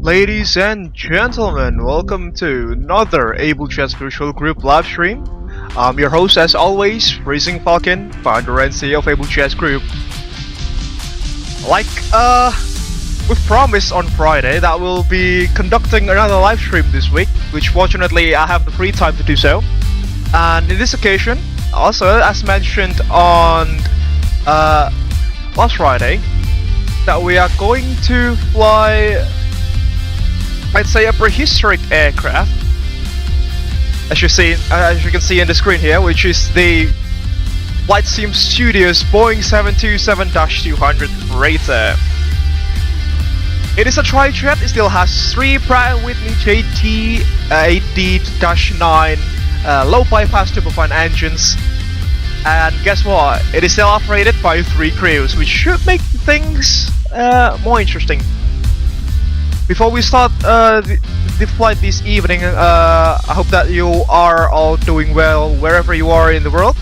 Ladies and gentlemen, welcome to another Abel Jets Virtual Group live stream. I'm your host as always, Racing Falcon, founder and CEO of Abel Jets Group. Like we promised on Friday that we'll be conducting another live stream this week, which fortunately I have the free time to do so. And in this occasion, also as mentioned on last Friday, that we are going to fly, I'd say, a prehistoric aircraft, as you can see in the screen here, which is the FlightSimStudio's Boeing 727-200 freighter. It is a tri-jet. It still has 3 Pratt & Whitney JT8D-9 low bypass turbofan engines, and guess what? It is still operated by 3 crews, which should make things more interesting. Before we start the flight this evening, I hope that you are all doing well wherever you are in the world.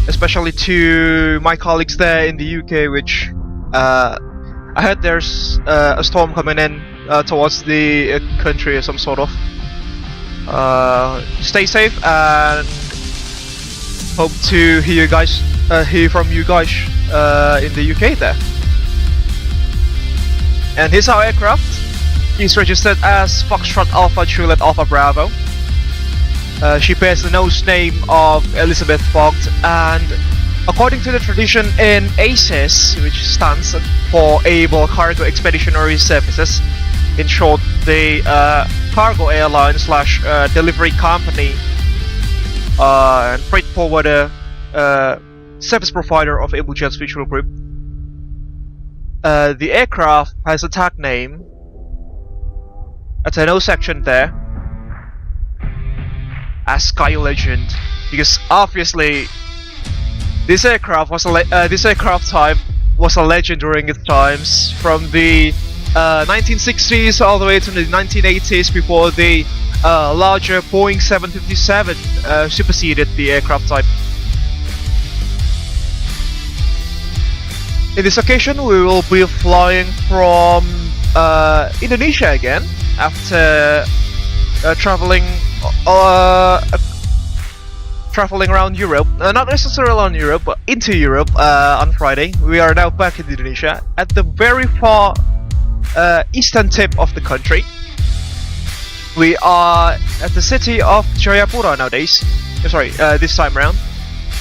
Especially to my colleagues there in the UK, which I heard there's a storm coming in towards the country or some sort of. Stay safe and hope to hear from you guys in the UK there. And here's our aircraft. He's registered as Foxtrot Alpha Juliet Alpha Bravo. She bears the nose name of Elizabeth Vogt, and according to the tradition in ACES, which stands for Abel Cargo Expeditionary Services, in short, the cargo airline slash delivery company and freight forwarder service provider of Abel Jets Virtual Group. The aircraft has a tag name at the nose section there as Sky Legend, because obviously this aircraft type was a legend during its times, from the 1960s all the way to the 1980s, before the larger Boeing 757 superseded the aircraft type. In this occasion, we will be flying from Indonesia again, after traveling around Europe, not necessarily around Europe, but into Europe on Friday. We are now back in Indonesia, at the very far eastern tip of the country. We are at the city of Jayapura nowadays. This time around,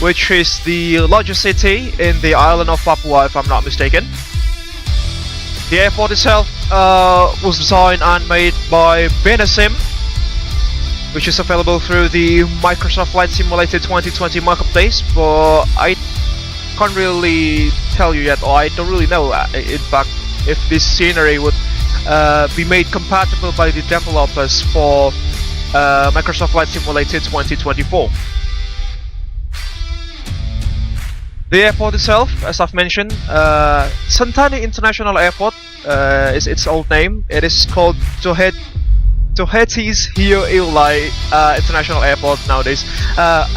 which is the largest city in the island of Papua, if I'm not mistaken. The airport itself was designed and made by VATSIM, which is available through the Microsoft Flight Simulator 2020 marketplace, but I can't really tell you yet, or I don't really know, in fact, if this scenery would be made compatible by the developers for Microsoft Flight Simulator 2024. The airport itself, as I've mentioned, Sentani International Airport is its old name. It is called Tohetis Hio Iulai International Airport nowadays.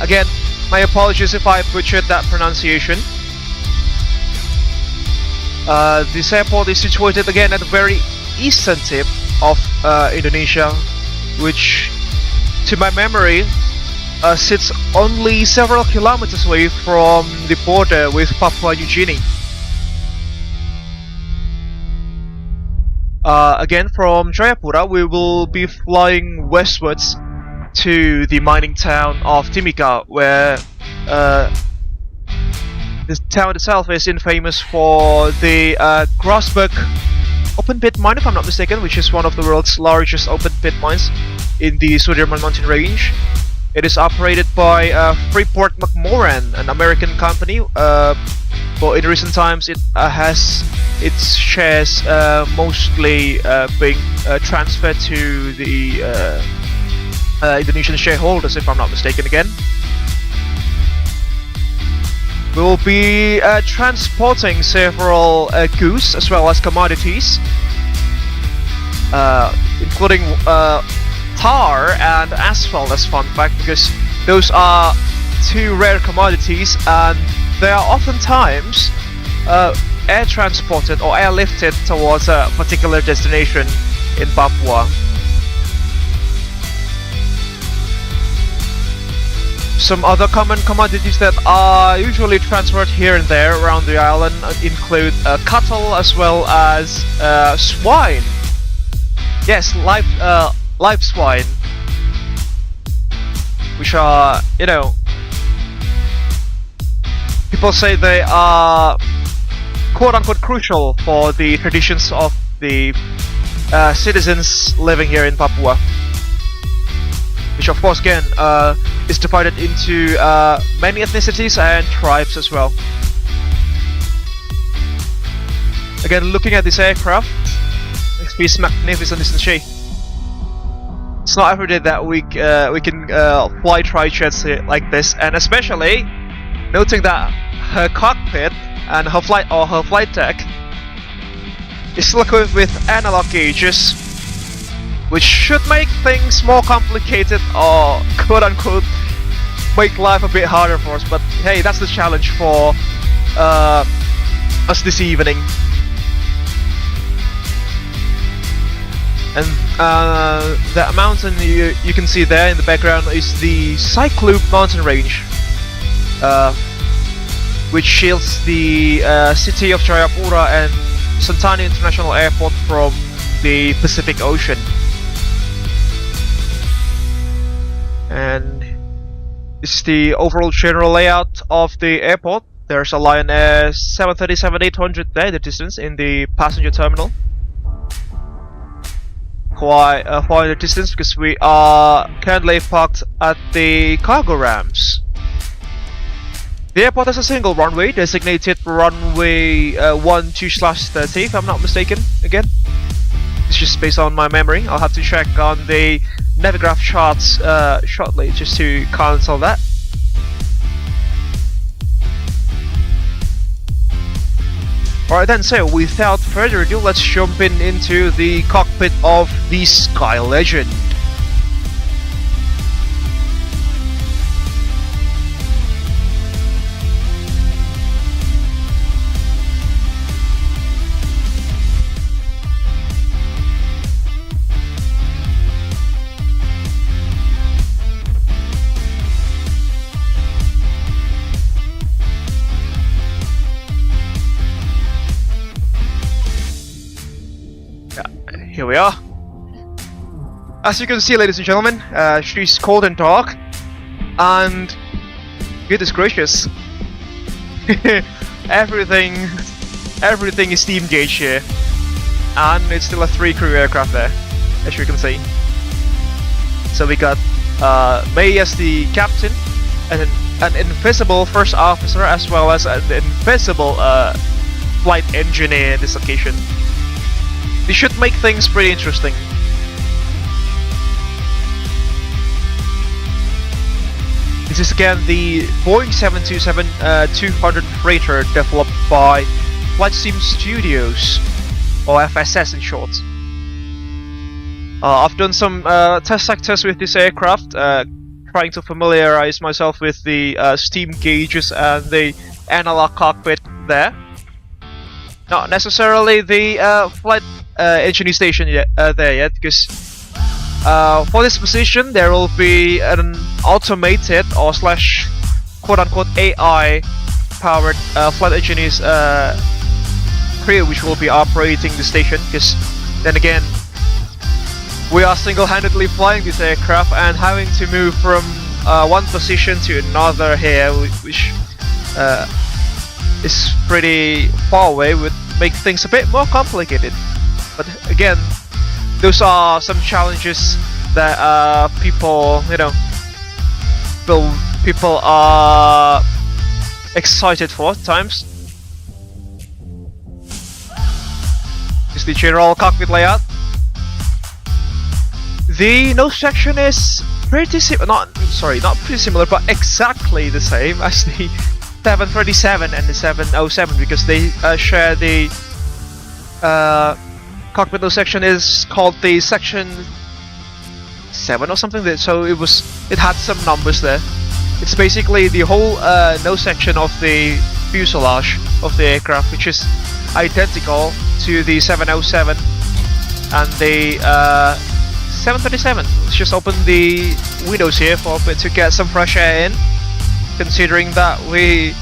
Again, my apologies if I butchered that pronunciation. This airport is situated again at the very eastern tip of Indonesia, which, to my memory, sits only several kilometers away from the border with Papua New Guinea. Again, from Jayapura, we will be flying westwards to the mining town of Timika, where this town itself is infamous for the Grasberg open pit mine, if I'm not mistaken, which is one of the world's largest open pit mines in the Sudirman Mountain Range. It is operated by Freeport-McMoran, an American company, but in recent times it has its shares mostly being transferred to the Indonesian shareholders, if I'm not mistaken again. We will be transporting several goods as well as commodities, including tar and asphalt as fun fact, because those are 2 rare commodities, and they are oftentimes air transported or airlifted towards a particular destination in Papua. Some other common commodities that are usually transferred here and there around the island include cattle as well as swine. Yes, live swine, which are, you know, people say they are quote-unquote crucial for the traditions of the citizens living here in Papua, which of course again is divided into many ethnicities and tribes as well. Again, looking at this aircraft, it's magnificent, isn't she? It's not every day that we can fly tri-jets like this, and especially noting that her cockpit and her flight deck is still equipped with analog gauges, which should make things more complicated or quote-unquote make life a bit harder for us. But hey, that's the challenge for us this evening. And that mountain you can see there in the background is the Sudirman Mountain Range, which shields the city of Jayapura and Sentani International Airport from the Pacific Ocean. And this is the overall general layout of the airport. There's a Lion Air 737-800 there, the distance in the passenger terminal. Quite far in the distance because we are currently parked at the cargo ramps. The airport has a single runway, designated runway 12/30 if I'm not mistaken. Again, it's just based on my memory. I'll have to check on the Navigraph charts shortly just to cancel that. Alright then, so without further ado, let's jump into the cockpit of the Sky Legend. Here we are. As you can see, ladies and gentlemen, she's cold and dark, and goodness gracious, everything is steam gauge here, and it's still a 3 crew aircraft there, as you can see. So we got May as the captain, and an invisible first officer, as well as an invisible flight engineer this occasion. This should make things pretty interesting. This is again the Boeing 727-200 freighter developed by FlightSimStudio, or FSS in short. I've done some test sectors with this aircraft, trying to familiarize myself with the steam gauges and the analog cockpit there. Not necessarily the flight engineering station there yet, because for this position there will be an automated or slash quote-unquote AI powered flight engineers crew which will be operating the station, because then again we are single-handedly flying this aircraft and having to move from one position to another here, which is pretty far away, would make things a bit more complicated. But again, those are some challenges that people, you know, people are excited for at times. Is the general cockpit layout. The nose section is pretty not pretty similar, but exactly the same as the 737 and the 707, because they share the cockpit nose section is called the section 7 or something. So it had some numbers there. It's basically the whole nose section of the fuselage of the aircraft, which is identical to the 707 and the 737. Let's just open the windows here for a bit to get some fresh air in, considering that we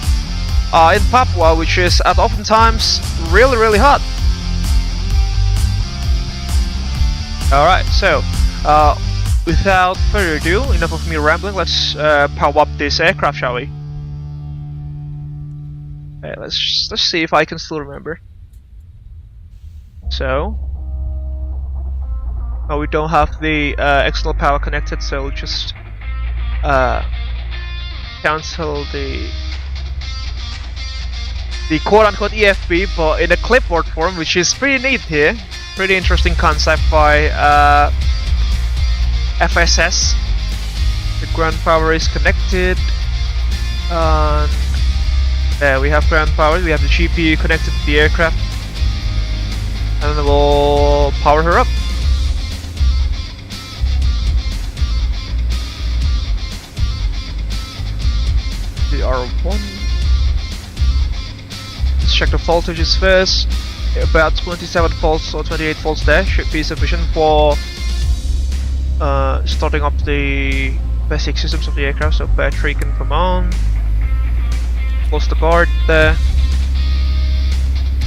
are in Papua, which is at oftentimes really hot. Alright, so without further ado, enough of me rambling, let's power up this aircraft, shall we? Okay, let's see if I can still remember. So, oh, we don't have the external power connected, so we'll just cancel the quote-unquote EFB, but in a clipboard form, which is pretty neat here. Pretty interesting concept by FSS. The ground power is connected. There we have ground power. We have the GPU connected to the aircraft, and then we'll power her up. The R1. Let's check the voltages first. About 27 volts or 28 volts there should be sufficient for starting up the basic systems of the aircraft. So battery can come on, close the guard there,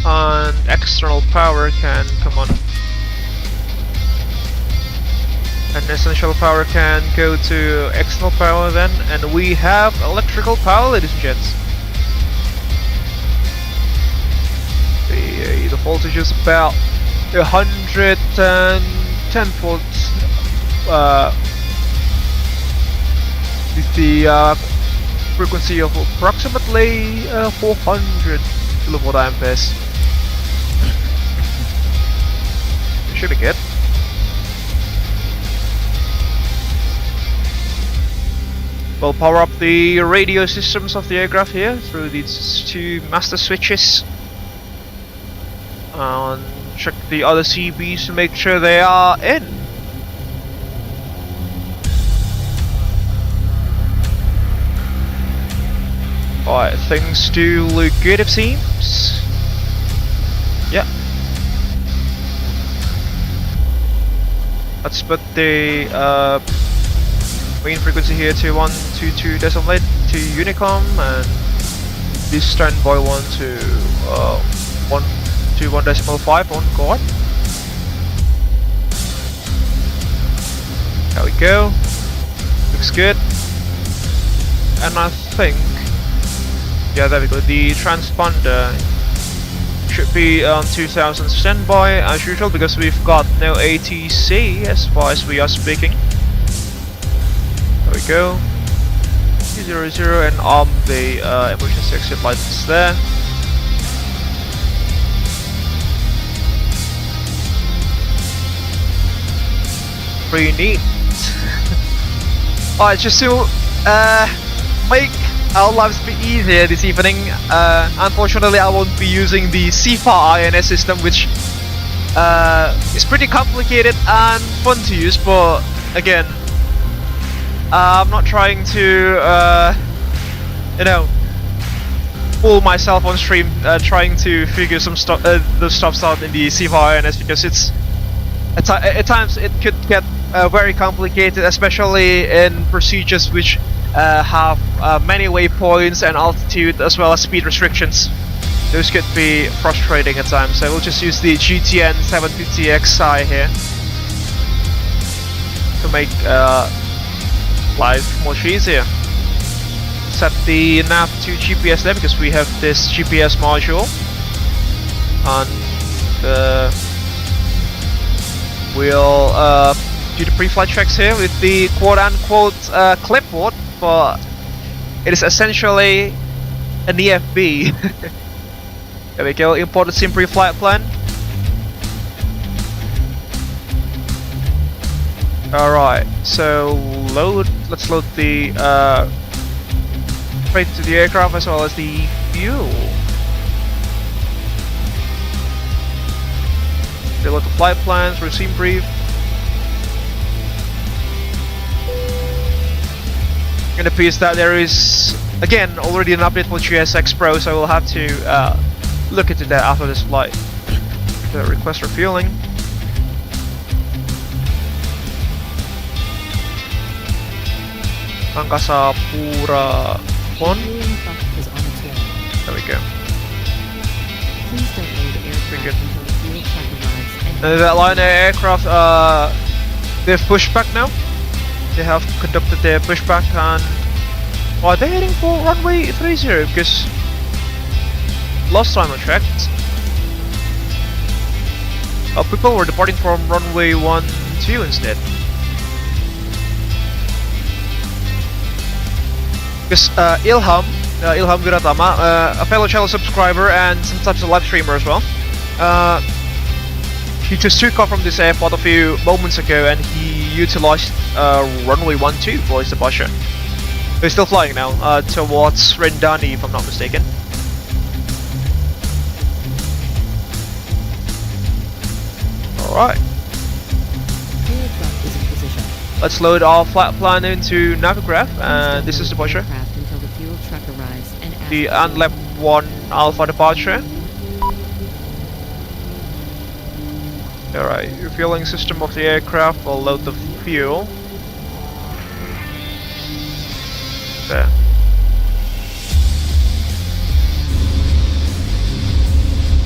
and external power can come on, and essential power can go to external power then, and we have electrical power, ladies and gents. The voltage is about 110 volts with the frequency of approximately 400 kilowatt amperes. Should be good. We'll power up the radio systems of the aircraft here through these two master switches. And check the other CBs to make sure they are in. Alright, things do look good it seems. Yeah. Let's put the main frequency here to 122.8 to Unicom, and this standby one to 1.5 on guard. There we go. Looks good. And I think, yeah, there we go. The transponder should be on 2000 standby as usual, because we've got no ATC as far as we are speaking. There we go. 200 and arm the emergency exit lights there. Pretty neat. Alright, just to make our lives a bit easier this evening, unfortunately I won't be using the CFAR INS system, which is pretty complicated and fun to use, but again, I'm not trying to you know, fool myself on stream trying to figure some the stuff out in the CFAR INS, because it's at times it could get very complicated, especially in procedures which have many waypoints and altitude as well as speed restrictions. Those could be frustrating at times, so we'll just use the GTN 750XI here to make life much easier. Set the nav to GPS there because we have this GPS module, and we'll do the pre-flight checks here with the quote-unquote clipboard, but it is essentially an EFB. There we go, imported SIM pre-flight plan. Alright, so let's load the freight to the aircraft as well as the fuel. Fill out the flight plans, resume brief. Gonna piece that there is again already an update for GSX Pro, so we'll have to look into that after this flight. The request refueling. Angkasa Pura Pon. There we go. That line aircraft, they've pushed back now. They have conducted their pushback and are they heading for runway 30? Because last time I checked, people were departing from runway 12 instead. Because Ilham Wiratama, a fellow channel subscriber and sometimes a live streamer as well, he just took off from this airport a few moments ago and he utilized runway 12 for his departure. He's still flying now towards Rendani if I'm not mistaken. Alright. Let's load our flat plan into Navigráf and this is departure. The unlapped 1 Alpha departure. Alright, refueling system of the aircraft will load the fuel. There.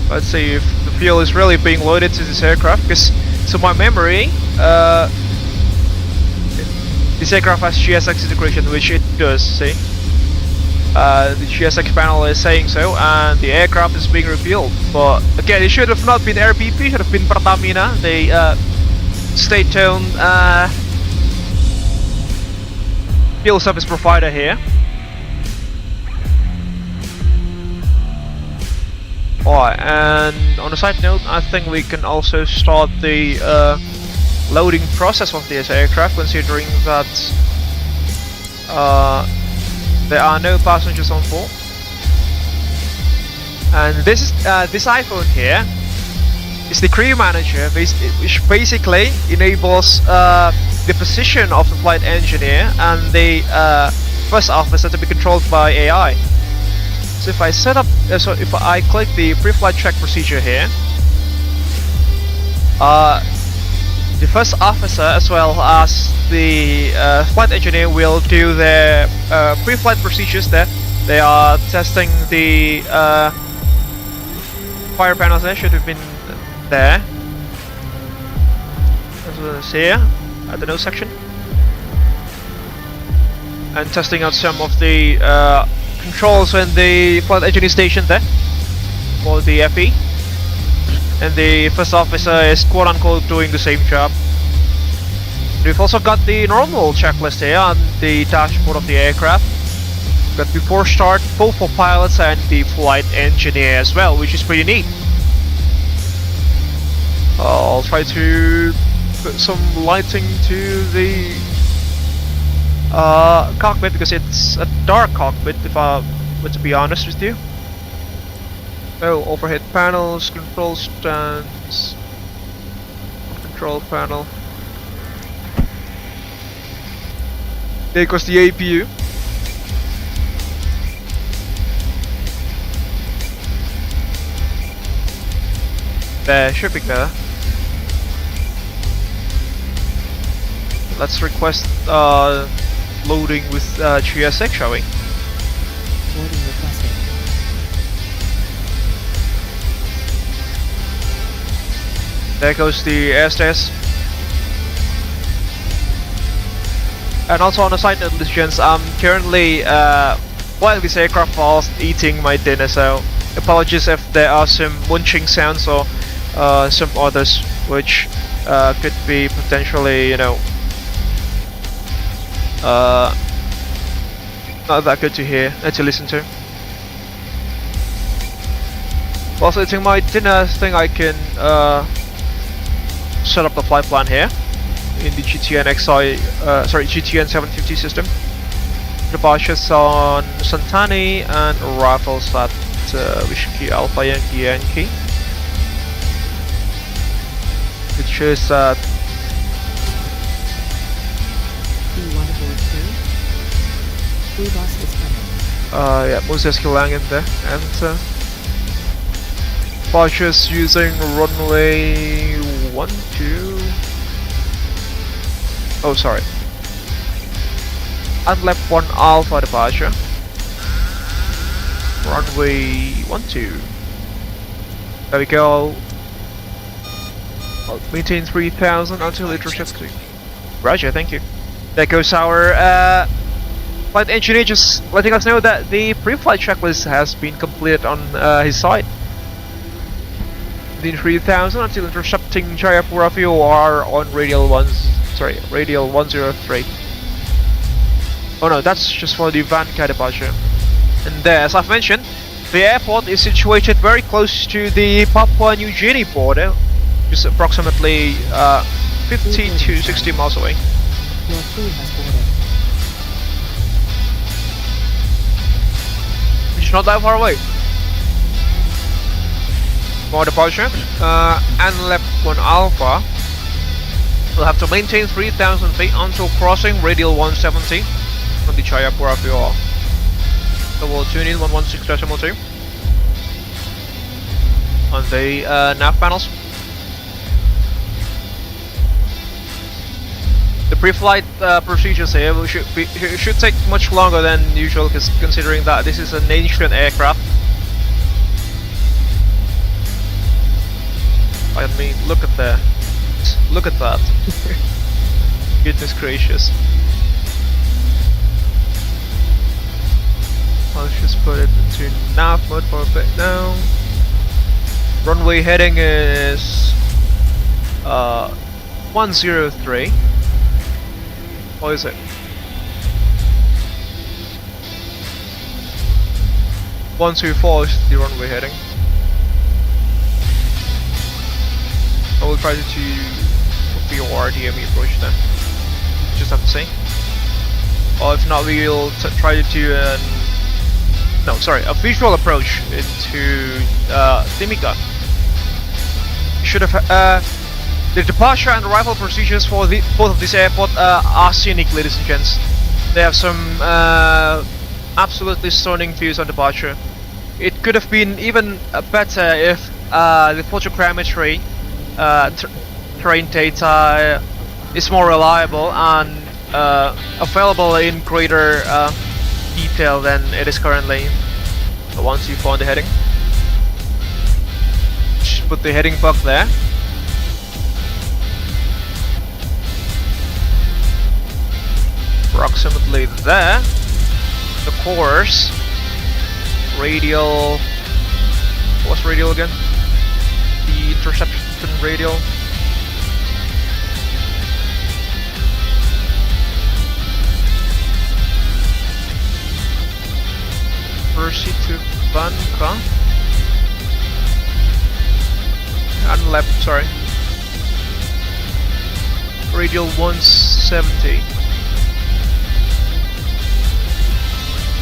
Let's see if the fuel is really being loaded to this aircraft, because to my memory, this aircraft has GSX integration, which it does, see? The GSX panel is saying so, and the aircraft is being refueled. But again, it should have not been RBP, it should have been Pertamina, the state-owned fuel service provider here. Alright, and on a side note, I think we can also start the loading process of this aircraft, considering that there are no passengers on board. And this is this iPhone here is the crew manager, which basically enables the position of the flight engineer and the first officer to be controlled by AI. So if I set up, if I click the pre-flight check procedure here, the first officer as well as the flight engineer will do their pre-flight procedures there. They are testing the fire panels there, should have been there. As well as here, at the nose section. And testing out some of the controls in the flight engineer station there for the FE. And the first officer is quote unquote doing the same job. We've also got the normal checklist here on the dashboard of the aircraft. But before start, both for pilots and the flight engineer as well, which is pretty neat. I'll try to put some lighting to the cockpit because it's a dark cockpit, if I were to be honest with you. Oh, overhead panels, control stands, control panel. There goes the APU. There, should be better. Let's request loading with GSX, shall we? Loading requested. There goes the airstairs. And also on a side note, gents, I'm currently while this aircraft was eating my dinner, so apologies if there are some munching sounds or some others which could be potentially, you know, not that good to hear, to listen to. Whilst eating my dinner, I think I can set up the flight plan here in the GTN GTN 750 system. Departures on Santani and arrivals at Whiskey Alpha Yankee Yankee. It shows that Blue bus is coming. yeah, Moses Kilangan there, and Departures using runway 12. Oh, sorry. And left 1 Alpha departure. Runway 12. There we go. I'll maintain 3000 until intercepting. Roger, thank you. There goes our flight engineer just letting us know that the pre-flight checklist has been completed on his side. Within 3000 until intercepting Jayapura VOR on radial 103. Oh no, that's just for the Vanka departure. And as I've mentioned, the airport is situated very close to the Papua New Guinea border, just approximately 50 to 60 miles away. Your crew has boarded. Which is not that far away. For departure, and left 1 Alpha. We'll have to maintain 3000 feet until crossing radial 170 from the Jayapura VOR. So we'll tune in 116.2 on the nav panels. The pre-flight procedures here should take much longer than usual, considering that this is an ancient aircraft. I mean, look at that. Goodness gracious. I'll just put it into nav mode for a bit now. Runway heading is 103. What is it? One two four is the runway heading. I will try to put the RDME approach then. Just have to see. Or if not, we'll try to do a visual approach into Timika. Should have the departure and arrival procedures for both of these airports are scenic, ladies and gents. They have some absolutely stunning views on departure. It could have been even better if the photogrammetry terrain data is more reliable and available in greater detail than it is currently. So once you find the heading, just put the heading bug there. Approximately there. The course radial. What's radial again? The interception radial. Proceed to Vanka. And left, sorry. Radial 170.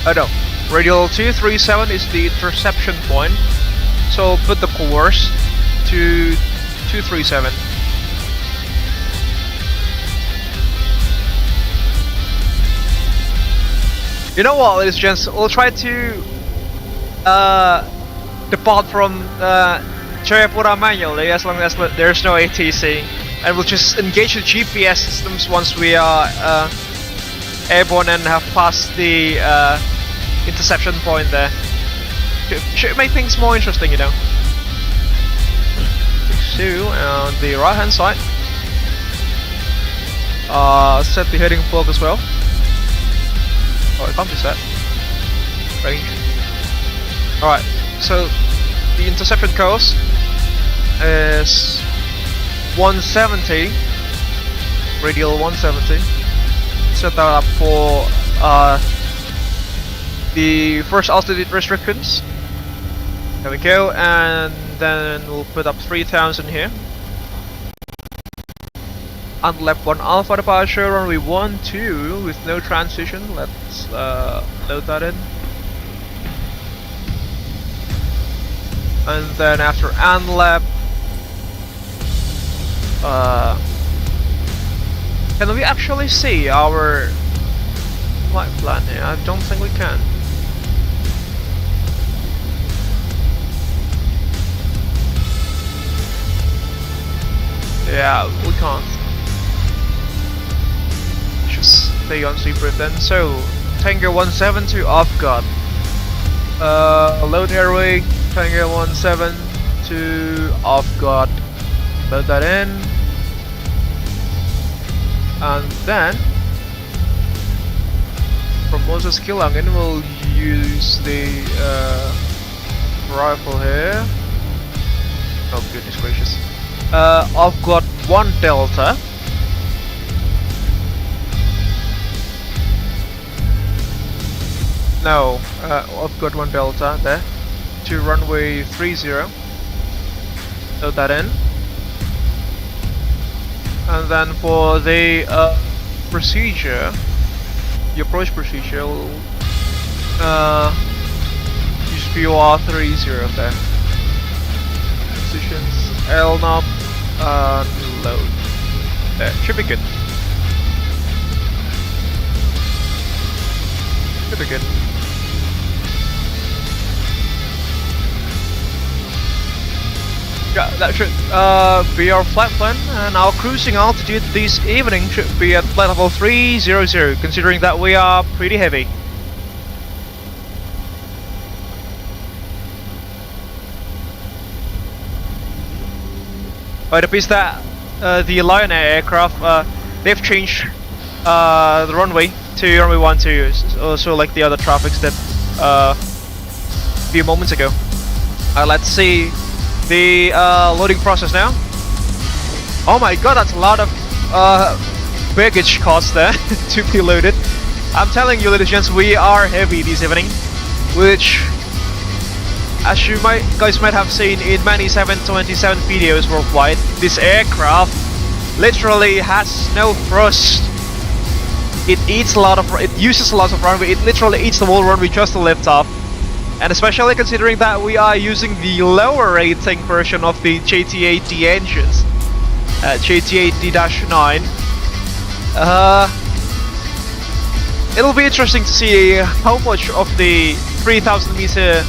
Oh no, radial 237 is the interception point, so put the course to 237. You know what, ladies and gents, we'll try to depart from Jayapura manually as long as there's no ATC, and we'll just engage the GPS systems once we are airborne and have passed the interception point there. Should make things more interesting, you know. So on the right hand side, set the heading fog as well. Oh, it can't be set. Range. Alright, so the interception course is 170, radial 170. Set that up for the first altitude restrictions. There we go, and then we'll put up 3000 here. And left 1 Alpha departure, runway 12 with no transition. Let's load that in. And then after ANLAB, can we actually see our flight plan here? I don't think we can. Yeah, we can't. Just stay on sleeper then. So, Tango 17 to avgeek. Load airway, Tango 17 to avgeek. Load that in. And then, from Moses Kilangin, we'll use the rifle here. Oh goodness gracious. I've got 1 Delta. No, I've got 1 Delta there. To runway 30. Load that in. And then for the procedure, the approach procedure, we'll use VOR 30 there. Positions, L knob, and load. There, should be good. Should be good. Yeah, that should be our flight plan, and our cruising altitude this evening should be at flight level 300, considering that we are pretty heavy. It appears that the Lion Air aircraft, they've changed the runway to runway 12, also like the other traffics that a few moments ago. Let's see the loading process now. Oh my god, that's a lot of baggage costs there to be loaded. I'm telling you, ladies and gents, we are heavy this evening, which, as you guys might have seen in many 727 videos worldwide, this aircraft literally has no thrust. It uses a lot of runway. It literally eats the whole runway just to lift off. And especially considering that we are using the lower rating version of the JT80 engines, JT80-9. It'll be interesting to see how much of the 3,000 meter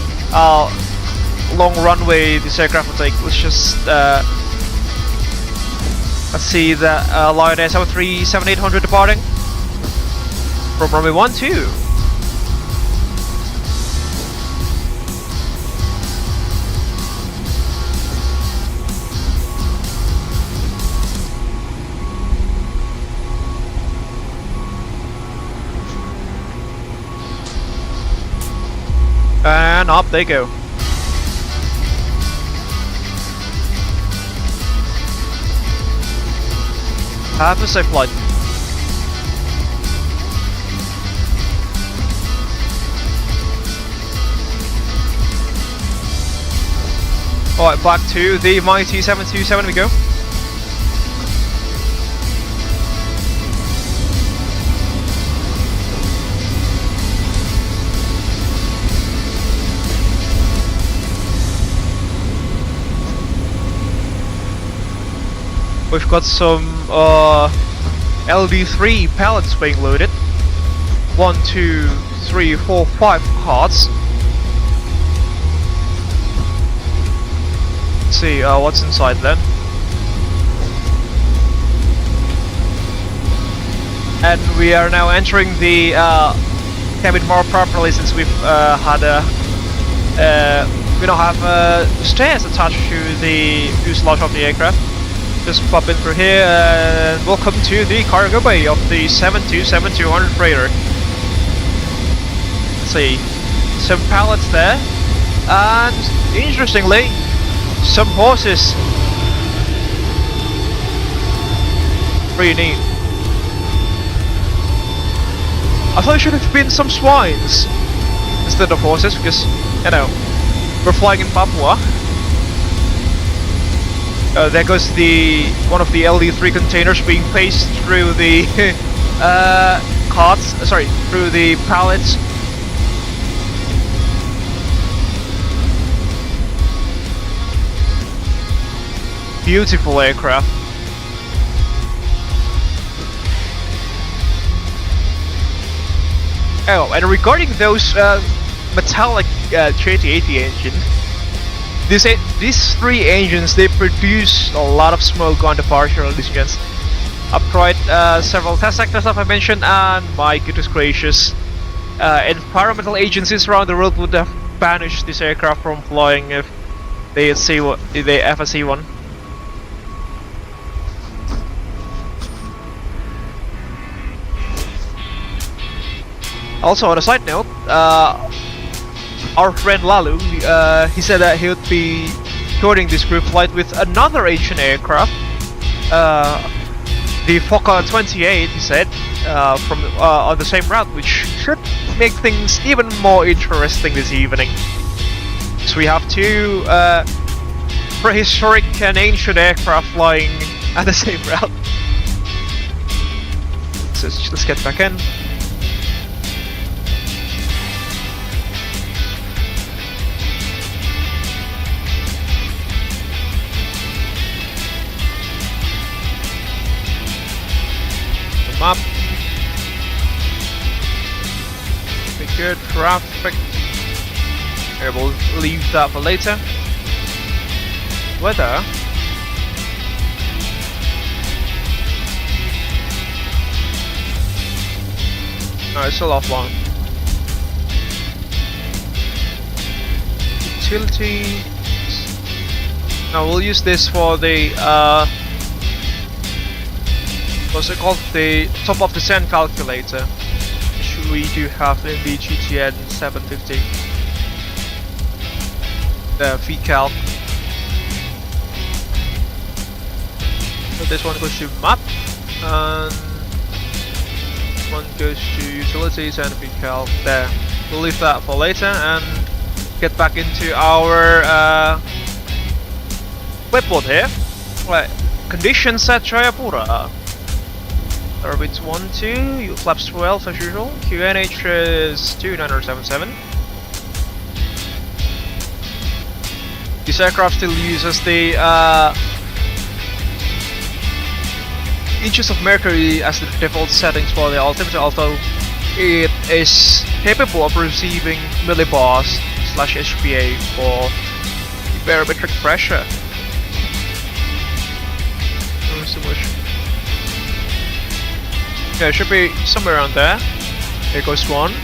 long runway this aircraft will take. Let's just let's see the Lion Air 737-800 departing from runway 12. And up they go. Have a safe flight. Alright, back to the mighty 727 we go. We've got some LD3 pallets being loaded. 1, 2, 3, 4, 5 carts. Let's see what's inside then. And we are now entering the cabin more properly, since we've had we now have stairs attached to the fuselage of the aircraft. Just pop in through here and welcome to the cargo bay of the 727-200 freighter. Let's see, some pallets there, and interestingly, some horses. Pretty neat. I thought it should have been some swines instead of horses, because, you know, we're flying in Papua. There goes one of the LD3 containers being paced through the through the pallets. Beautiful aircraft. Oh, and regarding those metallic JT80 engines, These three engines, they produce a lot of smoke on departure, ladies and gents. I've tried several test sectors, as I mentioned, and my goodness gracious, environmental agencies around the world would have banished this aircraft from flying if they ever see one. Also, on a side note, our friend Lalu, he said that he would be joining this group flight with another Asian aircraft, the Fokker 28, he said, from on the same route, which should make things even more interesting this evening. So we have two prehistoric and ancient aircraft flying at the same route. So let's get back in. Map. Be good traffic. Okay, we'll leave that for later. Weather. No, it's still offline. Utility. Now we'll use this for the what's it called? The top of the descent calculator, which we do have in the GTN 750. The VCalc. So this one goes to map, and this one goes to utilities and VCalc. There. We'll leave that for later and get back into our whipboard here. Right. Conditions at Jayapura. Orbits 12, flaps 12 as usual. QNH is 2977. This aircraft still uses the inches of mercury as the default settings for the altimeter, although it is capable of receiving millibars / HPA for the barometric pressure. So much. Yeah, it should be somewhere around there. Here goes one.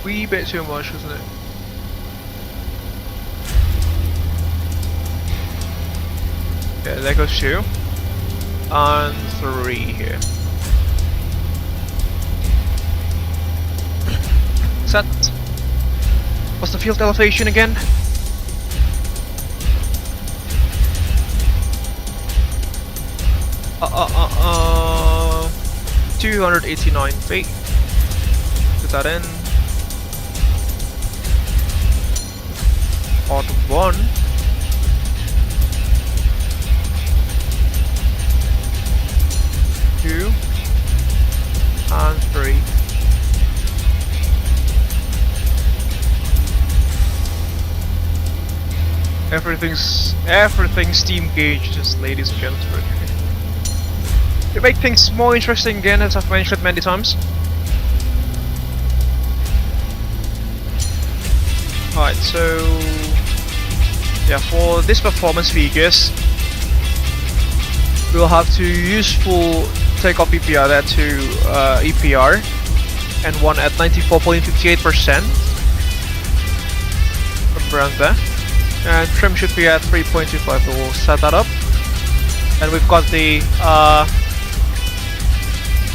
Wee bit too much, isn't it? Yeah, there goes two. And three here. Set. What's the field elevation again? 289 feet. Put that in. Part 1. Two. And 3. Everything's steam gauges, ladies and gentlemen. To make things more interesting again, as I've mentioned many times. Alright, so yeah, for this performance figures, we'll have to use full takeoff EPR there to EPR, and one at 94.58% from around there, and trim should be at 3.25. So we'll set that up, and we've got the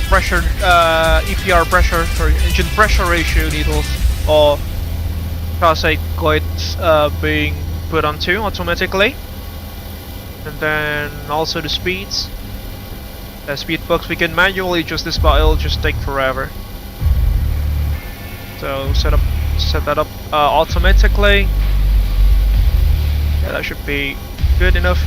pressure, EPR pressure, sorry, engine pressure ratio needles or chassis guides being put onto automatically, and then also the speeds. Speed box we can manually adjust this, but it'll just take forever. So set that up automatically. Yeah, that should be good enough.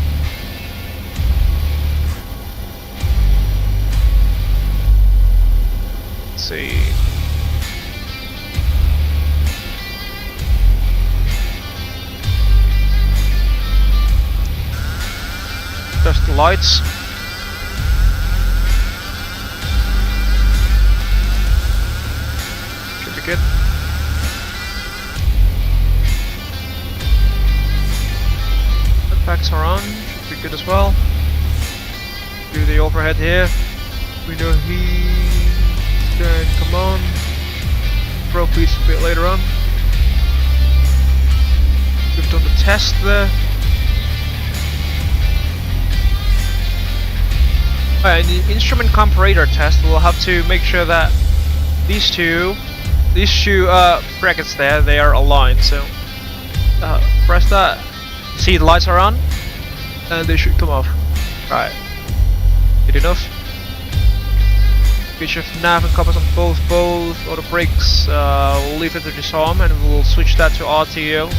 See. Just the lights. Pretty good. The packs are on, should be good as well. Do the overhead here. We know he can come on. Throw piece a bit later on. We've done the test there. In the instrument comparator test, we'll have to make sure that these two brackets there, they are aligned. So press that. See, the lights are on, and they should come off. Right. Good enough. Switch of nav and compass on both auto brakes. We'll leave it to disarm, and we'll switch that to RTO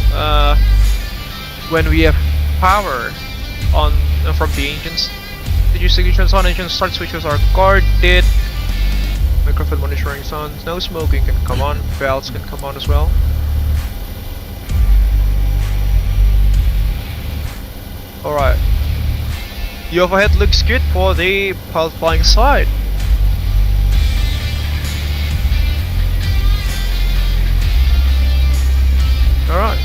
when we have power on from the engines. Did signatures on, engine start switches are guarded. Microphone monitoring is on. No smoking can come on. Belts can come on as well. Alright. The overhead looks good for the pilot flying side. Alright.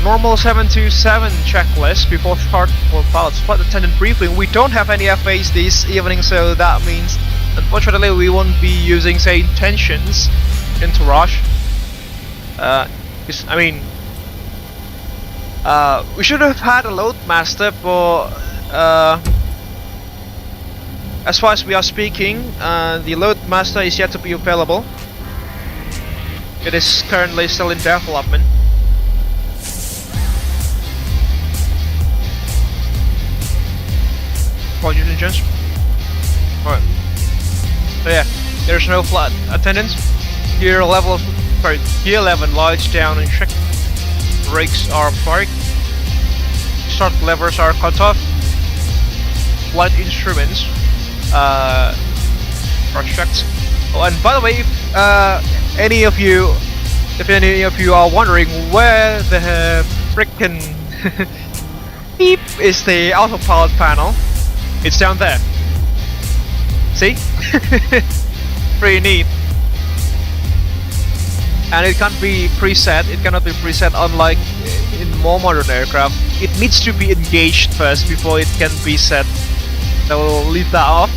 Normal 727 checklist before start for pilots. Flight attendant briefing. We don't have any FAs this evening, so that means unfortunately we won't be using, say, intentions entourage. I mean, we should have had a load master, but as far as we are speaking, the load master is yet to be available. It is currently still in development. Engines. Alright. So yeah, there's no flight attendants. Gear 11 lights down and check. Brakes are parked. Start levers are cut off. Flight instruments are checked. Oh, and by the way, if any of you are wondering where the frickin' beep is the autopilot panel, it's down there. See? Pretty neat. And it can't be preset. It cannot be preset, unlike in more modern aircraft. It needs to be engaged first before it can be set. So we'll leave that off.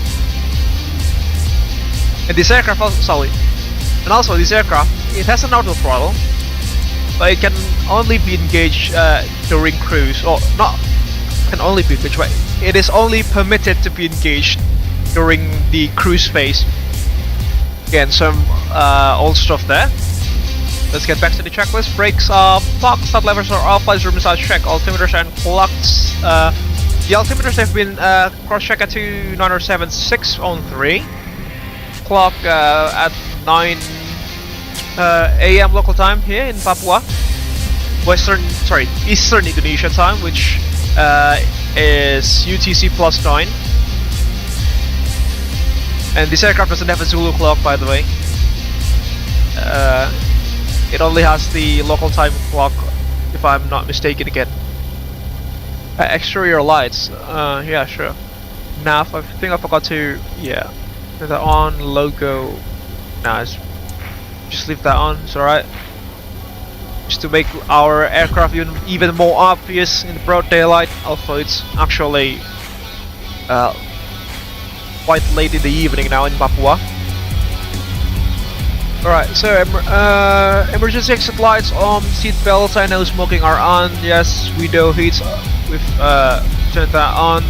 And this aircraft also, this aircraft, it has an auto throttle, but it can only be engaged during cruise, or not. Can only be engaged. Right? It is only permitted to be engaged during the cruise phase. Again, some old stuff there. Let's get back to the checklist. Brakes are parked, start levers are off, flight room is check, altimeters and clocks. The altimeters have been cross-checked at 2907.6 on 3. Clock at 9 AM local time here in Papua. Eastern Indonesia time, which is UTC +9. And this aircraft doesn't have a Zulu clock, by the way. It only has the local time clock, if I'm not mistaken again. Exterior lights, yeah, sure. Nav, I think I forgot to, yeah. Is that on? Logo, nice. Just leave that on, it's alright. Just to make our aircraft even more obvious in the broad daylight, although it's actually quite late in the evening now in Papua. Alright, so emergency exit lights on, seat belts and no smoking are on. Yes, window heats, we've turned that on.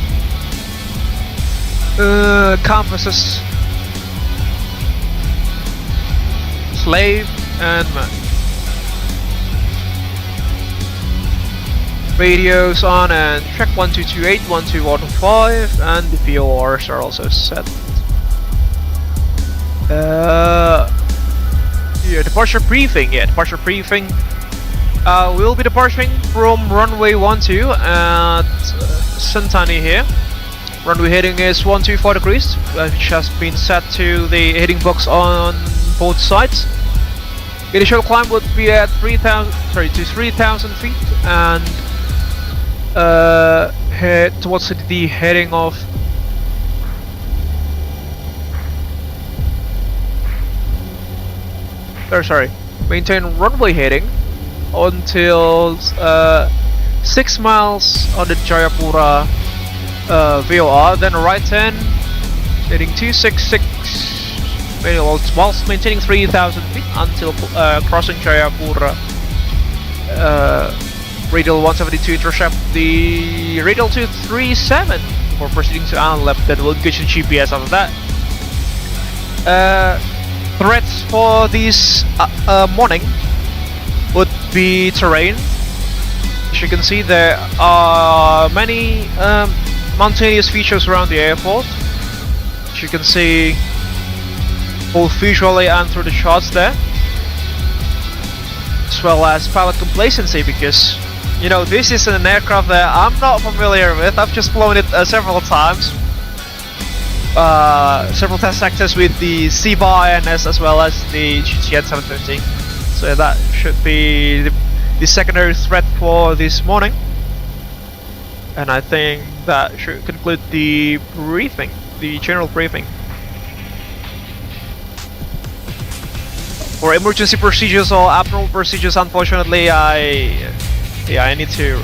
Compasses, slave and man. Radios on and check 1228, 1215, and the VORs are also set. Yeah, departure briefing. We'll be departing from runway 12 at Sentani here. Runway heading is 124 degrees, which has been set to the heading box on both sides. Initial climb would be at 3,000 feet, and head towards the heading of maintain runway heading until 6 miles on the Jayapura VOR, then right turn heading 266 whilst maintaining 3,000 feet until crossing Jayapura radial 172, intercept the radial 237 before proceeding to airlift. Then we'll engage the GPS after that. Threats for this morning would be terrain. As you can see, there are many mountainous features around the airport. As you can see, both visually and through the shots there, as well as pilot complacency, because you know this is an aircraft that I'm not familiar with. I've just flown it several times, several test sectors with the CBA INS as well as the GTN 750. So that should be the secondary threat for this morning, and I think that should conclude the briefing, the general briefing. For emergency procedures or abnormal procedures, unfortunately, I need to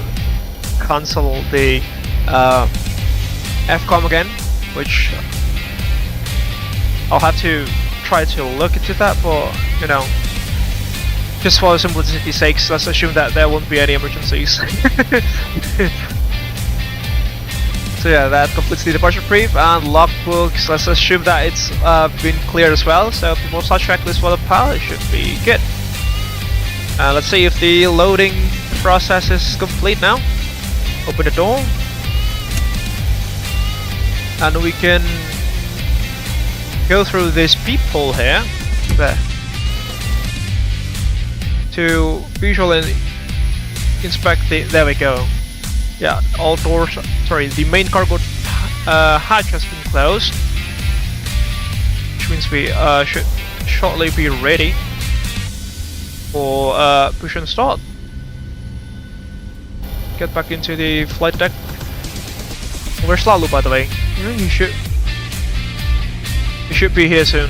cancel the FCOM again, which I'll have to try to look into that, but you know, just for simplicity's sake, let's assume that there won't be any emergencies. So yeah, that completes the departure brief and logbooks. Let's assume that it's been cleared as well. So the most checklist for the pilot should be good. Let's see if the loading process is complete now. Open the door, and we can go through this peephole here, there, to visually inspect the. There we go. Yeah, all doors. Sorry, the main cargo hatch has been closed, which means we should shortly be ready for push and start. Get back into the flight deck. Where's Lalu, by the way? You should be here soon.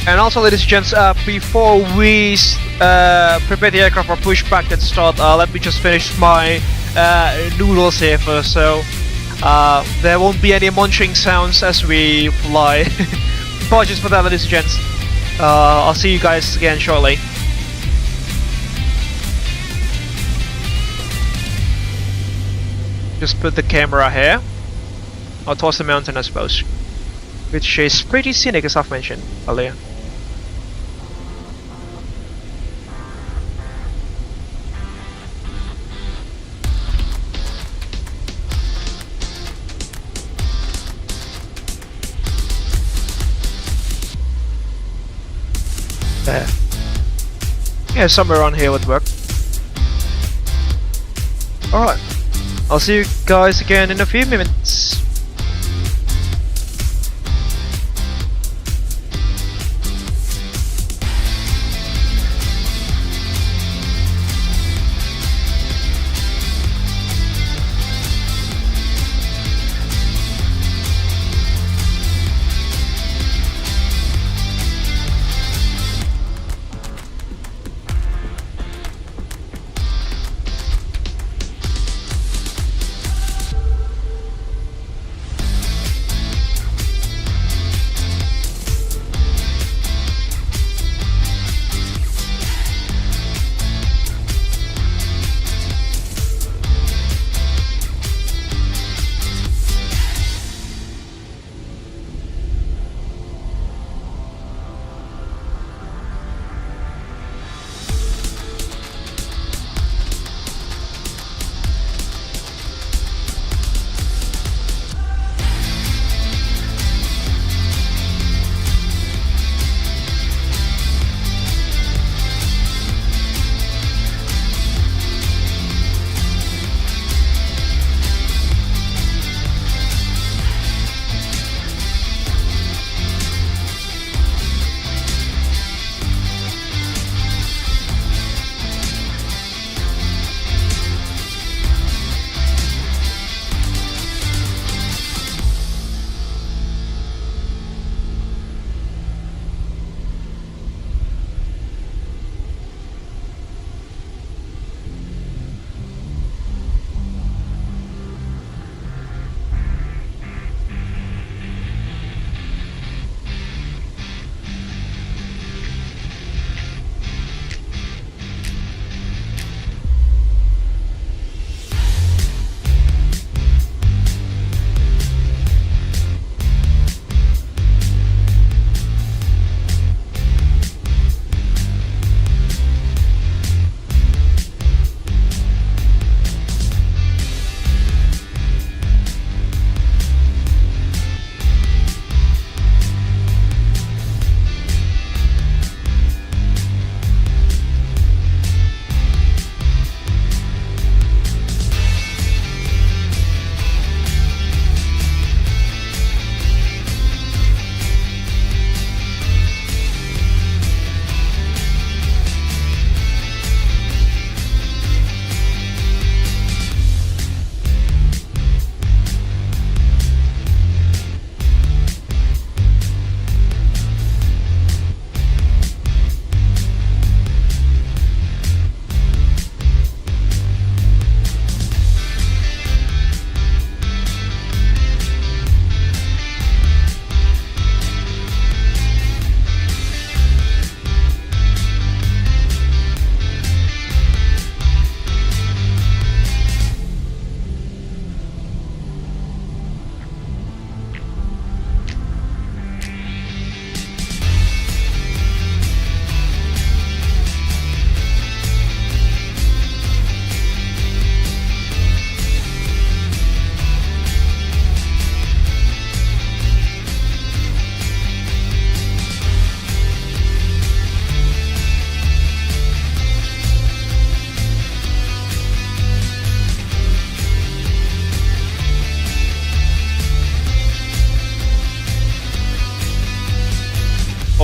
And also, ladies and gents, before we prepare the aircraft for pushback and start, let me just finish my noodles here first, so there won't be any munching sounds as we fly. Apologies for that, ladies and gents. I'll see you guys again shortly. Just put the camera here, or towards the mountain, I suppose, which is pretty scenic, as I've mentioned earlier. There. Yeah, somewhere around here would work. Alright. I'll see you guys again in a few minutes.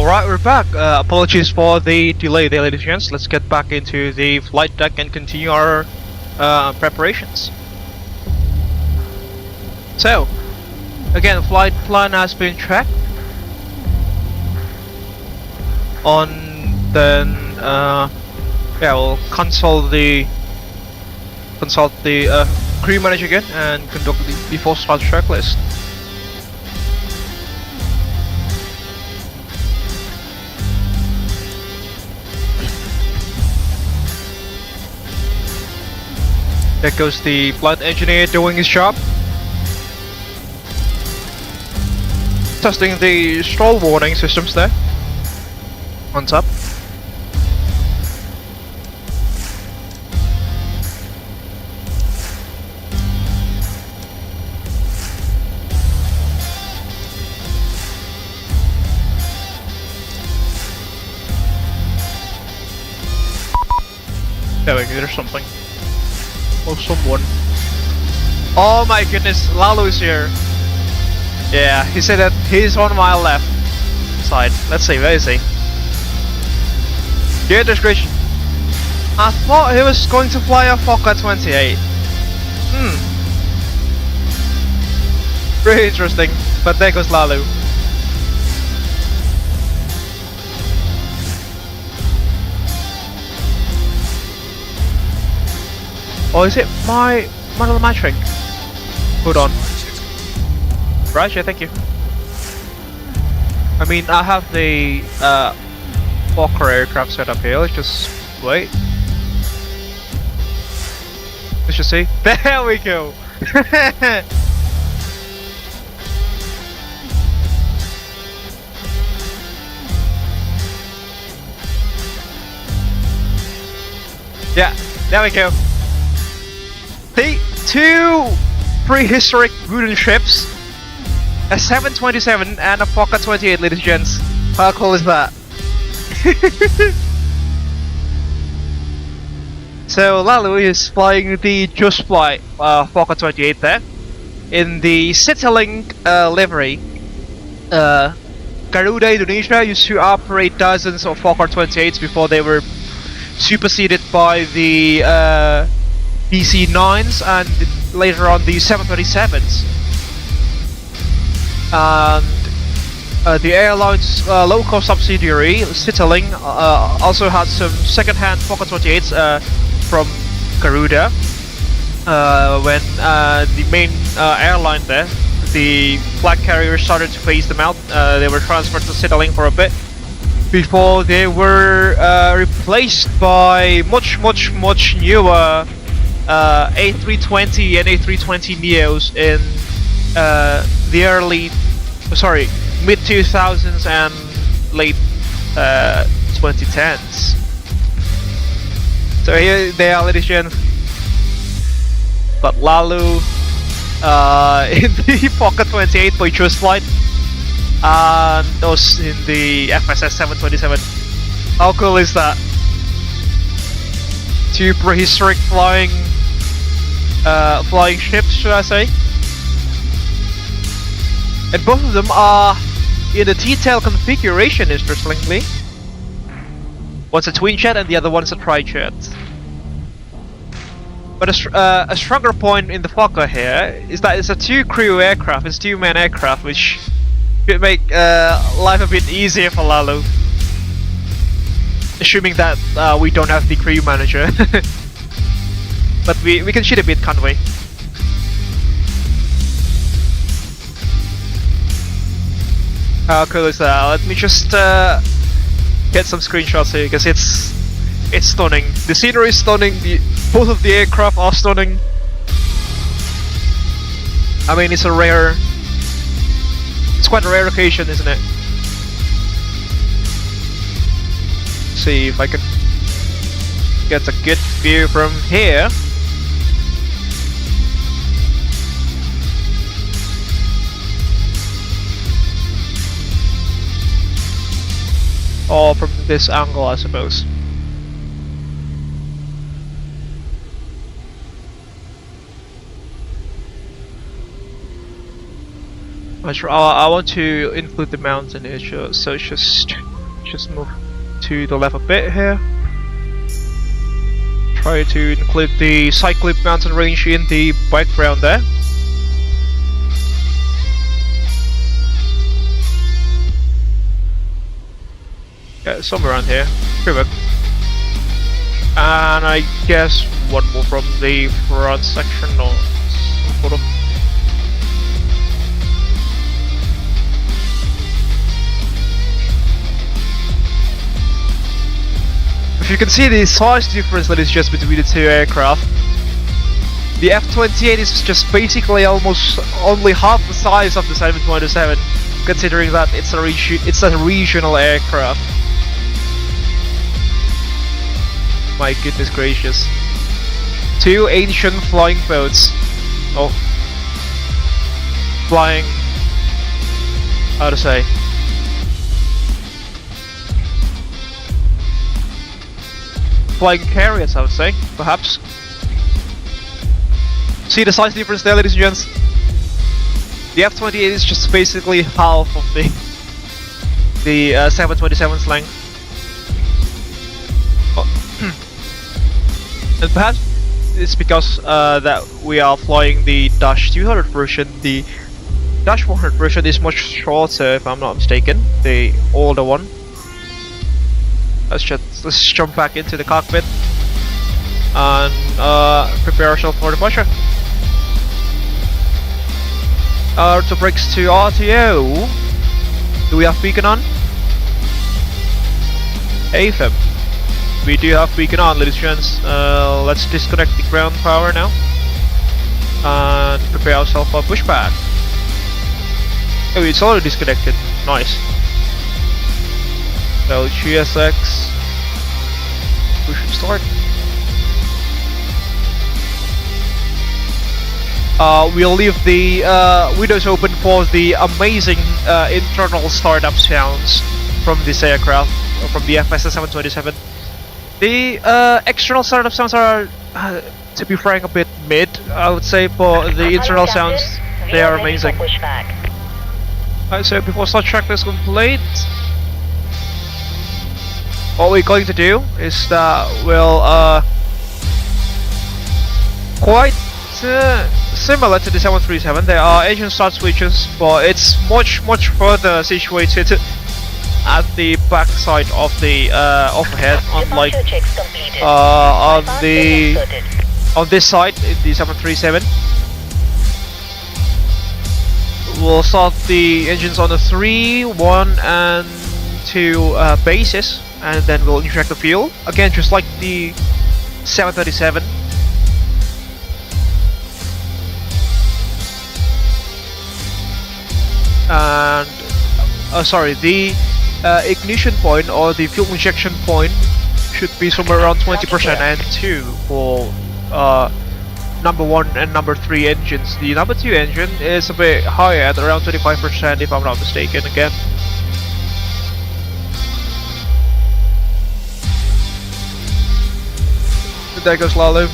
Alright, we're back. Apologies for the delay there, ladies and gents. Let's get back into the flight deck and continue our preparations. So, again, flight plan has been tracked. We'll consult the crew manager again and conduct the post flight checklist. There goes the flight engineer doing his job. Testing the stall warning systems there. On top. There we go, there's something. Or someone. Oh my goodness, Lalu's here. Yeah, he said that he's on my left side. Let's see, where is he? Good description. I thought he was going to fly a Fokker 28. Very interesting, but there goes Lalu. Or is it my little matching? Hold on. Right, yeah, thank you. I mean, I have the Fokker aircraft set up here. Let's just wait. Let's just see. There we go. Yeah, there we go. The two prehistoric wooden ships, a 727 and a Fokker 28, ladies and gents. How cool is that? So Lalu is flying the Just Fly Fokker 28 there in the Citylink livery. Garuda Indonesia used to operate dozens of Fokker 28s before they were superseded by the DC-9s and later on the 737s. And the airline's local subsidiary, Citylink, also had some second-hand Fokker 28s from Garuda. When the main airline there, the flag carrier, started to phase them out, they were transferred to Citylink for a bit before they were replaced by much newer A320 and A320 Neos in the mid 2000s and late 2010s. So here they are, ladies and gents. But Lalu in the Fokker 28 for Just Flight, and those in the FSS 727. How cool is that? Two prehistoric flying ships, should I say? And both of them are in a detailed configuration, interestingly. One's a twin jet and the other one's a tri-jet. But a stronger point in the Fokker here is that it's a two-crew aircraft, it's two-man aircraft, which could make life a bit easier for Lalu. Assuming that we don't have the crew manager. But we can cheat a bit, can't we? How cool is that? Let me just get some screenshots here, because it's stunning. The scenery is stunning, both of the aircraft are stunning. I mean, it's quite a rare occasion, isn't it? See if I can get a good view from here. Or from this angle, I suppose. I want to include the mountain here, so it's just just move to the left a bit here. Try to include the Sudirman Mountain Range in the background there. Yeah, somewhere around here. Perfect. And I guess one more from the front section or some sort of. If you can see the size difference that is just between the two aircraft. The F-28 is just basically almost only half the size of the 727, considering that it's a regional aircraft. My goodness gracious. Two ancient flying boats. Oh. Flying. How to say? Flying carriers, I would say, perhaps. See the size difference there, ladies and gents? The F-28 is just basically half of the 727's length. And perhaps it's because that we are flying the Dash 200 version. The Dash 100 version is much shorter, if I'm not mistaken, the older one. Let's jump back into the cockpit and prepare ourselves for departure. To brakes to RTO. Do we have beacon on? AFib. We do have beacon on, ladies and gents. Let's disconnect the ground power now and prepare ourselves for pushback. Oh, it's already disconnected. Nice. So GSX, we should start. We'll leave the windows open for the amazing internal startup sounds from this aircraft, from the FSS 727. The external startup sounds are, to be frank, a bit mid, I would say, but the internal sounds, they are amazing. Alright, so before start checklist complete, what we're going to do is that we'll quite similar to the 737. There are engine start switches, but it's much further situated at the back side of the overhead, unlike on this side in the 737. We'll start the engines on the 3, 1 and 2 bases, and then we'll inject the fuel again, just like the 737. And sorry, the ignition point or the fuel injection point should be somewhere around 20% and 2 for number 1 and number 3 engines. The number 2 engine is a bit higher at around 25%, if I'm not mistaken again. There goes Lalo.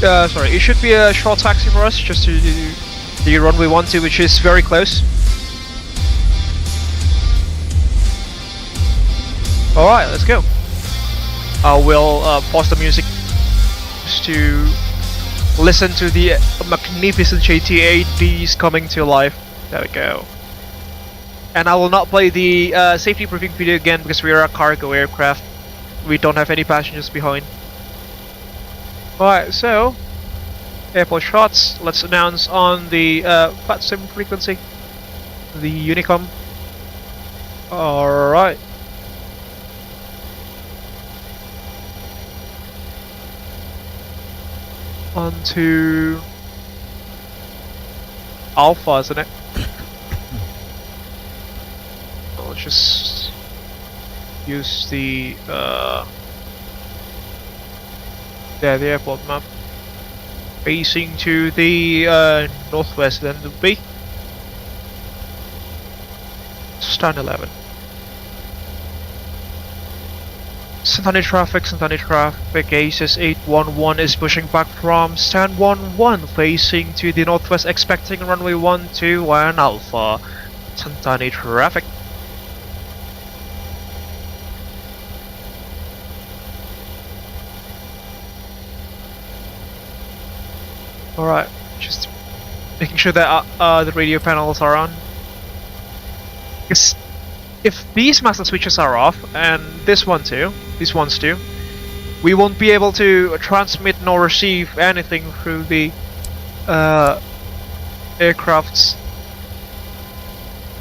It should be a short taxi for us, just to the runway 12, which is very close. Alright, let's go. I will pause the music just to listen to the magnificent JT-8Ds coming to life. There we go. And I will not play the safety briefing video again because we are a cargo aircraft. We don't have any passengers behind. Alright, so airport shots. Let's announce on the VATSIM frequency, the Unicom. Alright. On to Alpha, isn't it? I'll just use the the airport map facing to the northwest, then to be stand 11. Santani traffic, ACES 811 is pushing back from stand 11 facing to the northwest expecting runway 12 Alpha. Santani traffic. Alright, just making sure that the radio panels are on. Because if these master switches are off, and these ones too, we won't be able to transmit nor receive anything through the aircraft's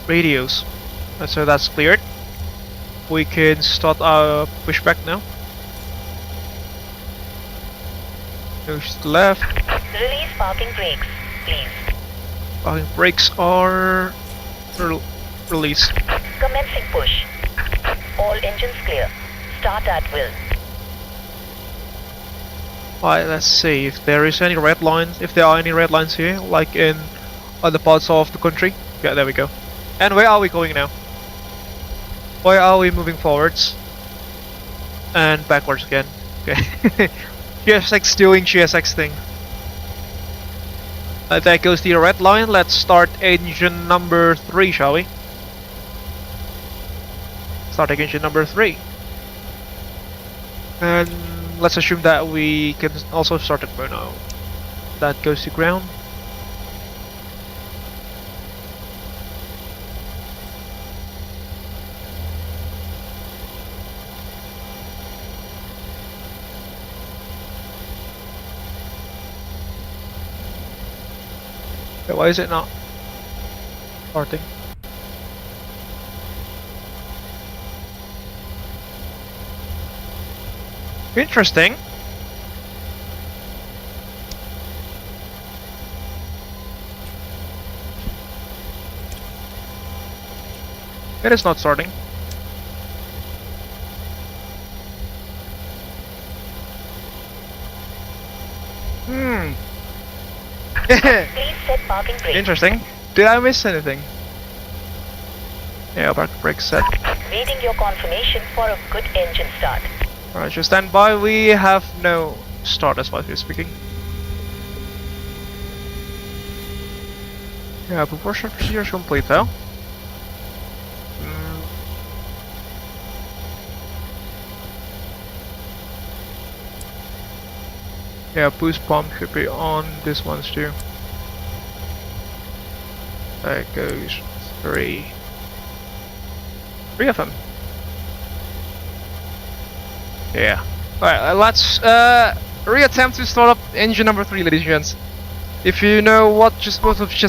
radios. And so that's cleared. We can start our pushback now. Goes to the left. Release parking brakes, please. Parking brakes are released. Commencing push. All engines clear. Start at will. Right, let's see if there is any red lines. If there are any red lines here, like in other parts of the country. Yeah, there we go. And where are we going now? Where are we moving forwards? And backwards again. Okay. GSX doing GSX thing. There goes the red line. Let's start engine number 3, shall we? Starting engine number 3. And let's assume that we can also start at burnout. That goes to ground. Okay, why is it not starting? Interesting. It is not starting. Please set parking brakes. Interesting. Did I miss anything? Yeah, parking brake set. Waiting your confirmation for a good engine start. Alright, just stand by. We have no start as far as we're speaking. Yeah, proportional procedure is complete though. Yeah, boost pump should be on this one's too. There goes 3 of them. Yeah. Alright, let's reattempt to start up engine number 3, ladies and gents. If you know what just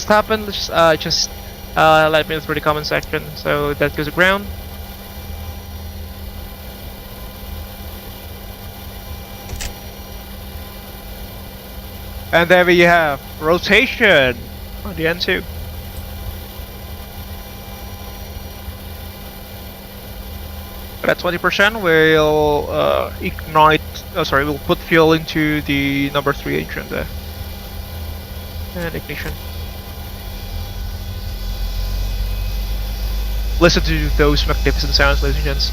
happened, just let me know through the comment section. So that goes to ground. And there we have rotation on the N2. At 20%, we'll ignite. Oh, sorry, we'll put fuel into the number 3 engine there. And ignition. Listen to those magnificent sounds, ladies and gents.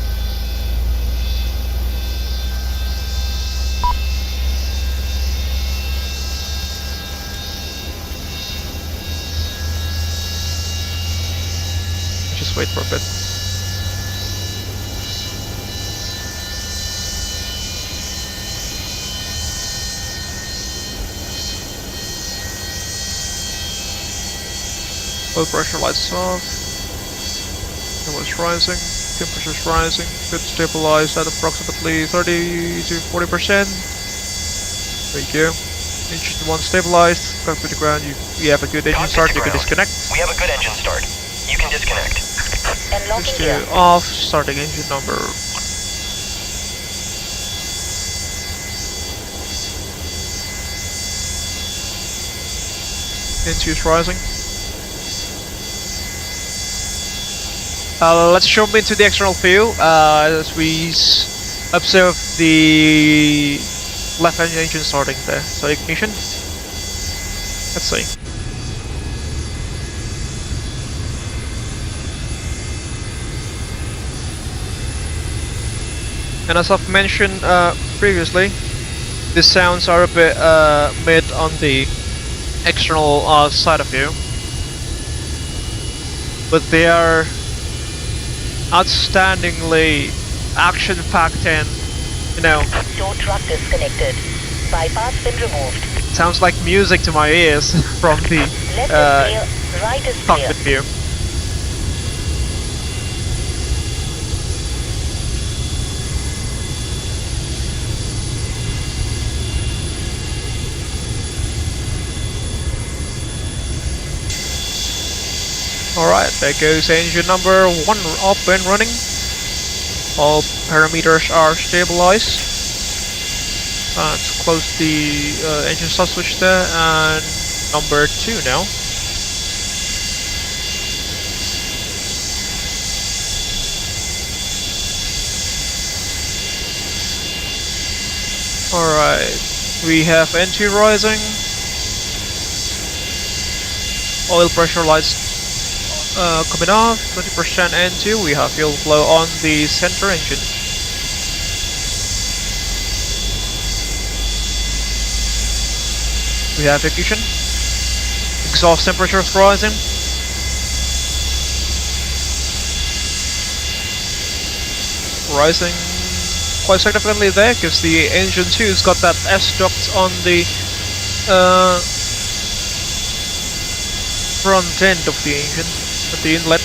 Just wait for a bit. Oil pressure lights off. Fuel is rising. Temperature is rising. Should stabilize at approximately 30 to 40%. Thank you. Engine 1 stabilized. Back to the ground. You have a good engine start. You can disconnect. We have a good engine start. You can disconnect. Unlocking gear. Off. Starting engine number. N2 is rising. Let's jump into the external view as we observe the left-hand engine starting there. So ignition. Let's see. And as I've mentioned previously, the sounds are a bit mid on the external side of you, but they are outstandingly action-packed and, you know, Tow truck disconnected. Bypass been removed. sounds like music to my ears from the Left is clear, right is clear. cockpit view. Alright, there goes engine number 1 up and running. All parameters are stabilized. Let's close the engine start switch there, and number 2 now. Alright, we have N2 rising. Oil pressure lights coming off, 20% N2, we have fuel flow on the center engine. We have ignition. Exhaust temperature is rising. Rising quite significantly there, because the engine 2's got that S-duct on the front end of the engine, at the inlet.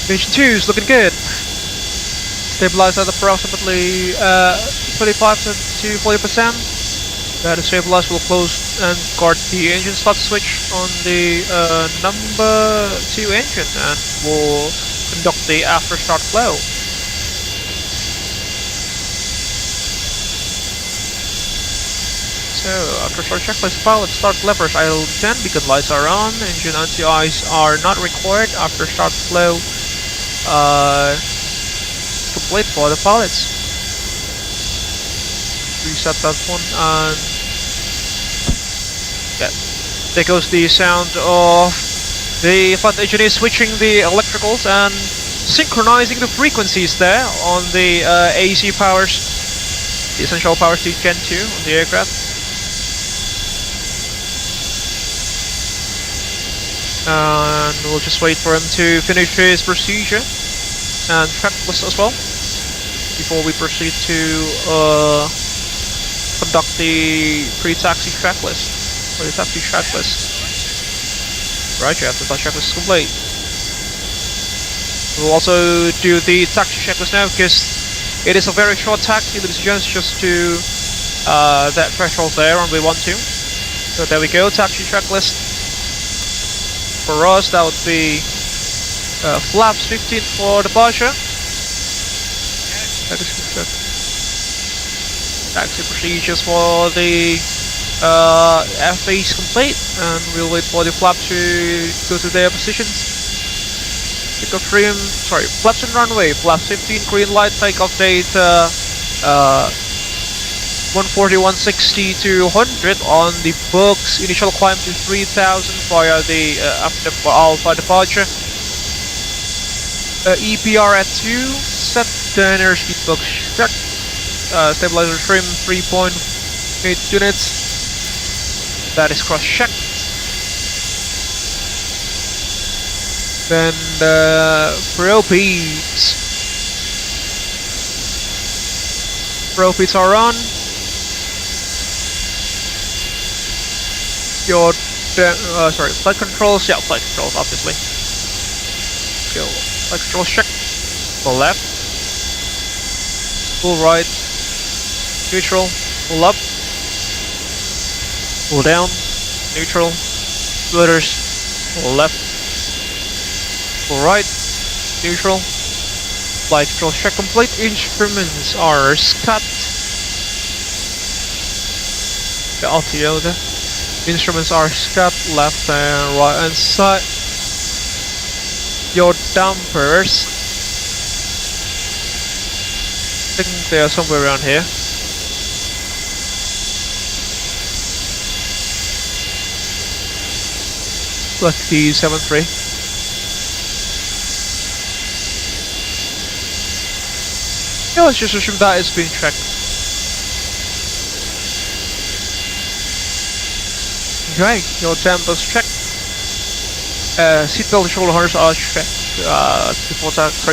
Engine 2 is looking good. Stabilized at approximately 35 to 40%. That is stabilized. Will close and guard the engine start switch on the number 2 engine, and will conduct the after start flow. So, after start checklist, pilot start levers idle 10, beacon lights are on, engine anti-ice are not required, after start flow complete for the pilots. Reset that one, and yeah, there goes the sound of the flight engineer switching the electricals and synchronizing the frequencies there on the AC powers, the essential powers to Gen 2 on the aircraft. And we'll just wait for him to finish his procedure and checklist as well before we proceed to conduct the pre-taxi checklist, or the taxi checklist. Right, you have the checklist is complete. We'll also do the taxi checklist now, because it is a very short taxi, ladies and gents, just to that threshold there on runway 12. So there we go, taxi checklist. For us, that would be flaps 15 for departure. Taxi procedures for the FA is complete, and we'll wait for the flap to go to their positions. Takeoff trim, sorry, flaps and runway. Flaps 15, green light, takeoff date 140, 160 to 100 on the books. Initial climb to 3000 via the after Alpha departure. EPR at 2, set the airspeed box check. Stabilizer trim 3.8 units. That is cross checked. Then the Propeats are on. Your sorry, flight controls. Yeah, flight controls, obviously. So, flight controls check. Full left. Full right. Neutral. Full up. Full down. Neutral. Splitters. Full left. Full right. Neutral. Flight controls check complete. Instruments are scat. The LTO there. Instruments are scat, left and right hand side. Your dampers, I think they are somewhere around here. like the 7-3. Yeah, let's just assume that is being checked. Okay, your temper's checked. Seatbelt and shoulder harness are checked.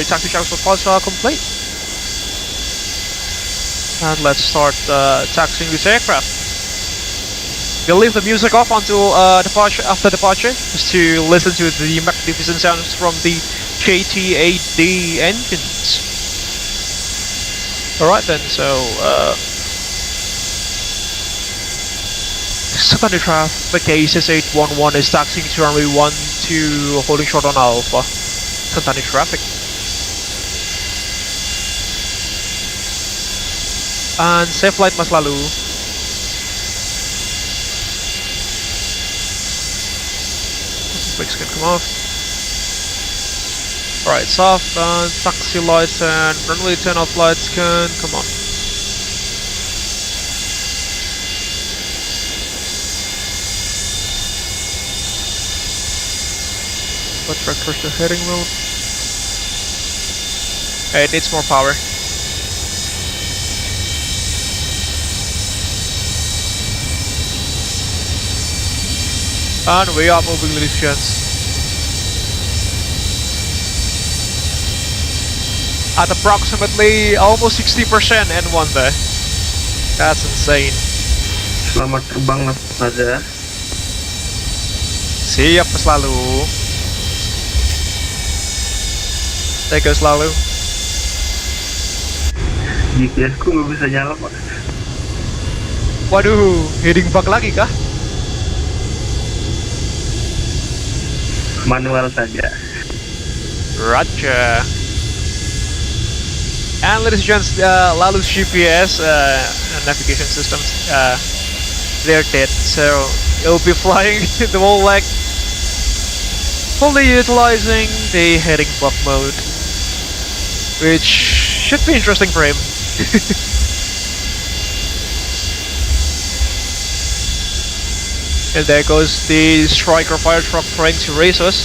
Taxi checks for parts are complete. And let's start taxiing this aircraft. We'll leave the music off until after departure, just to listen to the magnificent sounds from the JT8D engines. Alright then, so secondary traffic ACS 811 is taxiing to runway 12, holding short on Alpha. Secondary traffic. And safe flight mas lalu. Brakes can come off. Alright, it's off, and taxi lights and runway turn off lights can come on. But tractors to heading mode. It needs more power. And we are moving, ladies and gents. At approximately almost 60% N1 there. That's insane. Selamat terbang Mas Naza. Siap Mas Lalu. There goes Lalu. GPS ku nggak bisa nyala Pak. Waduh, heading bug lagi kah? Manual saja. Roger. And ladies and gents, Lalu's GPS navigation systems, they're dead, so it'll be flying the whole leg, fully utilizing the heading bug mode, which should be interesting for him. And there goes the Striker fire truck trying to race us.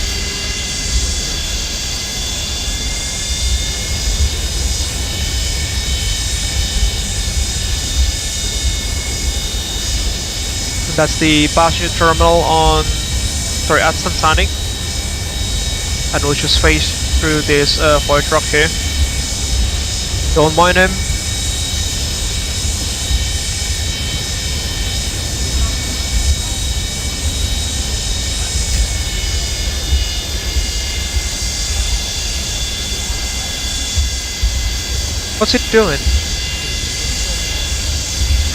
That's the passenger terminal on, at Santani. And we'll just face through this fire truck here. Don't mind him. What's it doing?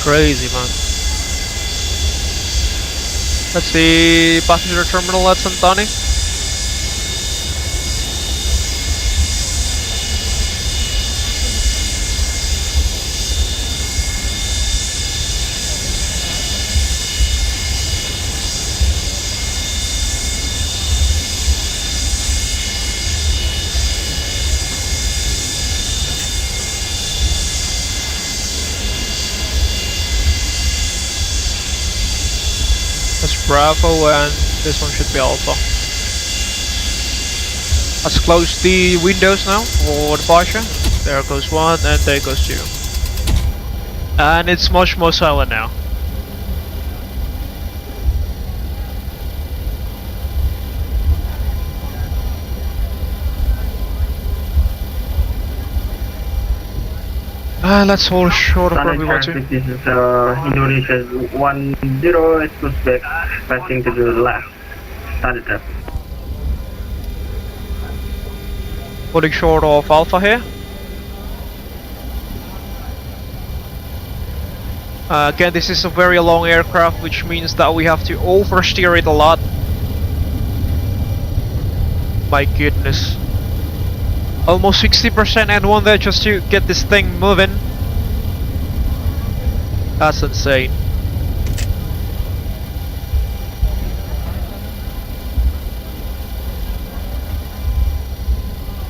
Crazy, man. That's the passenger terminal at Santani. That's Bravo, and this one should be Alpha. Let's close the windows now for departure. There goes one, and there goes two. And it's much more silent now. Let's hold short of where we want to. This is Indonesia 10, it goes back, passing to the left. Standard traffic. Holding short of Alpha here. Again, this is a very long aircraft, which means that we have to oversteer it a lot. My goodness. Almost 60% N1 there just to get this thing moving. That's insane.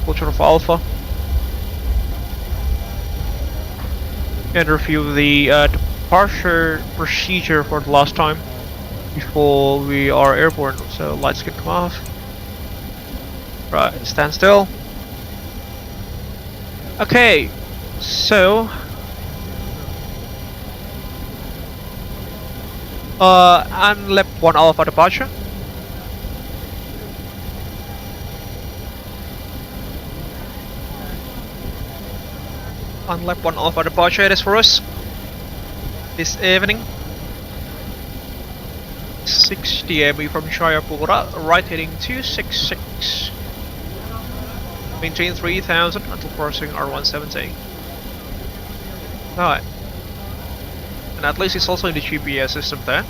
Culture of Alpha. And review the departure procedure for the last time. before we are airborne, so lights can come off. Right, stand still. Okay, so and left 1 alpha departure. On left 1 alpha departure it is for us this evening. 60 ME from Jayapura, right heading 266. Maintain 3000 until crossing R170. Alright. And at least it's also in the GPS system there.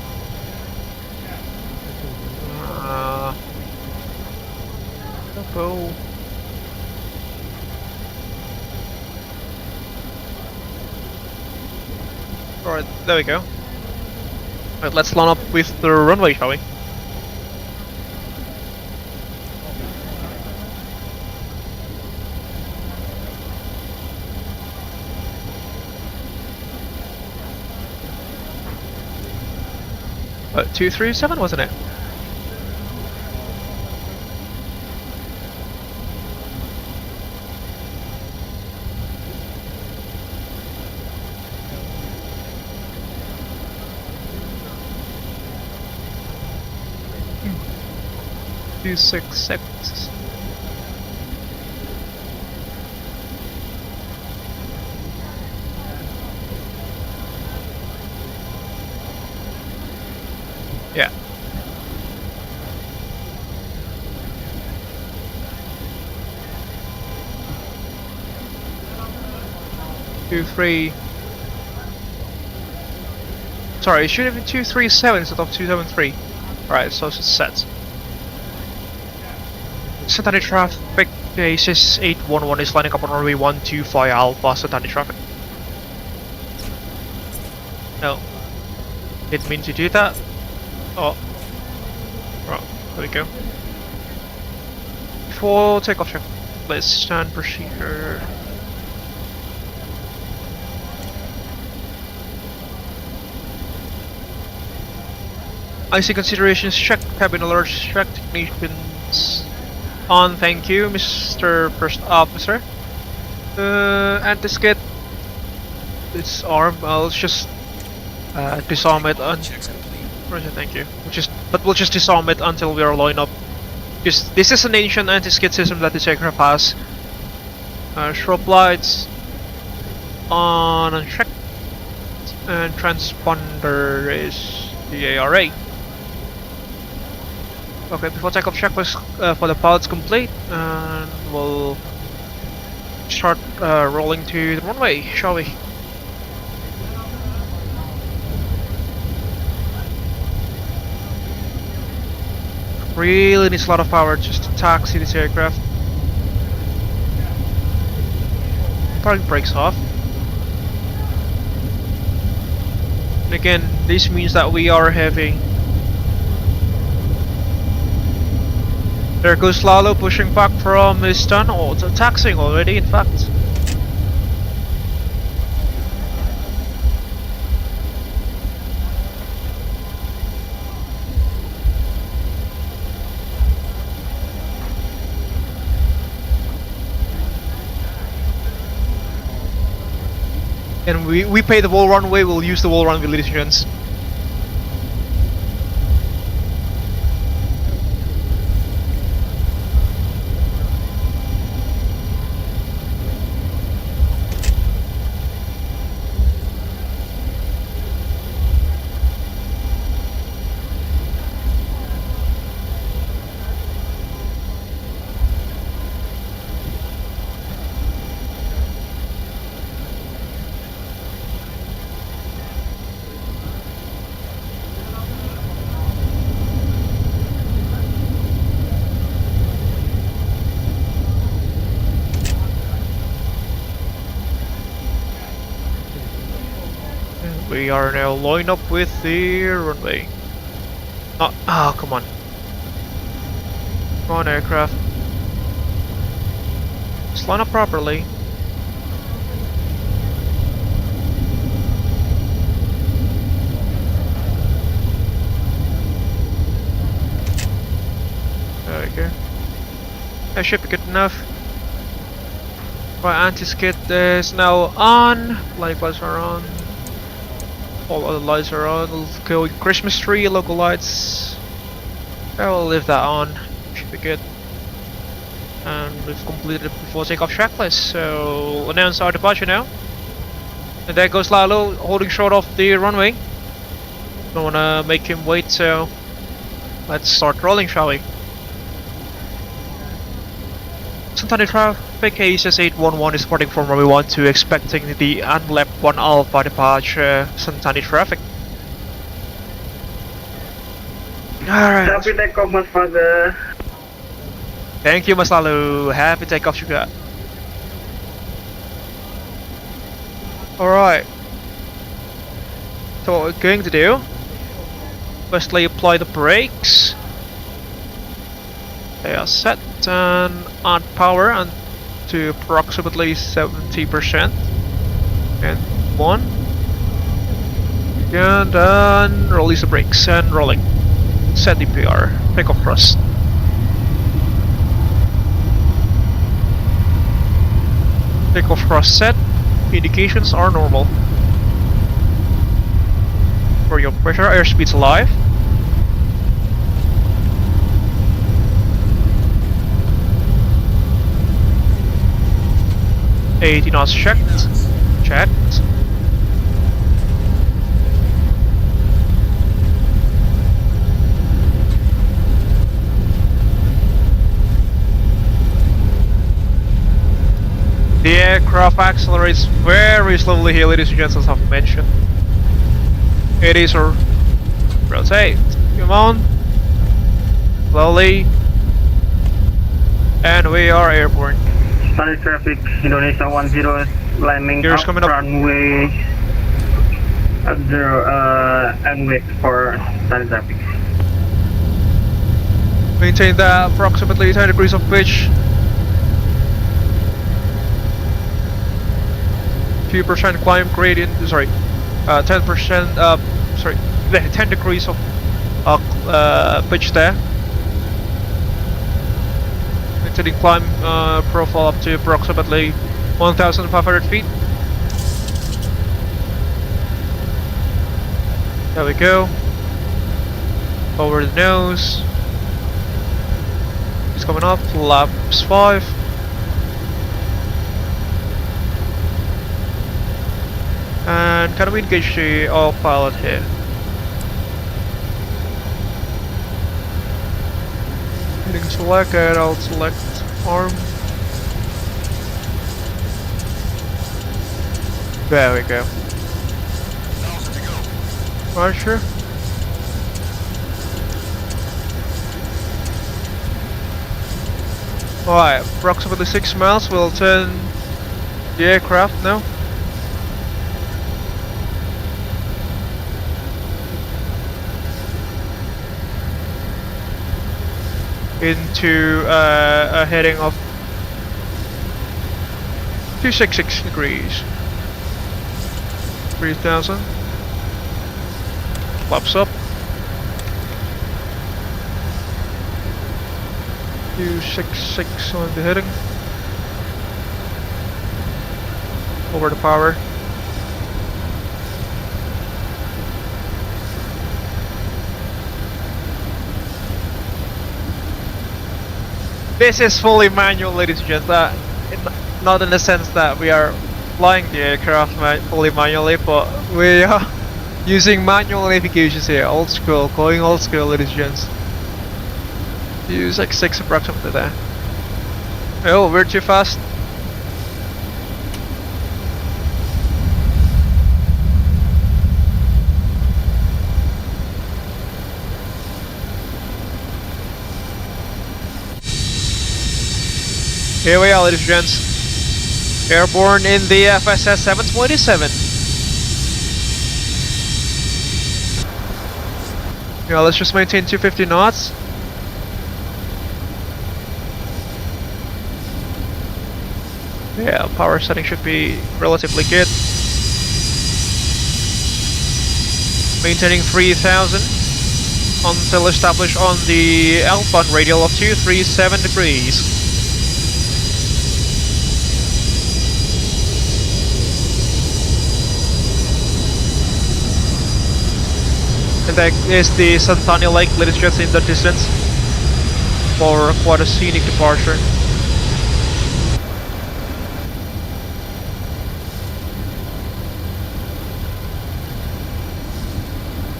Oh. Alright, there we go. Right, let's line up with the runway, shall we? What, 237, wasn't it? Hmm. 266. Yeah. Two, three. Sorry, it should have been 237 instead of 273. Alright, so it's set. Satanic traffic basis 811 is lining up on runway 125 Alpha. Satanic traffic. No. Didn't mean to do that. Oh. Right, there we go. Before takeoff check, let's stand procedure. IC considerations check, cabin alerts check, technicians on, thank you, Mr. First Officer. Anti-skid. It's arm, I'll just disarm it on. Roger, thank you. We'll just disarm it until we are lined up. Because this is an ancient anti-skid system that the aircraft has. Strobe lights on and check, and transponder is the ARA. Okay, before takeoff checklist for the pilots complete, and we'll start rolling to the runway, shall we? Really needs a lot of power just to taxi this aircraft. Parking brakes off. And again, this means that we are having. There goes Lalo pushing back from his turn, or taxiing already, in fact. And we pay the wall runway, we'll use the wall runway, ladies and gents. We are now lined up with the runway. Oh, come on. Come on, aircraft. Just line up properly. That should be good enough. Right, anti-skid is now on. Light lights are on. All other lights are on. We'll go with Christmas tree, local lights. I will leave that on. Should be good. And we've completed the before takeoff checklist, so announce our departure now. And there goes Lalo, holding short of the runway. Don't wanna make him wait, so let's start rolling, shall we? Santani traffic, ASS 811 is departing from runway 12, expecting the unlapped 1 Alpha departure, Santani traffic. Alright. Happy takeoff, Mas Father. Thank you, Mas Lalu. Happy takeoff juga. Alright. So what we're going to do, firstly apply the brakes. They are set and add power and to approximately 70%. And 1. And then release the brakes and rolling. Set DPR. Takeoff thrust. Takeoff thrust set. Indications are normal. For your pressure, airspeed's alive. $80 knots checked. Checked. The aircraft accelerates very slowly here, ladies and gents, as I've mentioned. It is a rotate. Come on. Slowly. And we are airborne. Standard traffic, Indonesia 10 is landing Here's up coming up. runway at 0 and wait for standard traffic. Maintain that approximately 10 degrees of pitch. Few percent climb gradient, sorry, 10%, sorry, 10 degrees of pitch there. Maintaining climb profile up to approximately 1,500 feet. There we go. Over the nose. It's coming up, flaps 5. And can we engage the autopilot here? Hitting select and I'll select arm. There we go. Roger. Alright, approximately 6 miles. We'll turn the aircraft now. Into a heading of 266 degrees. 3,000. Flaps up. 266 on the heading. Over the power. This is fully manual, ladies and gents. Not in the sense that we are flying the aircraft fully manually, but we are using manual navigations here. Old school, going old school, ladies and gents. Use like 6 approximately there. Oh, we're too fast. Here we are, ladies and gents. Airborne in the FSS 727. Yeah, let's just maintain 250 knots. Yeah, power setting should be relatively good. Maintaining 3000 until established on the outbound radial of 237 degrees. And that is the Santani Lake, ladies and gents, in the distance for quite a scenic departure.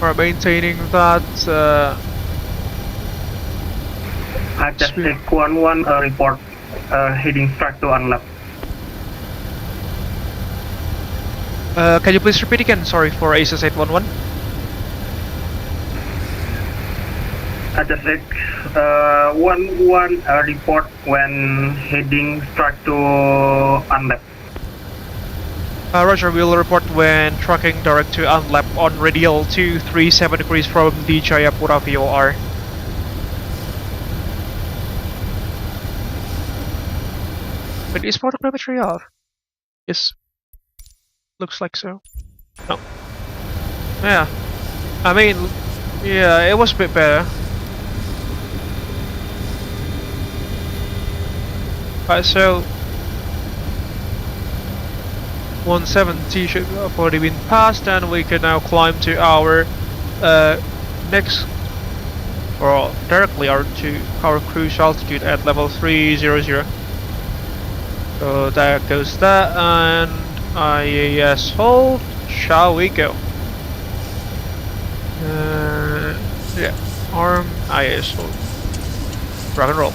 We're maintaining that. I just take 1-1 report heading straight to unlap. Can you please repeat again? Sorry for ACES 811. I just take 1-1 report when heading straight to unlap. Roger, we'll report when tracking direct to unlap on radial 237 degrees from the Jayapura VOR. But is photogrammetry off? Yes. Looks like so. No. Yeah. I mean, yeah, it was a bit better. Alright, so 170 should have already been passed, and we can now climb to our next, or directly to our cruise altitude at level 300. So there goes that, and IAS hold. Shall we go? Yeah, arm IAS hold. Rock and roll.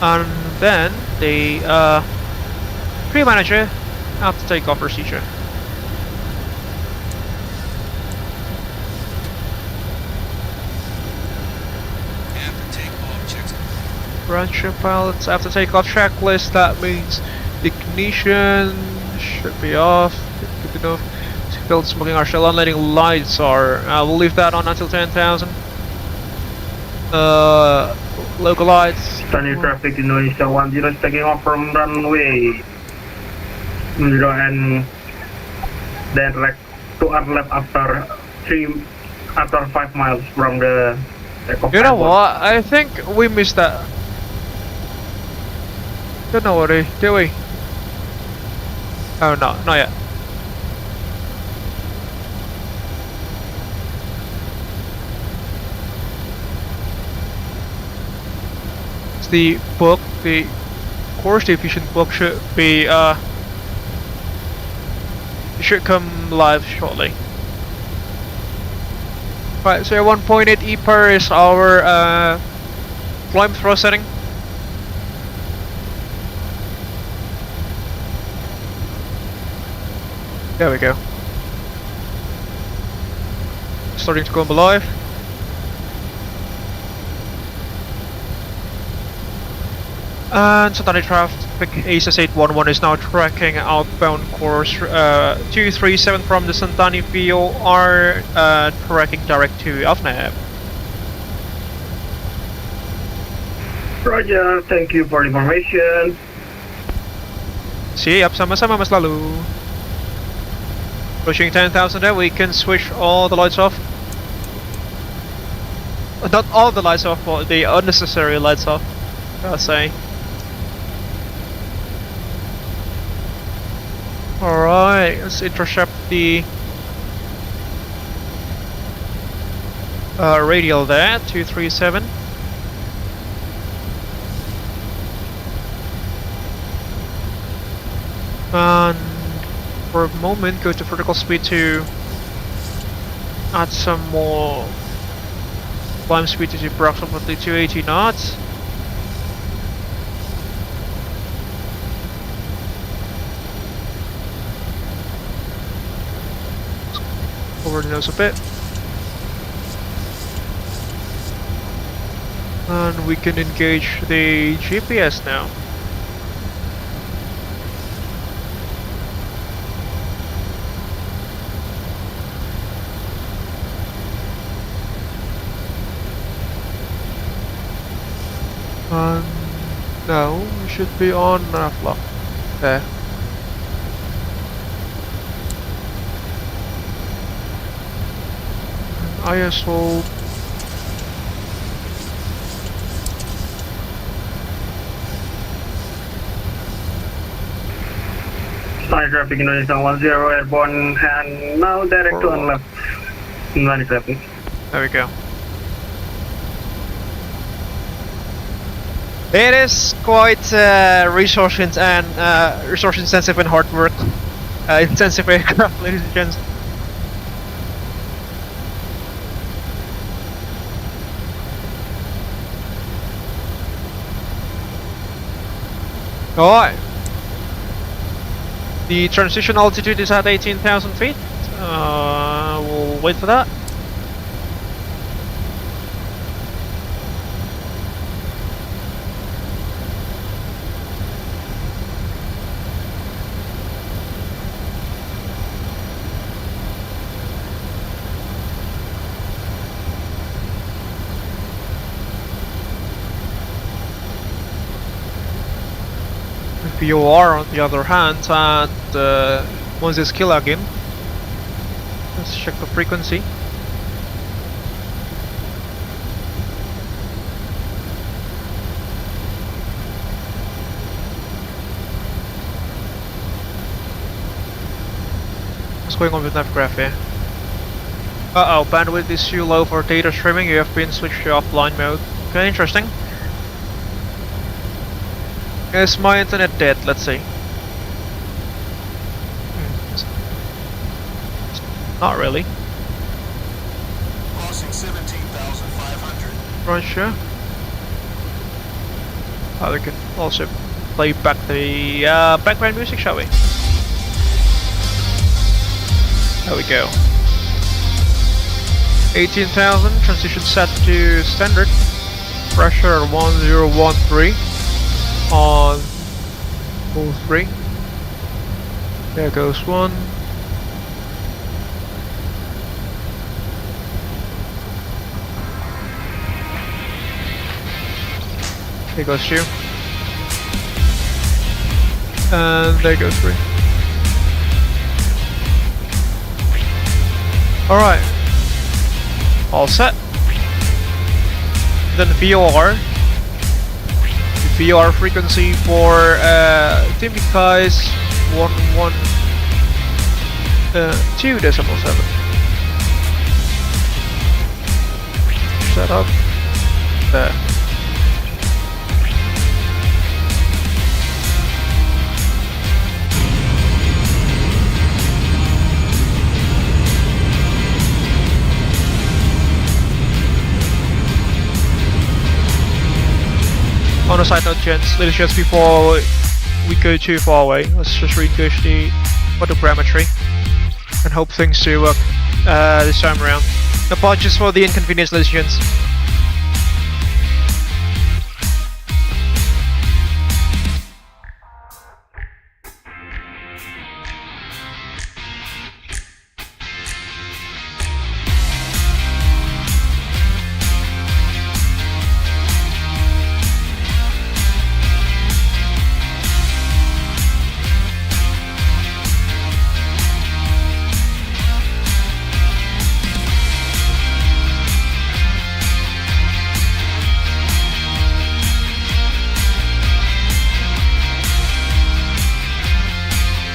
And then the crew manager after takeoff procedure. Rancher pilots after takeoff checklist. That means the ignition should be off. Good enough. Seatbelt smoking are still on. Landing lights are. We'll leave that on until 10,000. Local lights. Sunny traffic Indonesia 10 is taking off from runway 0 and then like to unlap after 5 miles from the takeoff. You know what? I think we missed that. Don't know worry, did we? Oh no, not yet. It's the book, the course division book should be it should come live shortly. Right, so 1.8 E per is our climb thrust setting. There we go. Starting to go live. And Santani traffic ACES 811 is now tracking outbound course 237 from the Santani VOR, tracking direct to FNAB. Roger, thank you for the information. Siap, sama-sama mas lalu. Pushing 10,000 there, we can switch all the lights off. Not all the lights off, but the unnecessary lights off, I'll say. Alright, let's intercept the radial there, 237. And for a moment, go to vertical speed to add some more climb speed to approximately 280 knots. Over the nose a bit. And we can engage the GPS now. Now we should be on flock. There. ISO. High traffic Indonesia 10 airborne and now direct to on left. 90 traffic. There we go. It is quite resource intensive and hard work. Intensive aircraft, ladies and gents. Alright. The transition altitude is at 18,000 feet. We'll wait for that. VOR on the other hand, and once it's kill again, let's check the frequency. What's going on with navgraph here? Uh oh, bandwidth is too low for data streaming, you have been switched to offline mode. Okay, interesting. Is my internet dead? Let's see. Not really. Crossing 17,500. Right, sure. We can also play back the background music, shall we? There we go. 18,000, transition set to standard. Pressure 1013 on 03. There goes one. There goes two. And there goes three. Alright. All set. Then VOR. The VOR frequency for Timika is 112.7. Set up. There. On a side note, gents, ladies and gents, before we go too far away, let's just re-engage the photogrammetry and hope things do work this time around. Apologies for the inconvenience, ladies and gents.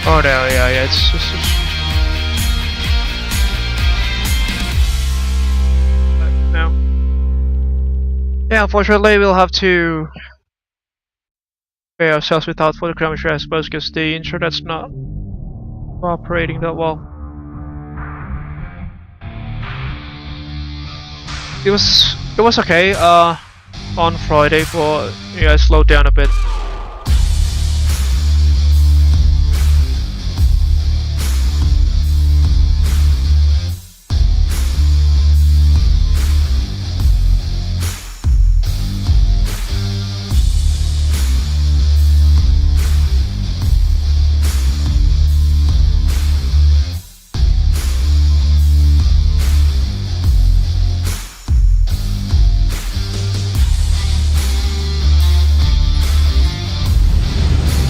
Oh no, yeah, it's just... No. Yeah, unfortunately we'll have to pay ourselves without photogrammetry, I suppose, because the internet's not operating that well. It was okay on Friday, but yeah, it slowed down a bit.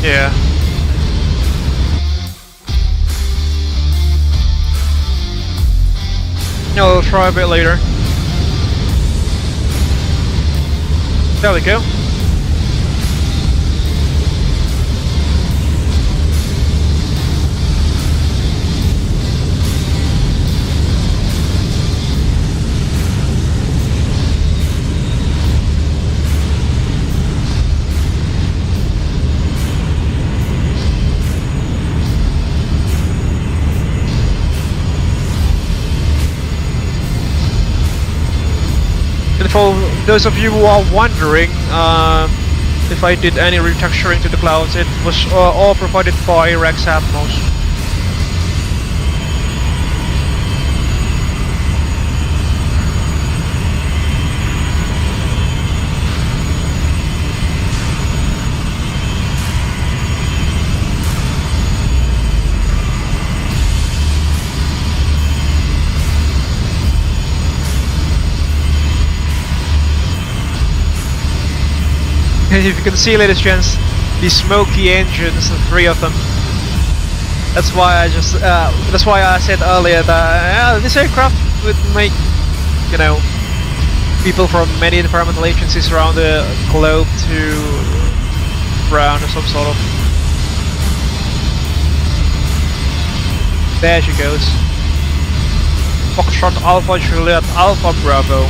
Yeah. No, we'll try a bit later. There we go. for those of you who are wondering if I did any retexturing to the clouds, it was all provided by Rex Atmos. If you can see, ladies and gents, the smoky engines, the three of them. That's why I just, that's why I said earlier that this aircraft would make, you know, people from many environmental agencies around the globe to frown or some sort of. There she goes. Foxtrot Alpha Juliet Alpha Bravo.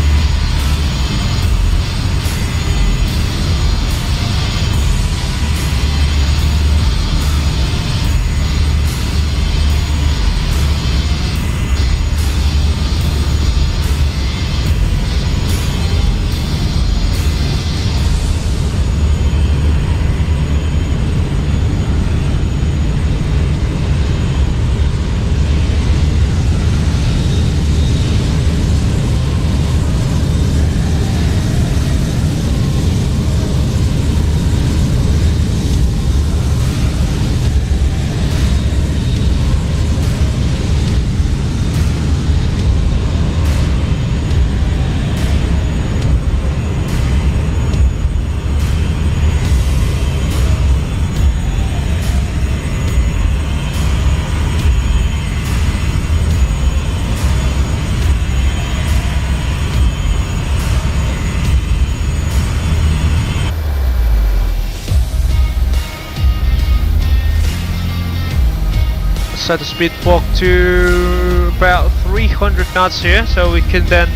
Set the speed walk to about 300 knots here, so we can then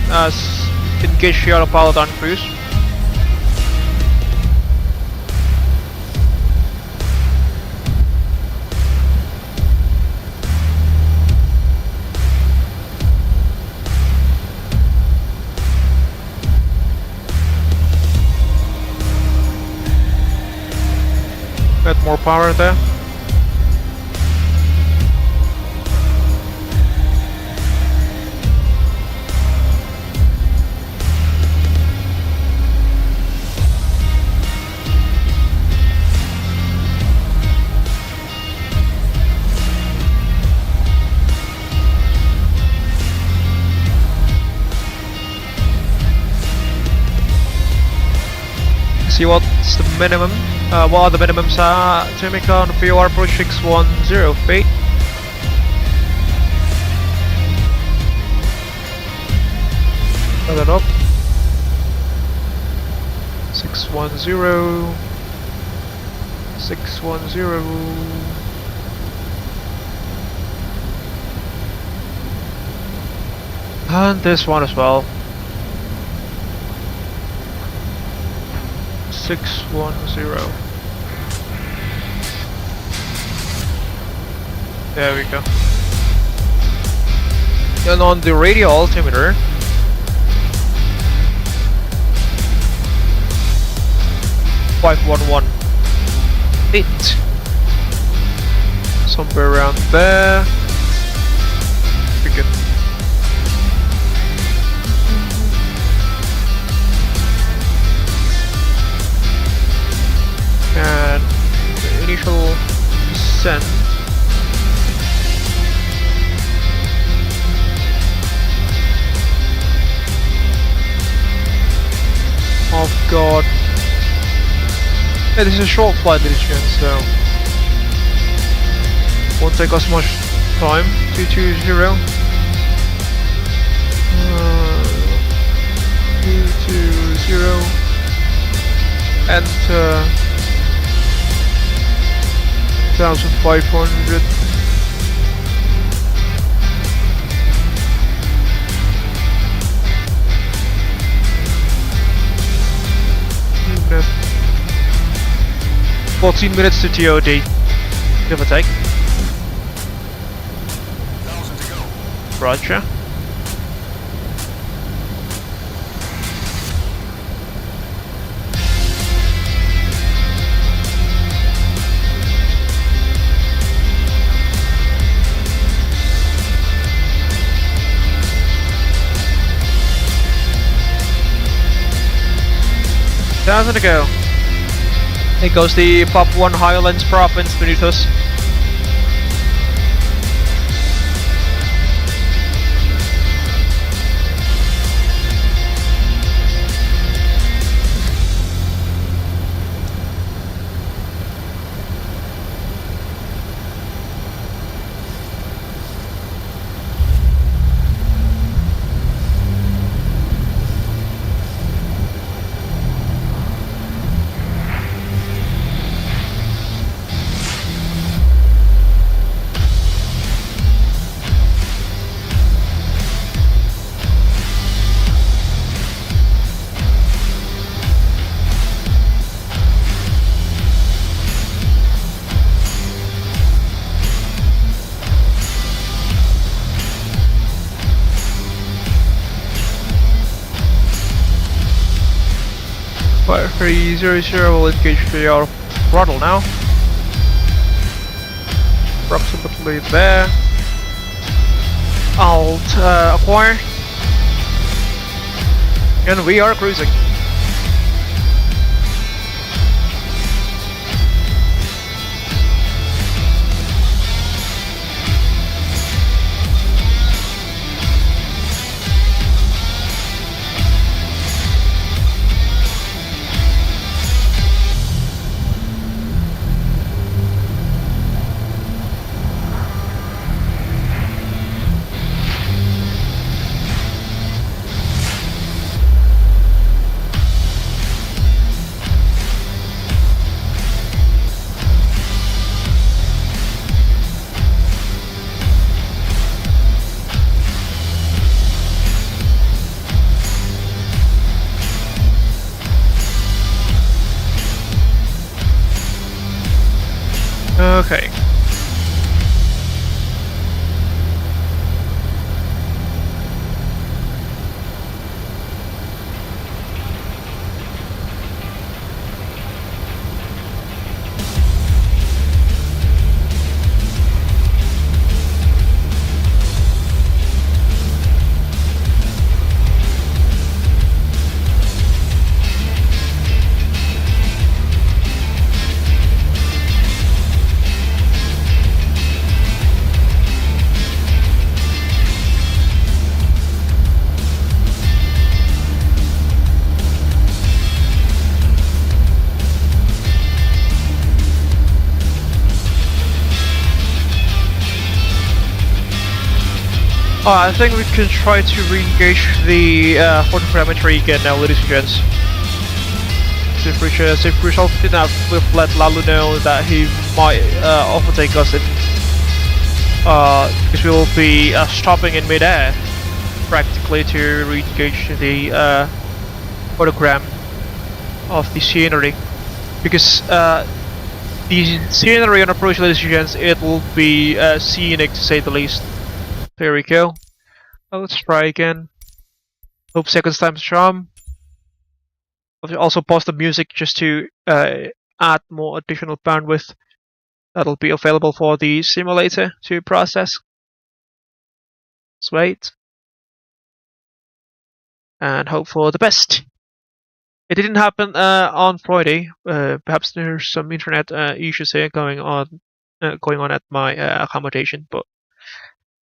engage the autopilot on cruise. Got more power there. See what's the minimum, what are the minimums are. Timika on VOR approach 610 feet. Put that up. 610. 610. And this one as well. 610. There we go. And on the radio altimeter, $511.8. Somewhere around there. We can. And the initial descent oh god. Yeah, this is a short flight, ladies and gents, so won't take us much time. 220 220 enter 1500. No. 14 minutes to TOD, give or take. 1,000 to go. Roger. 2,000 to go. It goes the Papuan Highlands province beneath us. Fire 300 will engage the throttle now. Approximately there. Alt acquire. And we are cruising. Okay. I think we can try to re-engage the photogrammetry again now, ladies and gents. If we result enough, we'll let Lalu know that he might overtake us in, because we will be stopping in mid-air practically to re-engage the photogram of the scenery. Because the scenery on approach, ladies and gents, it will be scenic to say the least. There we go. Well, let's try again. Hope second time's charm. I'll also pause the music just to add more additional bandwidth that'll be available for the simulator to process. Let's wait. And hope for the best. It didn't happen on Friday. Perhaps there's some internet issues here going on at my accommodation, but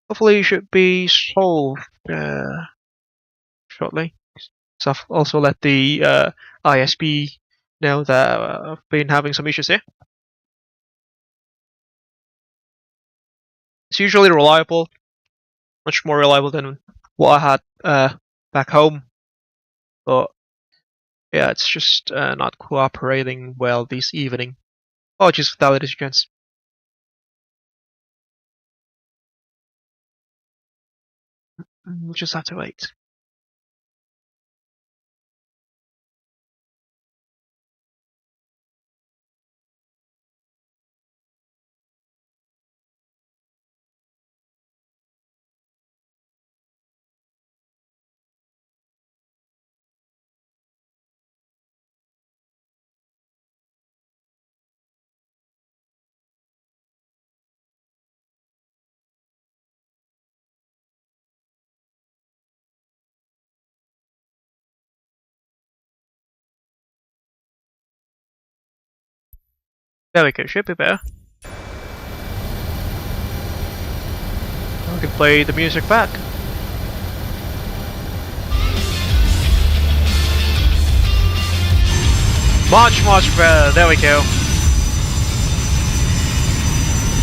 hopefully it should be solved shortly. So I've also let the ISP know that I've been having some issues here. It's usually reliable, much more reliable than what I had back home, but yeah, it's just not cooperating well this evening. Oh, just valid chance. We'll just have to wait. There we go, should be better. We can play the music back. Much better, there we go.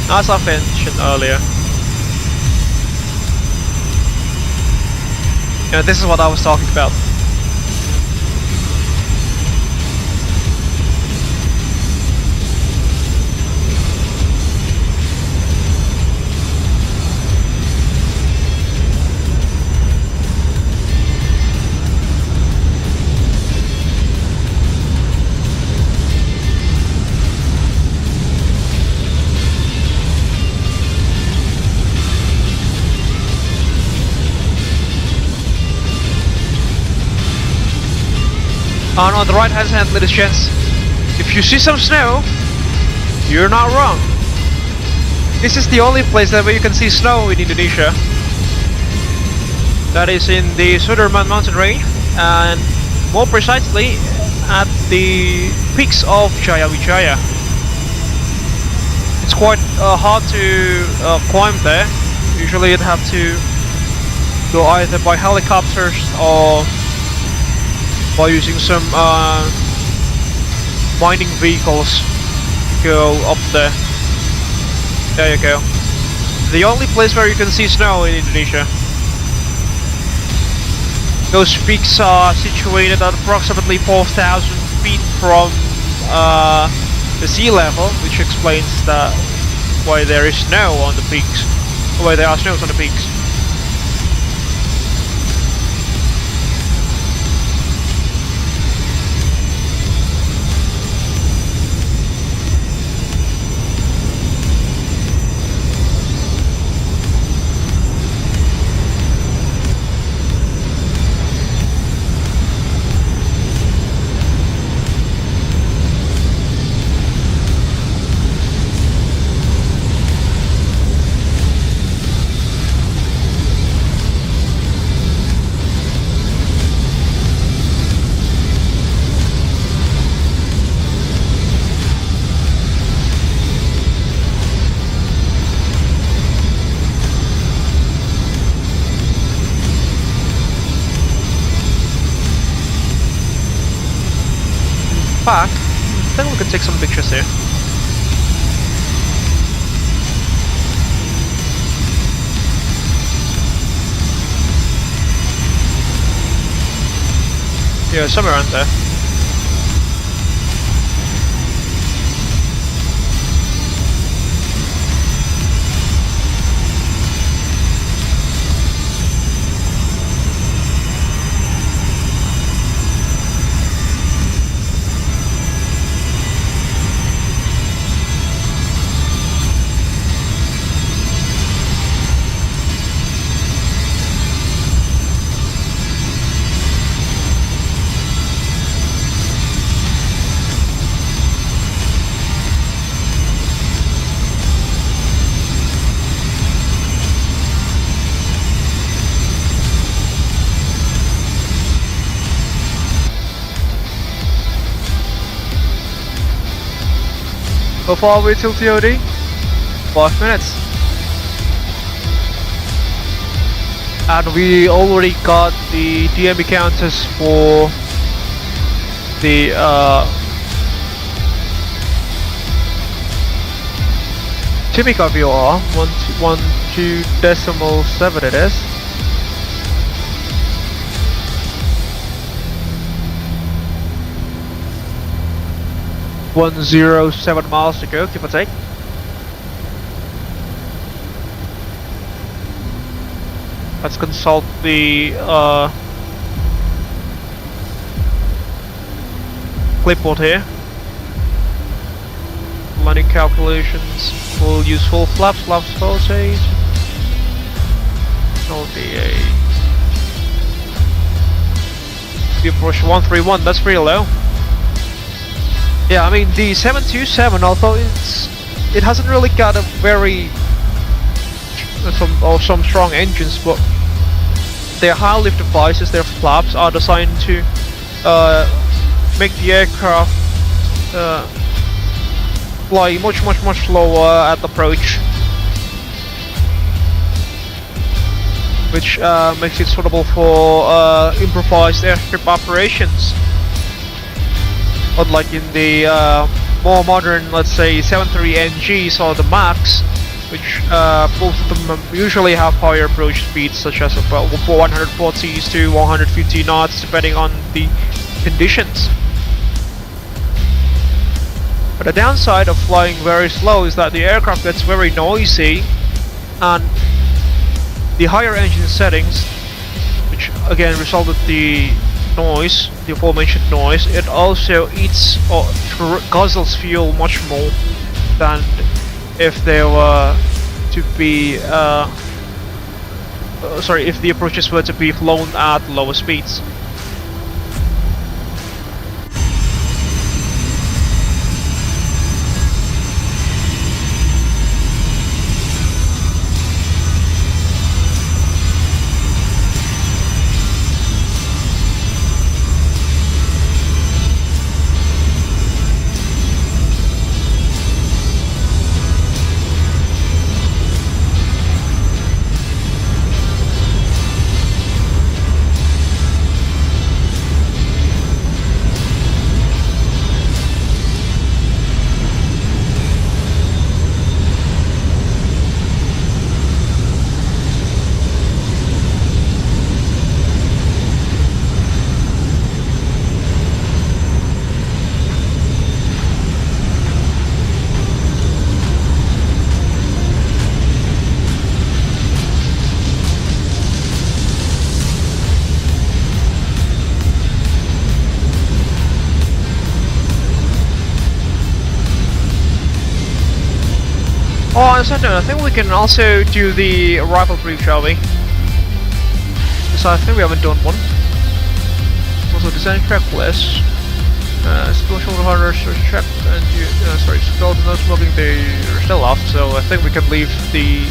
As I mentioned earlier. Yeah, this is what I was talking about. And on the right hand side, ladies and gents, if you see some snow, you're not wrong. This is the only place that where you can see snow in Indonesia. That is in the Sudirman Mountain Range, and more precisely at the peaks of Jayapura. It's quite hard to climb there. Usually you'd have to go either by helicopters or by using some mining vehicles to go up there. There you go. The only place where you can see snow in Indonesia. Those peaks are situated at approximately 4,000 feet from the sea level, which explains that why there is snow on the peaks, why there are snows on the peaks. Back, I think we could take some pictures here. Yeah, somewhere around there. How far away till TOD? 5 minutes. And we already got the DME counters for the Timika VOR 112.7 it is. .107 miles to go, give or take. Let's consult the clipboard here. Landing calculations. We'll use full flaps, flaps voltage. LDA. The approach 131, that's pretty low. Yeah, I mean the 727, although it hasn't really got a very some strong engines, but their high lift devices, their flaps are designed to make the aircraft fly much slower at approach, which makes it suitable for improvised airstrip operations. Unlike in the more modern, let's say 73NGs or the Max, which both of them usually have higher approach speeds, such as about 140s to 150 knots, depending on the conditions. But the downside of flying very slow is that the aircraft gets very noisy, and the higher engine settings, which again resulted the noise, the aforementioned noise, it also eats or guzzles fuel much more than if they were to be if the approaches were to be flown at lower speeds. Oh, on a side note, I think we can also do the rifle brief, shall we? Because I think we haven't done one. Also, design checklist. Special hunters are checked, and skeleton no smoking, they are still off, so I think we can leave the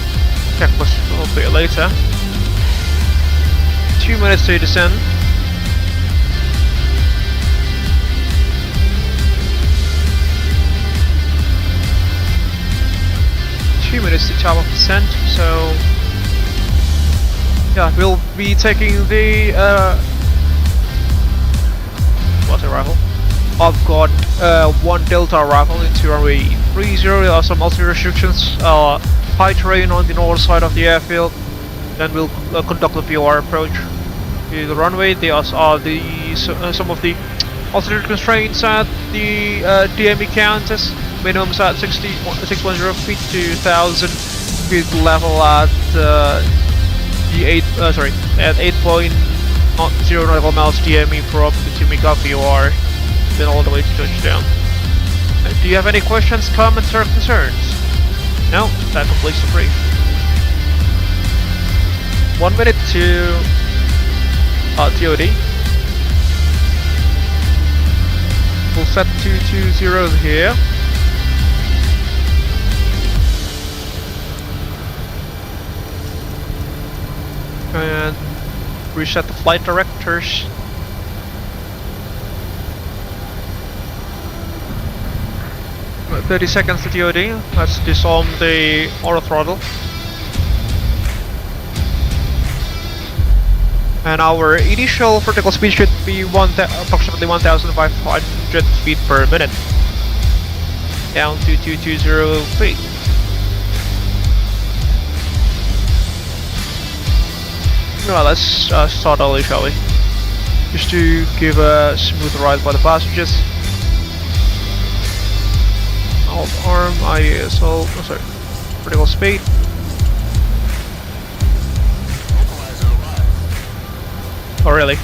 checklist a little bit later. 2 minutes to descend. Minutes to top of descent, so yeah, we'll be taking the what's a rifle? I've got 1 Delta rifle into runway 30. There are some altitude restrictions, high terrain on the north side of the airfield. Then we'll conduct the VOR approach to the runway. There are some of the altitude constraints at the DME counters. Minimums at 610 feet to 1000 feet level at at 8.0 nautical miles DME from the Timika VOR, then all the way to touchdown. Do you have any questions, comments, or concerns? No? That completes the brief. 1 minute to TOD. We'll set 220 here. And reset the flight directors. About 30 seconds to TOD. Let's disarm the auto throttle. And our initial vertical speed should be approximately 1,500 feet per minute. Down to 220 feet. Well, let's start early, shall we? Just to give a smooth ride by the passengers. Alt arm, ISO, vertical speed. Oh really?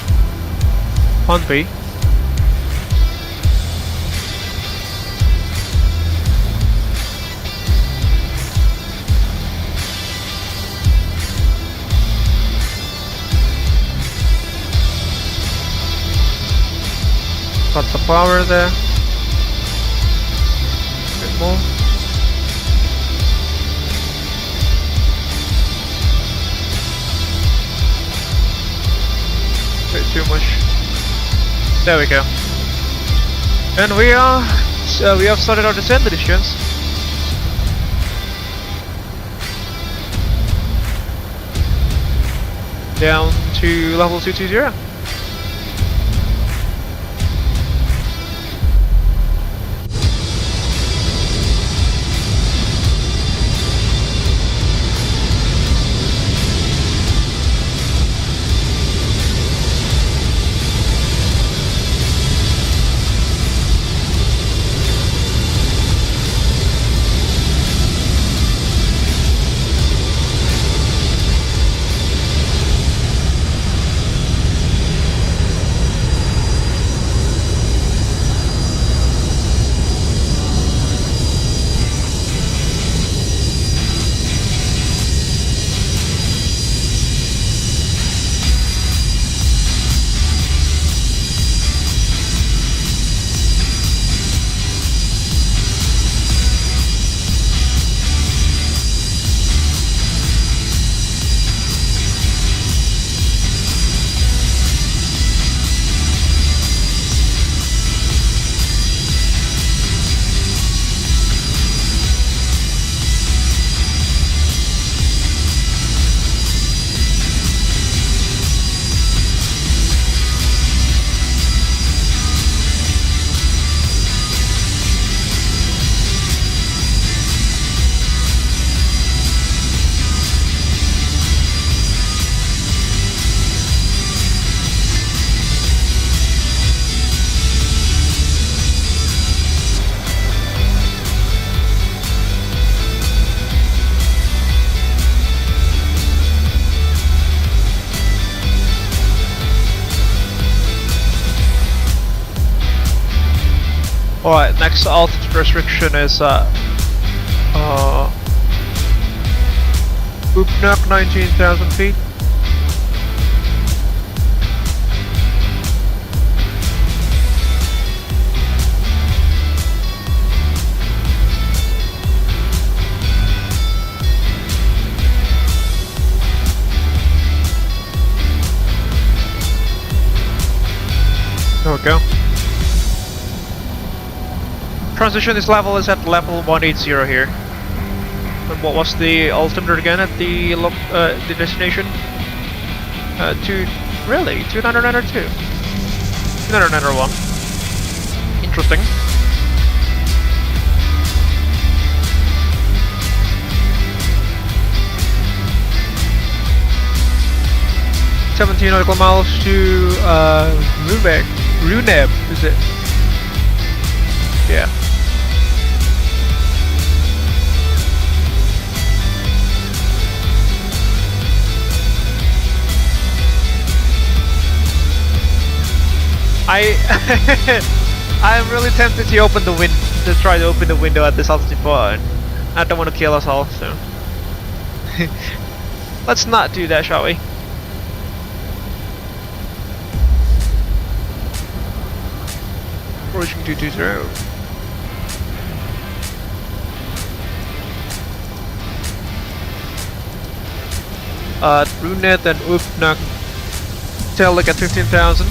On B. Got the power there. A bit more. Bit too much. There we go. And we are So we have started our descent, ladies and gents. Down to level 220. Alright, next altitude restriction is Upnak 19,000 feet. There we go. Transition this level is at level 180 here. And what was the altimeter again at the destination? Really? 292? 291. Interesting. "17 nautical miles to Runeb, is it? Yeah. I'm really tempted to try to open the window at this altitude, but I don't want to kill us all, so let's not do that, shall we? Approaching 220. Brunet and Upnak tail look at 15,000.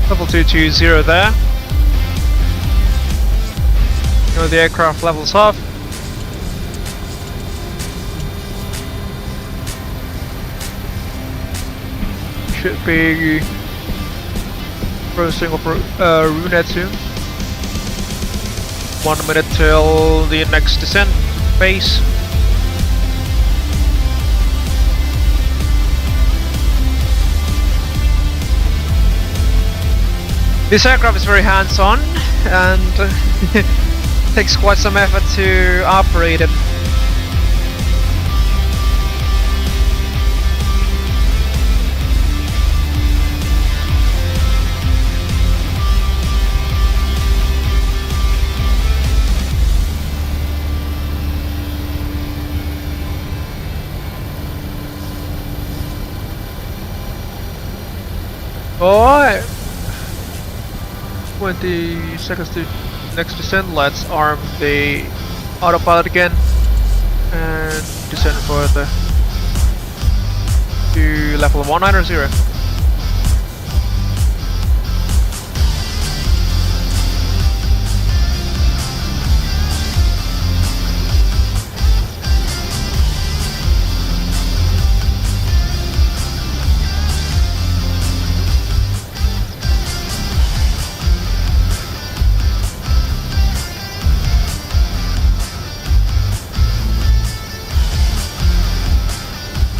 Level 220 there. Go the aircraft levels off. Should be crossing over Runet soon. 1 minute till the next descent phase. This aircraft is very hands-on and takes quite some effort to operate it. Alright. 20 seconds to next descent. Let's arm the autopilot again and descend further to level 190.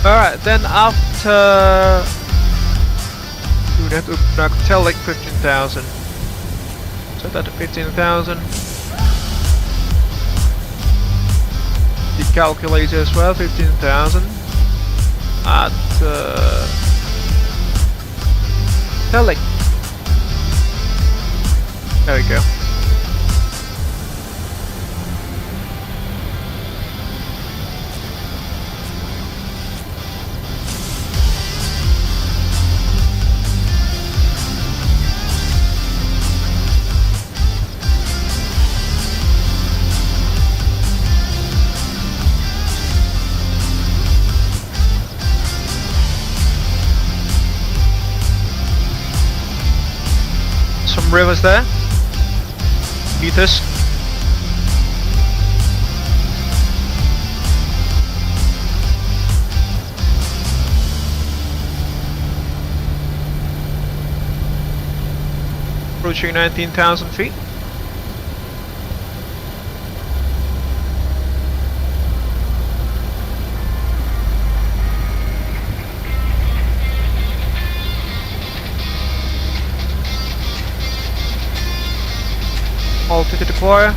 Alright, then after we would have to tell like 15,000. So that 15,000. The calculator as well, 15,000. At telling. There we go. Some rivers there. Meters. Approaching 19,000 feet. Altitude deploy.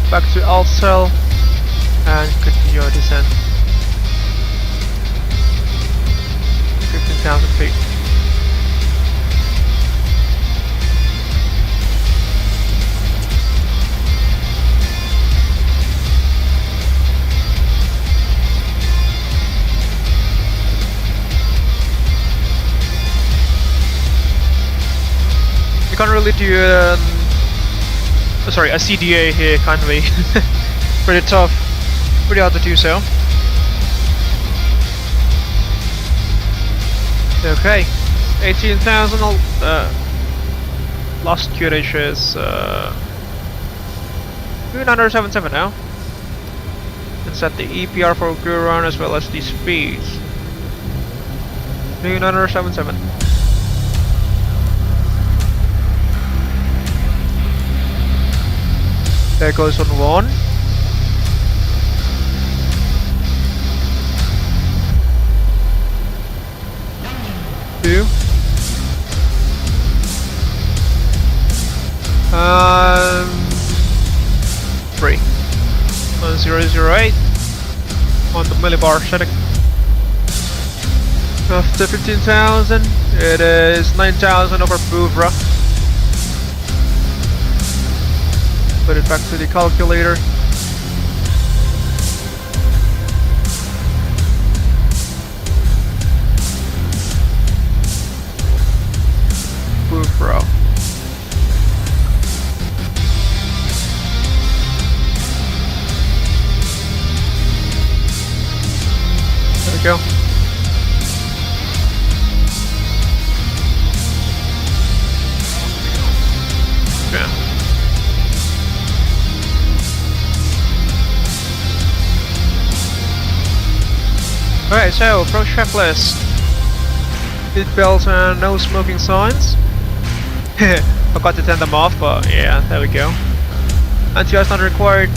Back to alt cell and continue our descent. 15,000 feet. You can't really do a CDA here, can't we? Pretty tough. Pretty hard to do so. Okay. 18,000 last QH is 977 now. And set the EPR for good run as well as the speeds. 977. There goes on 1. 2. 3. 1008 on the millibar setting. After 15,000, it is 9,000 over Bouvra. Put it back to the calculator. Bouvra. There we go. Yeah. Alright, so approach checklist. Seat belts and no smoking signs. Forgot to turn them off, but yeah, there we go. Anti-ice not required.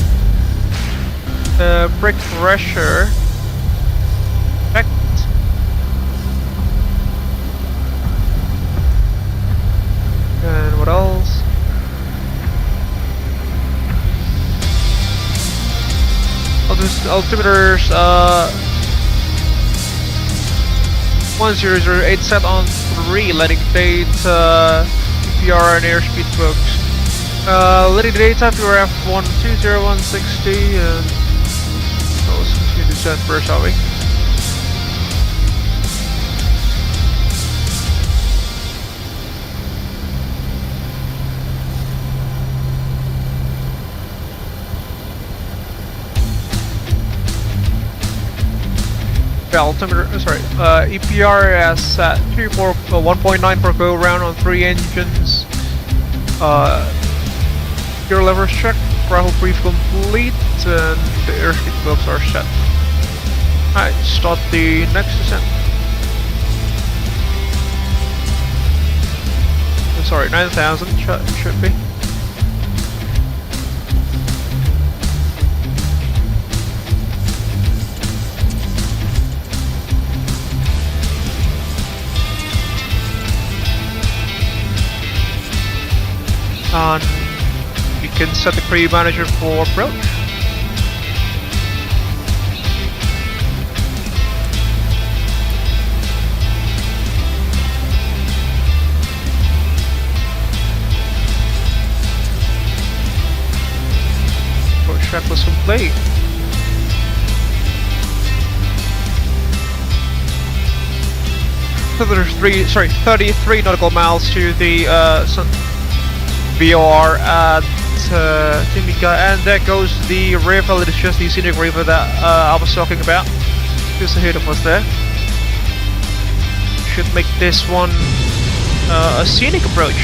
Brake pressure. Checked. And what else? Altimeters 1008 set on 3, landing date, EPR and airspeed folks. Landing date after F120160 and let's continue to descent first, shall we? Altimeter, EPR as at 1.9 per go round on 3 engines. Gear levers checked, throttle brief complete, and the airspeed valves are set. Alright, start the next descent. Sorry, 9,000 should be. And we can set the crew manager for approach. Approach track was complete. So there's 33 nautical miles to the VOR at Timika, and there goes the river. It's just the scenic river that I was talking about. Just ahead of us there. Should make this one a scenic approach.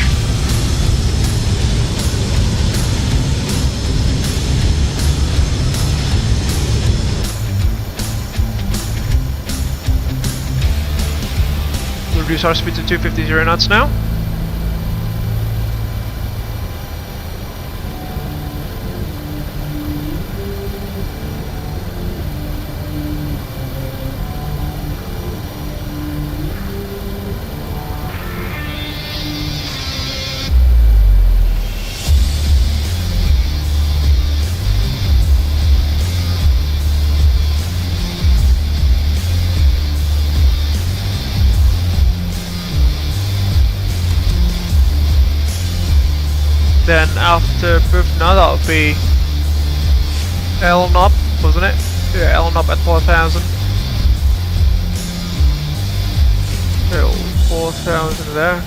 We'll reduce our speed to 250 knots now. Then after now that'll be L-knob, wasn't it? Yeah, L-knob at 4,000. L 4,000 there.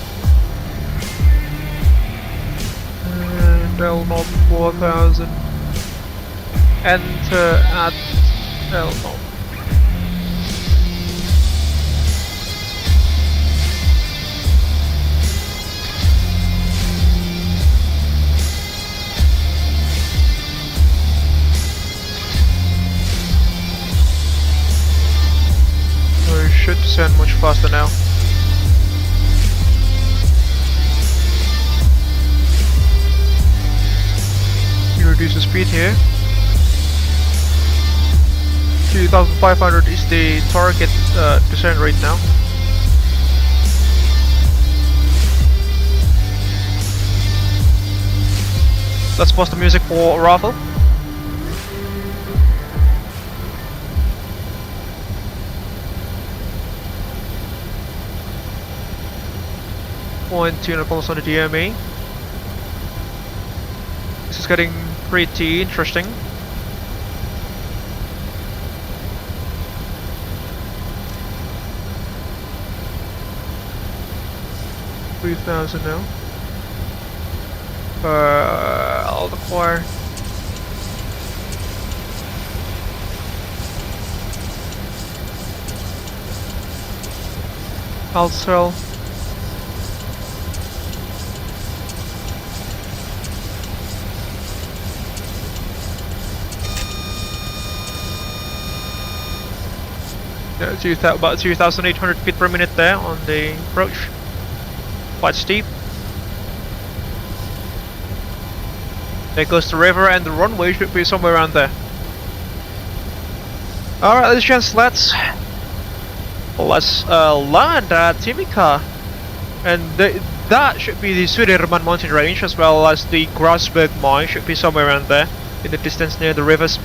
And L-knob 4,000. Enter at L-knob. Should descend much faster now. You reduce the speed here. 2,500 is the target descent rate now. Let's pause the music for arrival. Point 2 nautical on the DME. This is getting pretty interesting. $3,000 now. I'll acquire. I'll sell. Yeah, about 2,800 feet per minute there on the approach. Quite steep. There goes the river, and the runway should be somewhere around there. Alright, ladies and gents, let's land at Timika. And that should be the Sudirman Mountain Range, as well as the Grasberg Mine should be somewhere around there, in the distance near the rivers.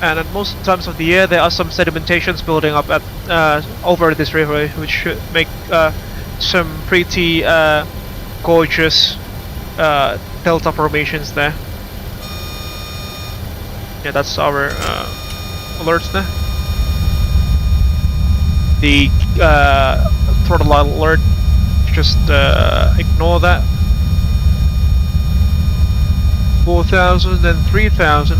And at most times of the year there are some sedimentations building up at over this river, which should make some pretty gorgeous delta formations there. Yeah, that's our alerts there. The throttle alert, just ignore that. 4,000 and 3,000.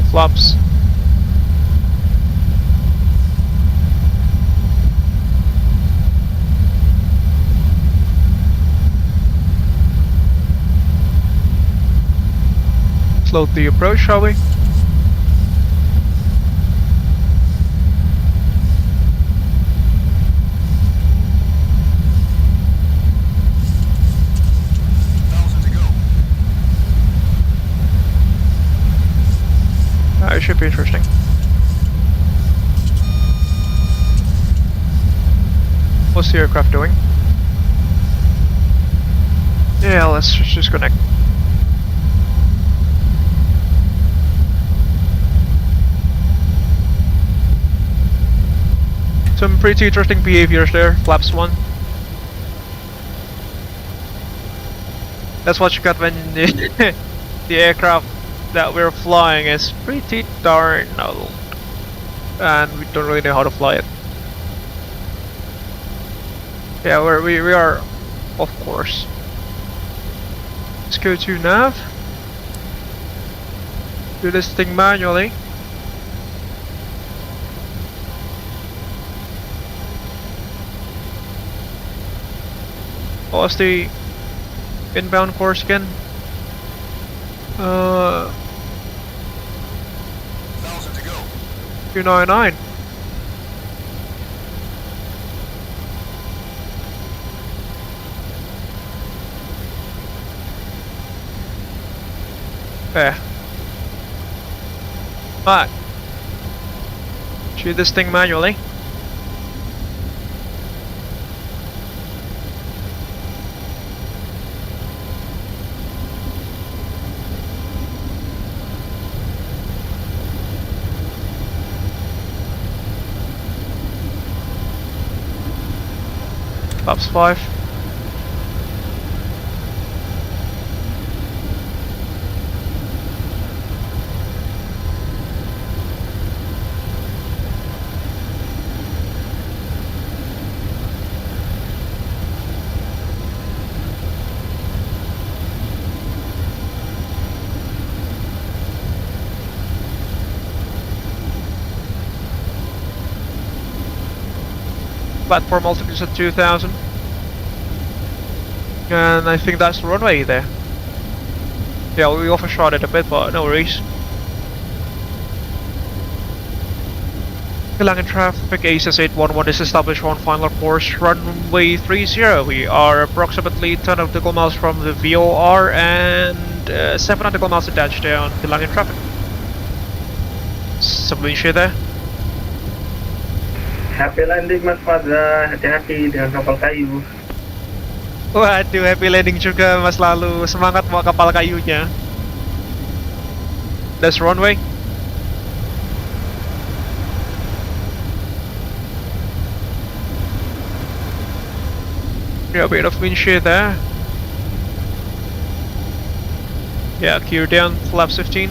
Flaps. Slow the approach, shall we? It should be interesting. What's the aircraft doing? Yeah, let's just connect. Some pretty interesting behaviors there, flaps 1. That's what you got when the aircraft that we're flying is pretty darn old, and we don't really know how to fly it. Yeah, we are off course. Let's go to nav. Do this thing manually. What's the inbound course again? 1,000 to go. 299. There. Alright. Shoot this thing manually. Flaps 5. Platform altitude at 2,000. And I think that's the runway there. Yeah, we overshot it a bit, but no worries. Kelangan traffic, ACS 811 is established on final course, runway 30. We are approximately 10 nautical miles from the VOR and 7 nautical miles attached on Kelangan traffic. Some wind shear there. Happy landing Mas Fadza, hati-hati dengan kapal kayu. Waduh, happy landing juga Mas Lalu. Semangat bawa kapal kayunya. That's runway. Yeah, a bit of wind shear there. Yeah, gear down, flaps 15.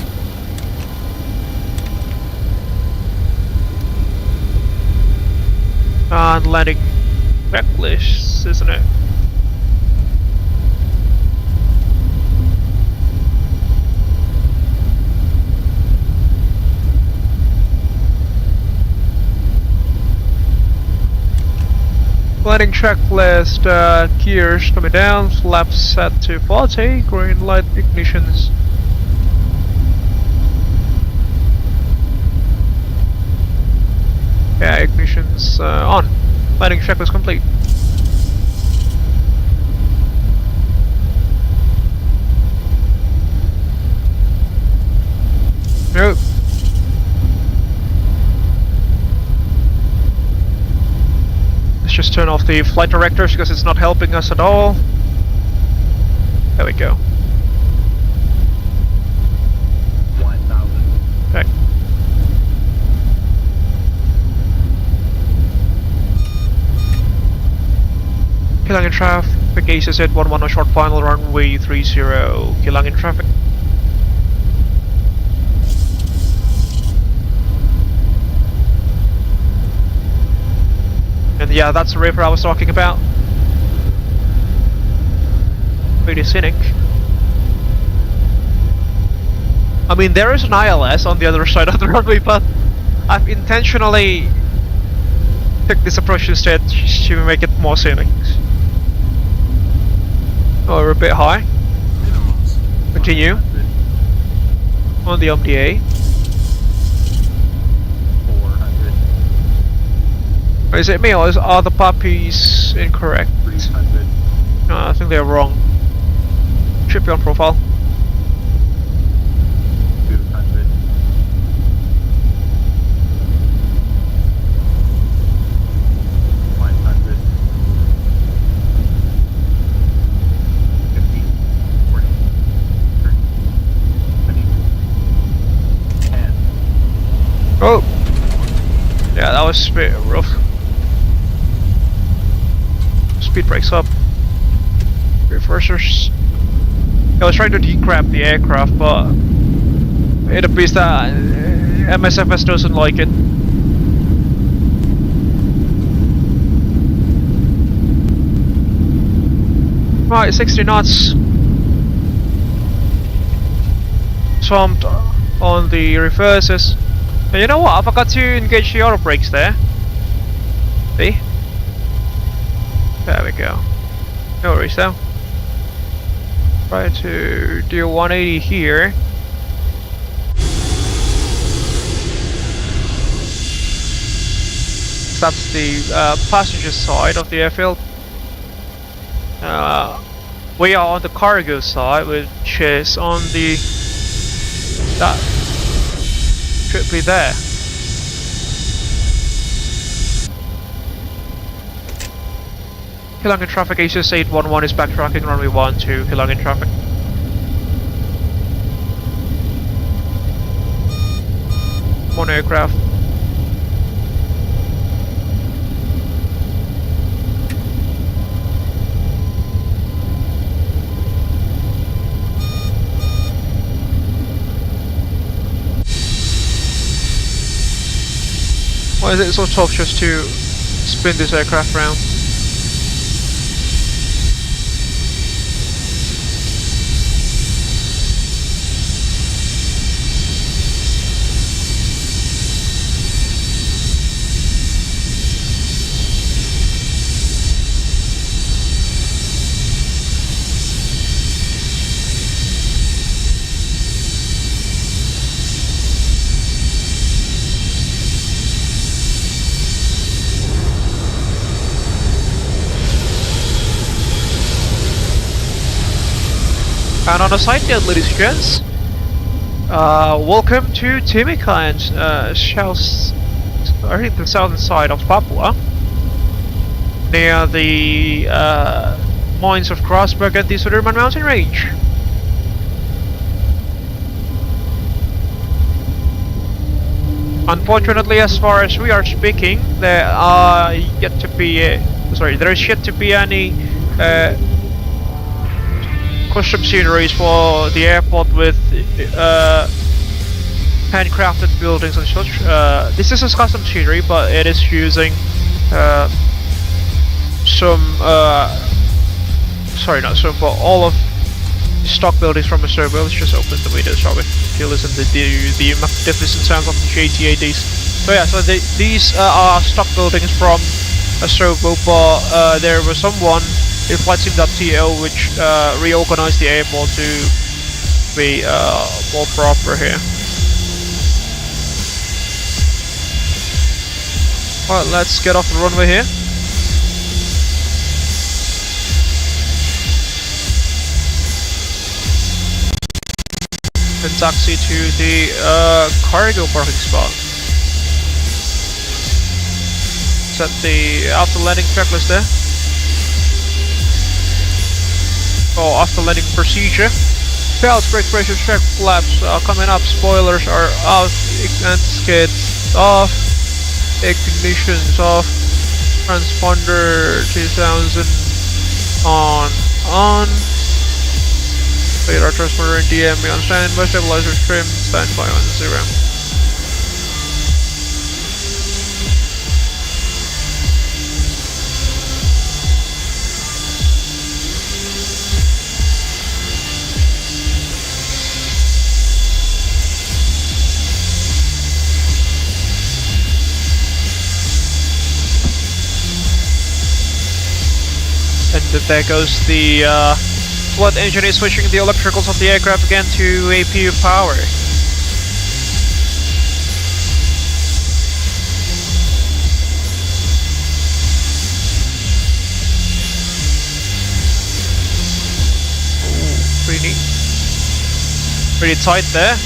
And landing reckless, isn't it? Landing checklist, gears coming down, flaps set to 40, green light ignitions Yeah, ignition's on. Landing check was complete. Nope. Let's just turn off the flight directors because it's not helping us at all. There we go. 1,000. Okay. Kilangin traffic, ACZ 11 on short final runway 30, Kilangin traffic. And yeah, that's the river I was talking about. Pretty scenic. I mean, there is an ILS on the other side of the runway, but I've intentionally took this approach instead to make it more scenic. Oh, we're a bit high. Minimums. Continue. On the MDA. 400. Is it me or are the puppies incorrect? 300. No, I think they're wrong. Should be on profile. 200. 100. 50. 40. 30. 20. 10. Oh! Yeah, that was a bit rough. Speed brakes up. Reversers. I was trying to decrab the aircraft, but it appears that MSFS doesn't like it. Right, 60 knots. Swamped on the reverses. And you know what? I forgot to engage the auto brakes there. See? There we go. No worries though. Try to do 180 here. That's the passenger side of the airfield. We are on the cargo side, which is on the... that should be there. Kilangin traffic, ACS 811 is backtracking runway 12, Kilangin traffic. One aircraft. Why is it so tough just to spin this aircraft around? And on a side note, ladies and gents, welcome to Timika and I think the southern side of Papua, near the mines of Grasberg and the Sudirman Mountain Range. Unfortunately, as far as we are speaking, there are yet to be there is yet to be any custom sceneries for the airport with handcrafted buildings and such. This is a custom scenery, but it is using but all of the stock buildings from a server. Let's just open the window, shall we? To listen to the magnificent sounds of the JTADs. So yeah, so these are stock buildings from a servo, but there was someone in FlightSimStudio which reorganized the airport to be more proper here. Alright, let's get off the runway here. And taxi to the cargo parking spot. Set the after landing checklist there. Oh, after landing procedure. Fails, brake pressure check, flaps coming up, spoilers are off, skids off, ignition's off, transponder 2000 on. Radar transponder and DME on standby, stabilizer trim, standby on 0. And there goes the flood engine is switching the electricals of the aircraft again to APU power. Ooh, pretty tight there.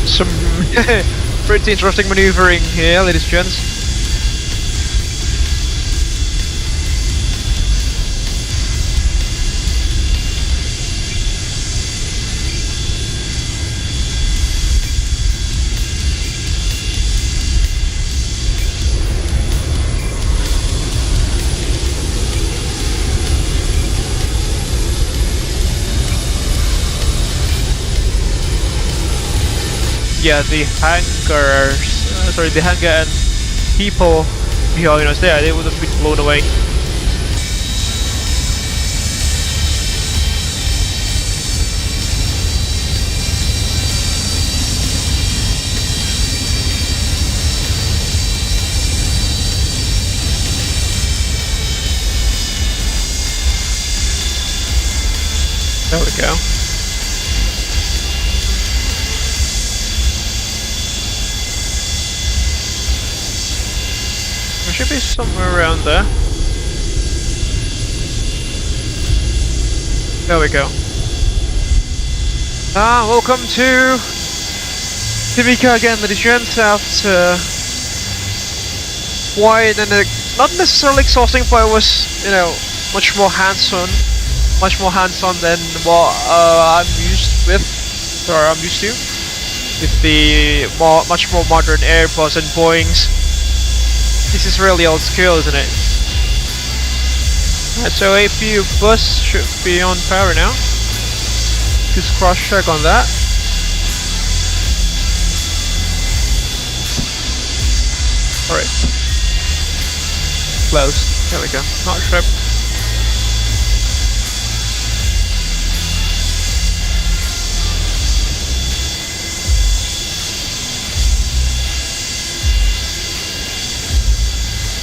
Some pretty interesting maneuvering here, ladies and gents. Yeah, the hangar and people behind us there, they would have been blown away. There we go. Should be somewhere around there. There we go. Welcome to Timika again, ladies and gents. After quite and not necessarily exhausting, but it was, you know, much more hands-on than what I'm used to, with the much more modern Airbus and Boeings. This is really old school, isn't it? Right, so APU bus should be on power now. Just cross check on that. Alright. Closed. There we go. Not trip.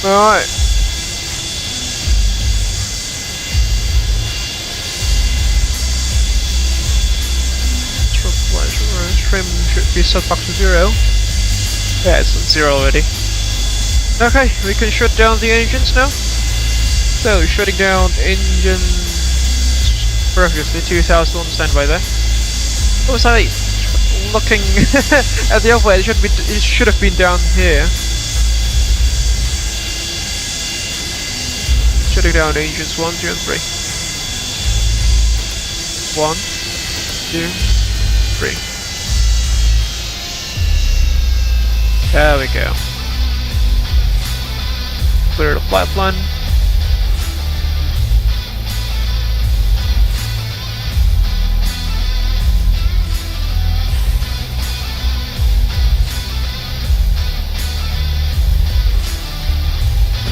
Alright. Trim should be set back to 0. Yeah, it's on 0 already. Okay, we can shut down the engines now. So, shutting down engines. Perfectly, 2000 on standby there. What was I looking at the other way? It should have been down here. Shutting down engines 1, 2 and 3. 1, 2, 3. There we go. Clear the flight plan.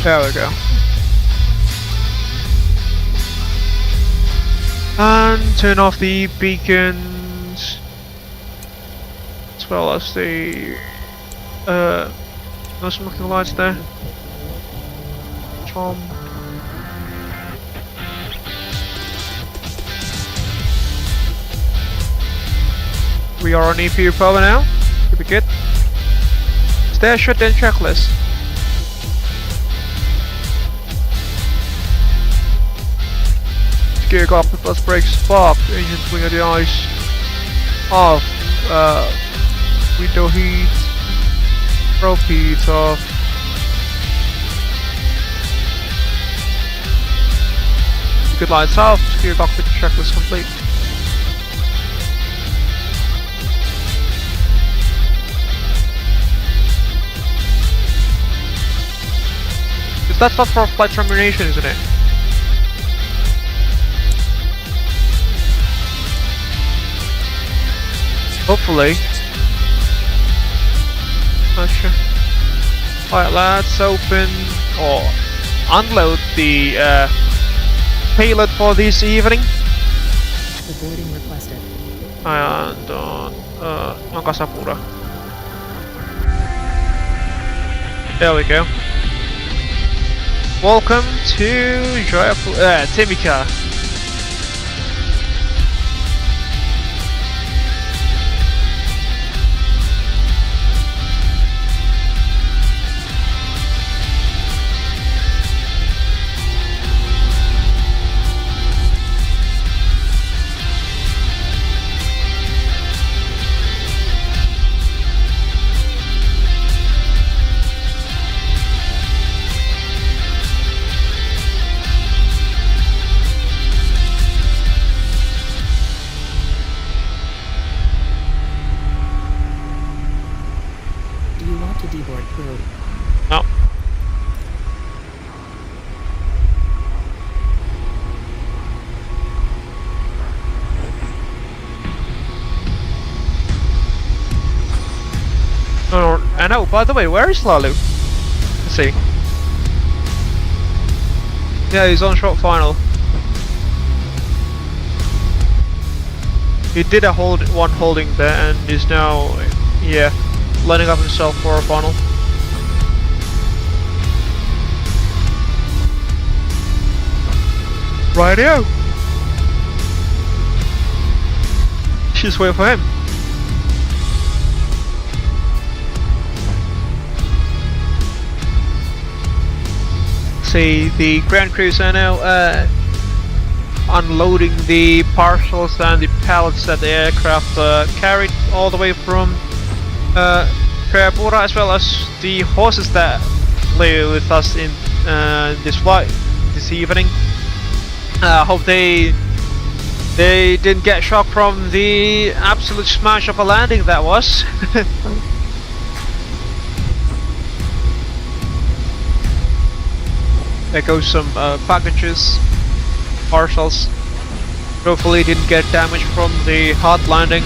There we go. And turn off the beacons as well as the no smoking lights there. Tom. We are on EPU power now. Should be good. Stay shutdown checklist. Gear off, the bus brakes spark, engines wing of the ice off, window heat, probe heat off. Good lights off, gear cockpit checklist complete. That's not for flight termination, isn't it? Hopefully. Not sure. Alright, let's open or unload the payload for this evening. The boarding requested. And on Jayapura. There we go. Welcome to Jayapura, Timika. Deboard crew. No. Oh, I know. By the way, where is Lalu? Let's see. Yeah, he's on short final. He did a one holding there, and is now, yeah, lining up himself for a final. Rightio. Just wait for him. See, the ground crews are now unloading the parcels and the pallets that the aircraft carried all the way from Jayapura, as well as the horses that lay with us in this flight this evening. I hope they didn't get shocked from the absolute smash of a landing that was. There goes some packages, parcels. Hopefully didn't get damaged from the hard landing.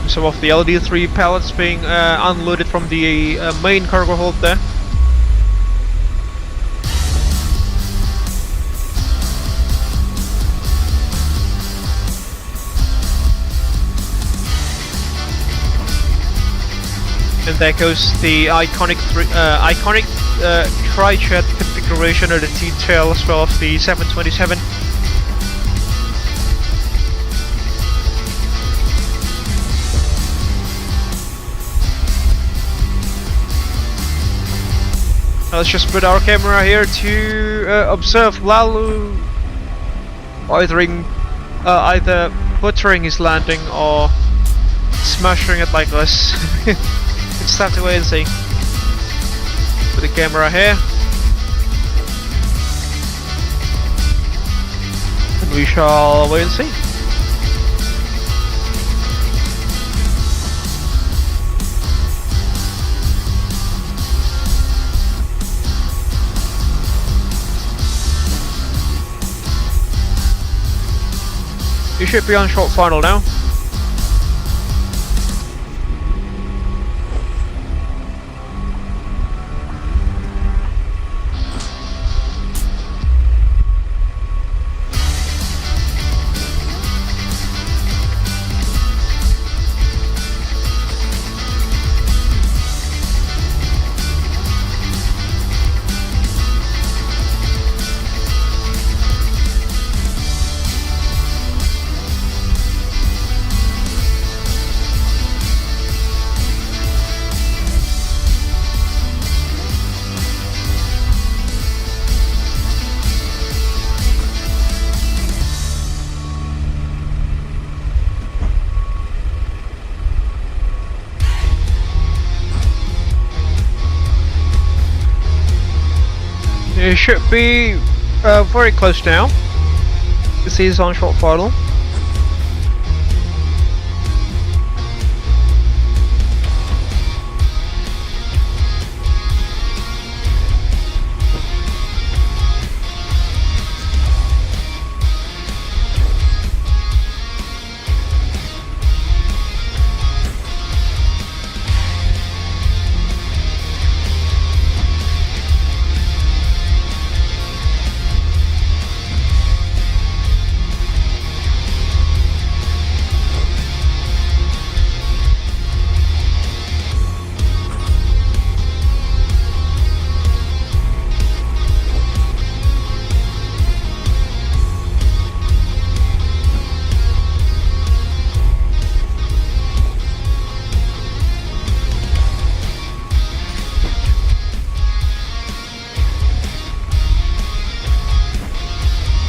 Some of the LD3 pallets being unloaded from the main cargo hold there. And there goes the iconic tri-jet configuration of the T-tail as well as the 727. Let's just put our camera here to observe Lalu either butchering his landing or smashing it like this. Just have to wait and see. Put the camera here. And we shall wait and see. You should be on short final now. It should be very close now. This is on short final.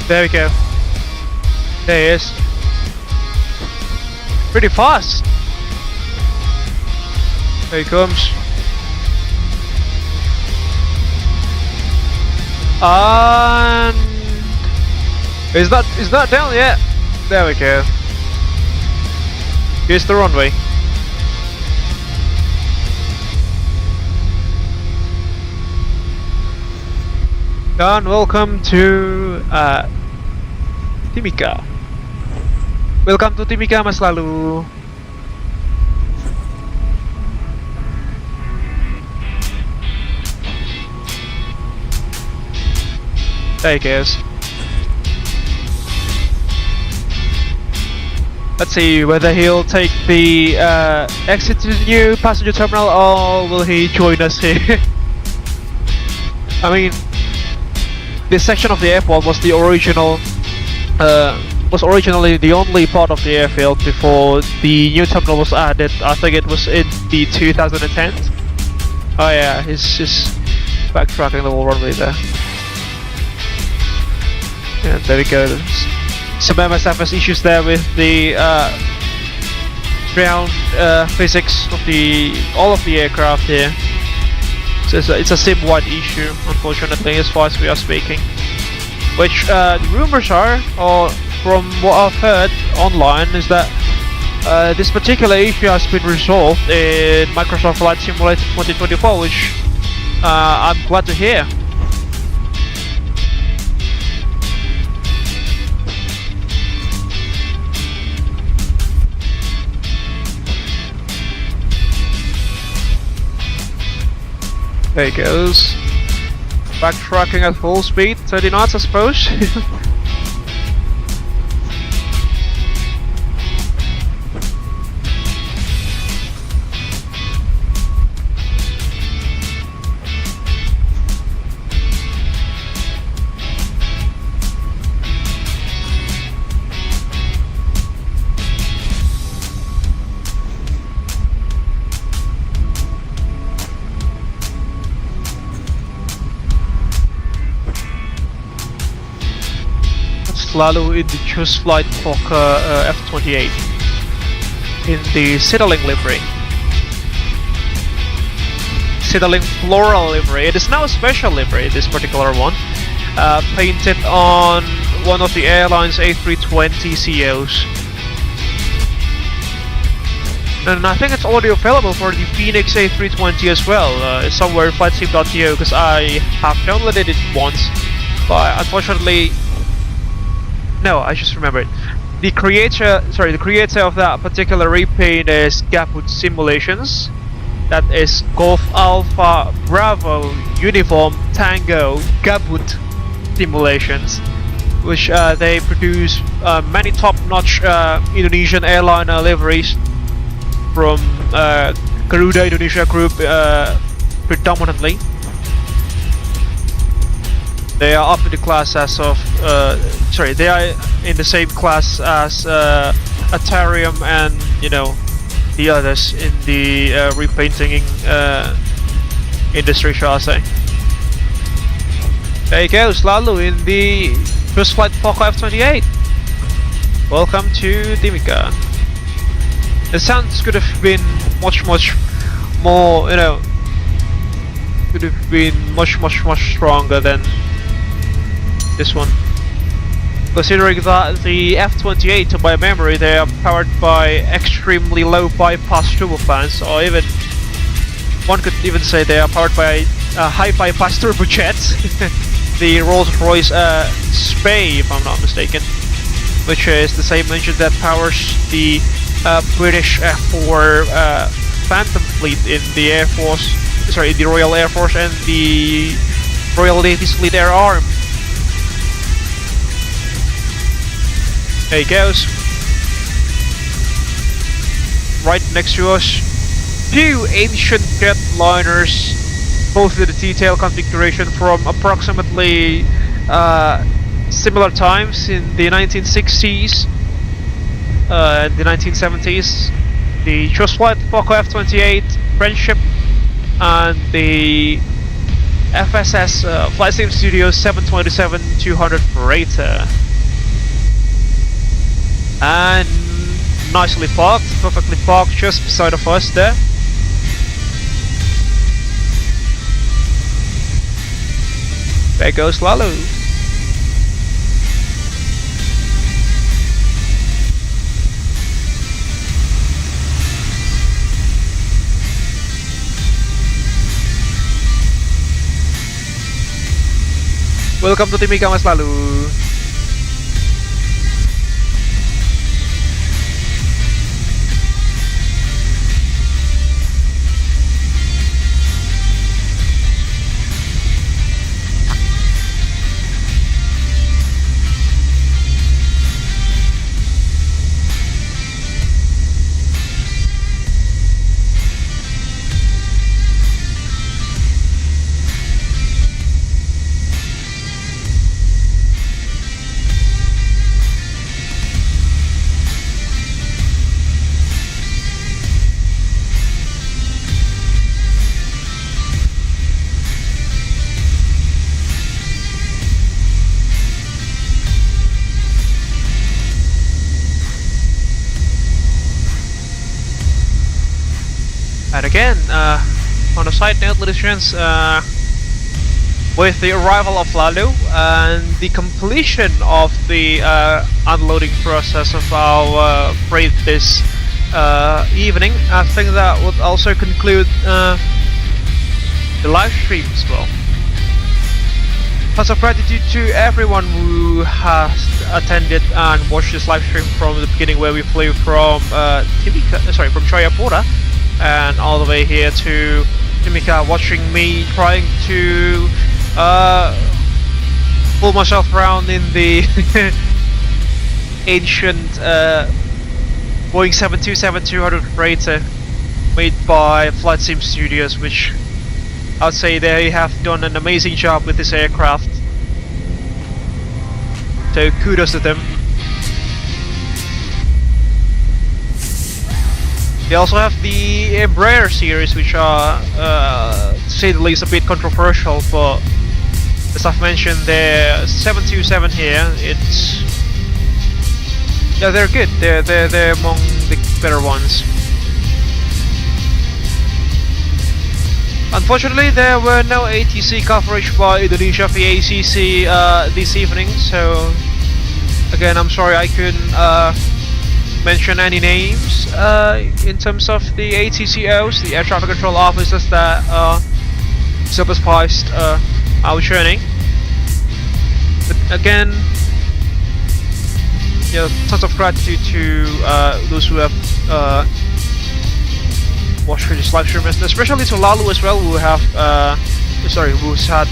There we go. There he is. Pretty fast. There he comes. And is that down yet? There we go. Here's the runway. And welcome to Timika. Welcome to Timika, Mas Lalu. There he goes. Let's see whether he'll take the exit to the new passenger terminal or will he join us here. I mean, this section of the airport was the original, was originally the only part of the airfield before the new terminal was added. I think it was in the 2010. Oh yeah, he's just backtracking the whole runway there. Yeah, there we go. Some MSFS issues there with the ground physics of all of the aircraft here. So it's a sim-wide issue, unfortunately, as far as we are speaking. Which the rumors are, or from what I've heard online, is that this particular issue has been resolved in Microsoft Flight Simulator 2024, which I'm glad to hear. There he goes. Backtracking at full speed, 30 knots I suppose. selalu in the Choose Flight Fokker F-28 in the Citadel livery. Citadel floral livery. It is now a special livery, this particular one, painted on one of the airline's A320 CEOs. And I think it's already available for the Phoenix A320 as well, somewhere in FlightSimStudio, because I have downloaded it once, but unfortunately, no, I just remembered. The creator of that particular repaint is Gapwood Simulations. That is Golf Alpha Bravo Uniform Tango Gapwood Simulations, which they produce many top-notch Indonesian airline liveries from Garuda Indonesia Group predominantly. They are up in the class as of they are in the same class as Atarium and the others in the repainting industry, shall I say. There you go, selalu in the First Flight Fokker F-28. Welcome to Timika. The sounds could have been much more, could have been much stronger than this one. Considering that the F-28, by memory, they are powered by extremely low bypass turbofans, or even one could even say they are powered by high bypass turbojets. The Rolls-Royce Spey, if I'm not mistaken, which is the same engine that powers the British F4 Phantom fleet in the Air Force, in the Royal Air Force and the Royal Navy's Fleet Air Arm. There he goes. Right next to us, two ancient jetliners, both with a detail configuration from approximately similar times in the 1960s and the 1970s. The Choose Flight Fokker F-28 Friendship and the FSS FlightSimStudio 727-200 freighter. And nicely parked, perfectly parked just beside of us there. There goes Lalo. Welcome to Timika, Mas Lalu. And again, on a side note, ladies and gents, with the arrival of Lalu and the completion of the unloading process of our freight this evening, I think that would also conclude the live stream as well. Lots of gratitude to everyone who has attended and watched this live stream from the beginning, where we flew from Timika, from Jayapura, and all the way here to Timika, watching me trying to pull myself around in the ancient Boeing 727-200 freighter made by FlightSimStudio, which I would say they have done an amazing job with this aircraft. So kudos to them. They also have the Embraer series, which are, to say the least, a bit controversial, but as I've mentioned, the 727 here, it's Yeah, they're good. They're among the better ones. Unfortunately, there were no ATC coverage by Indonesia VACC this evening, so again, I'm sorry I couldn't mention any names in terms of the ATCOs, the air traffic control officers that supervised our training. But again, yeah, tons of gratitude to those who have watched through this live stream, especially to Lalu as well, who's had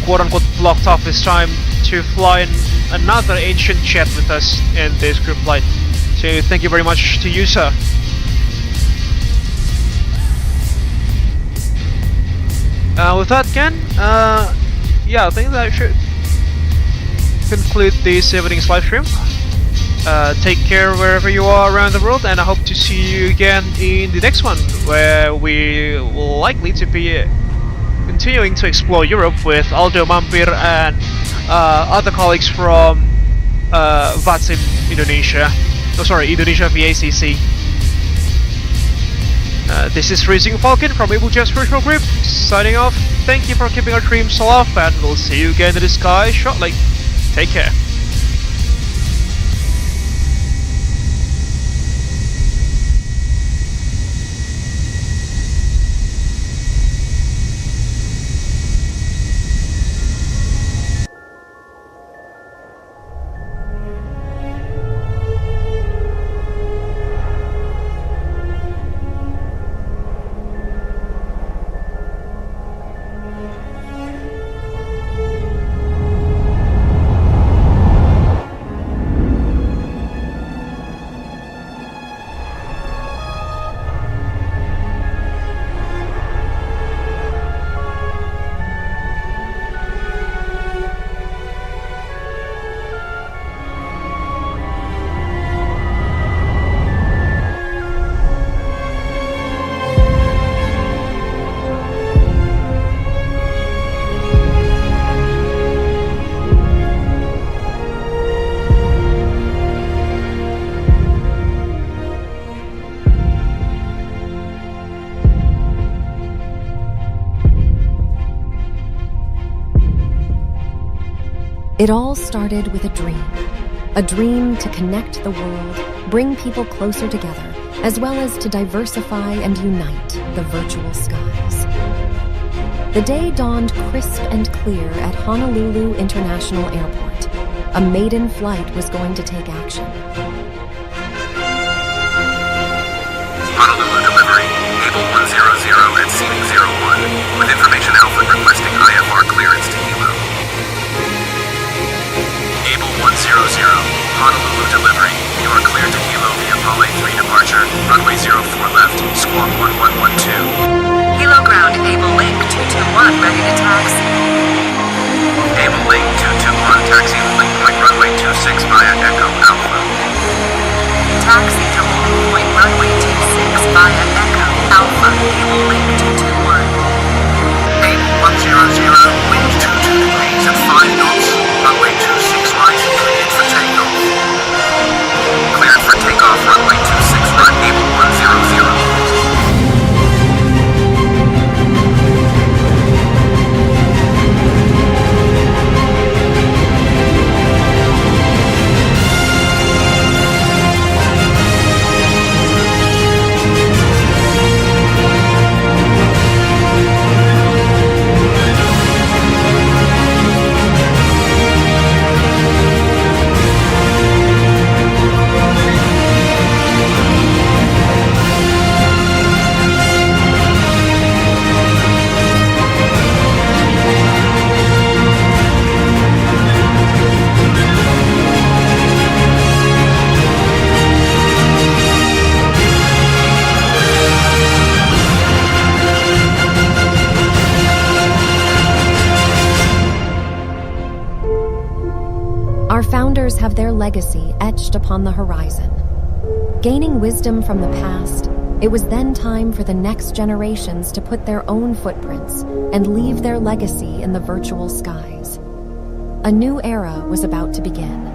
quote-unquote blocked off his time to fly another ancient jet with us in this group flight. So thank you very much to you, sir. With that, Ken, yeah, I think that should conclude this evening's live stream. Take care wherever you are around the world, and I hope to see you again in the next one, where we will likely to be continuing to explore Europe with Aldo Mampir and other colleagues from VATSIM Indonesia. Oh, sorry, Indonesia VACC. This is Freezing Falcon from Abel Jets Virtual Group, signing off. Thank you for keeping our dreams aloft, and we'll see you again in the sky shortly. Take care. It all started with a dream to connect the world, bring people closer together, as well as to diversify and unite the virtual skies. The day dawned crisp and clear at Honolulu International Airport. A maiden flight was going to take action. Honolulu delivery, Abel 100 at seating 01, with information alpha requesting IFR clearance to Hilo. Abel 100, Honolulu delivery, you are cleared to Hilo via Pale 3 departure, runway 04 left, squawk 1112. Hilo ground, Abel Link 221, ready to taxi. Abel Link 221, taxi link point runway 26 via Echo Alpha. Taxi to holding point runway 26 via Echo Alpha, Abel Link 221. Abel 100, wind 22 degrees at 5 knots, runway 26 right, cleared for takeoff. Cleared for takeoff, runway 26 right, Abel 100. Our founders have their legacy etched upon the horizon. Gaining wisdom from the past, it was then time for the next generations to put their own footprints and leave their legacy in the virtual skies. A new era was about to begin.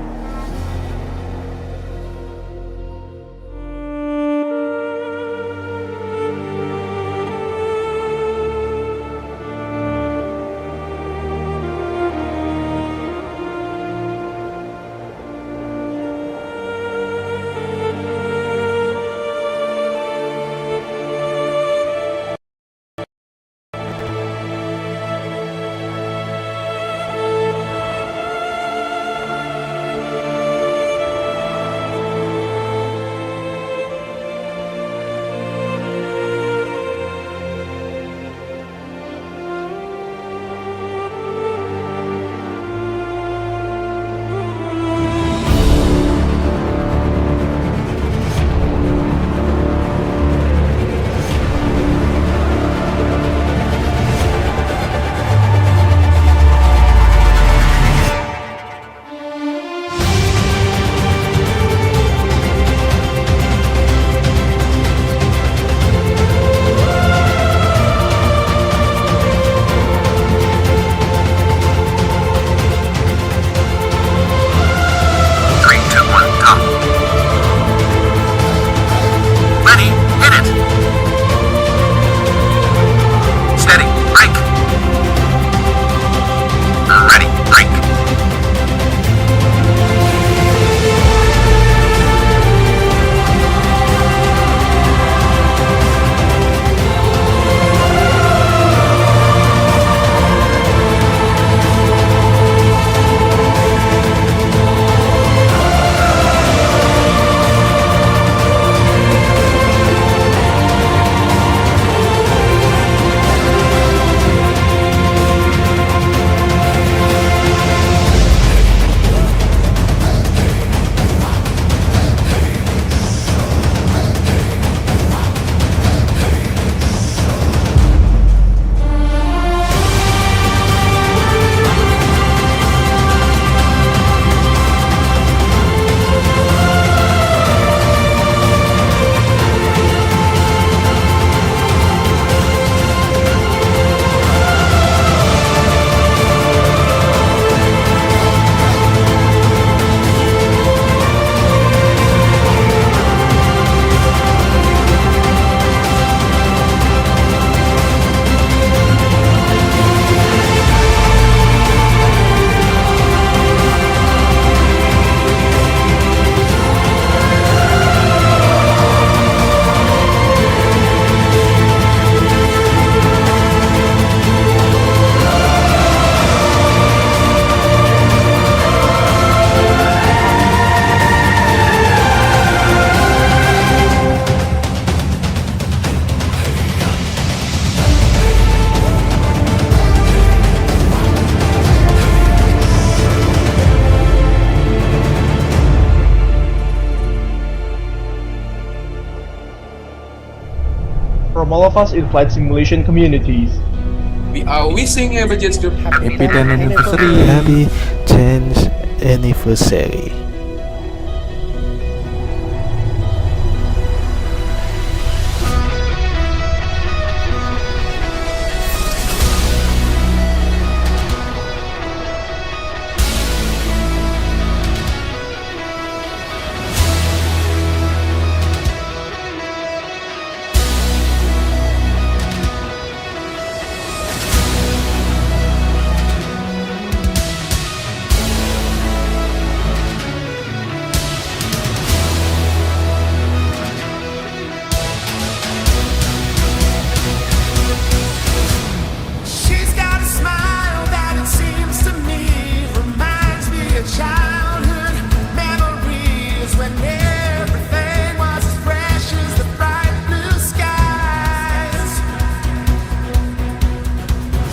from all of us in flight simulation communities. We are wishing Abel Jets Group Happy 10th anniversary. Happy 10th anniversary. She's got a smile that it seems to me reminds me of childhood memories when everything was as fresh as the bright blue skies.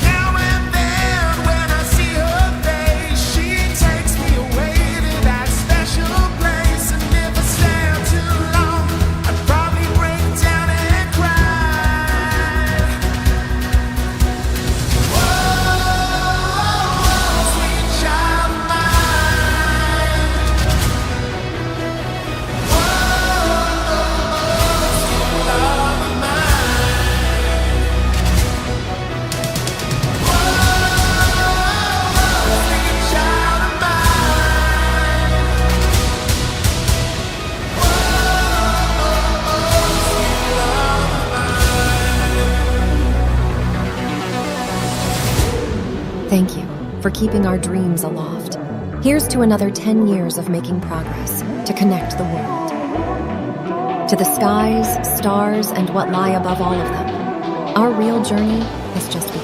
Now and then when I see her face, she takes me away to that special place. And if I stand too long, I'd probably break down and cry. Sweet child of mine. Sweet love of mine. Sweet child of Thank you for keeping our dreams aloft. Here's to another 10 years of making progress to connect the world. To the skies, stars, and what lie above all of them. Our real journey has just begun.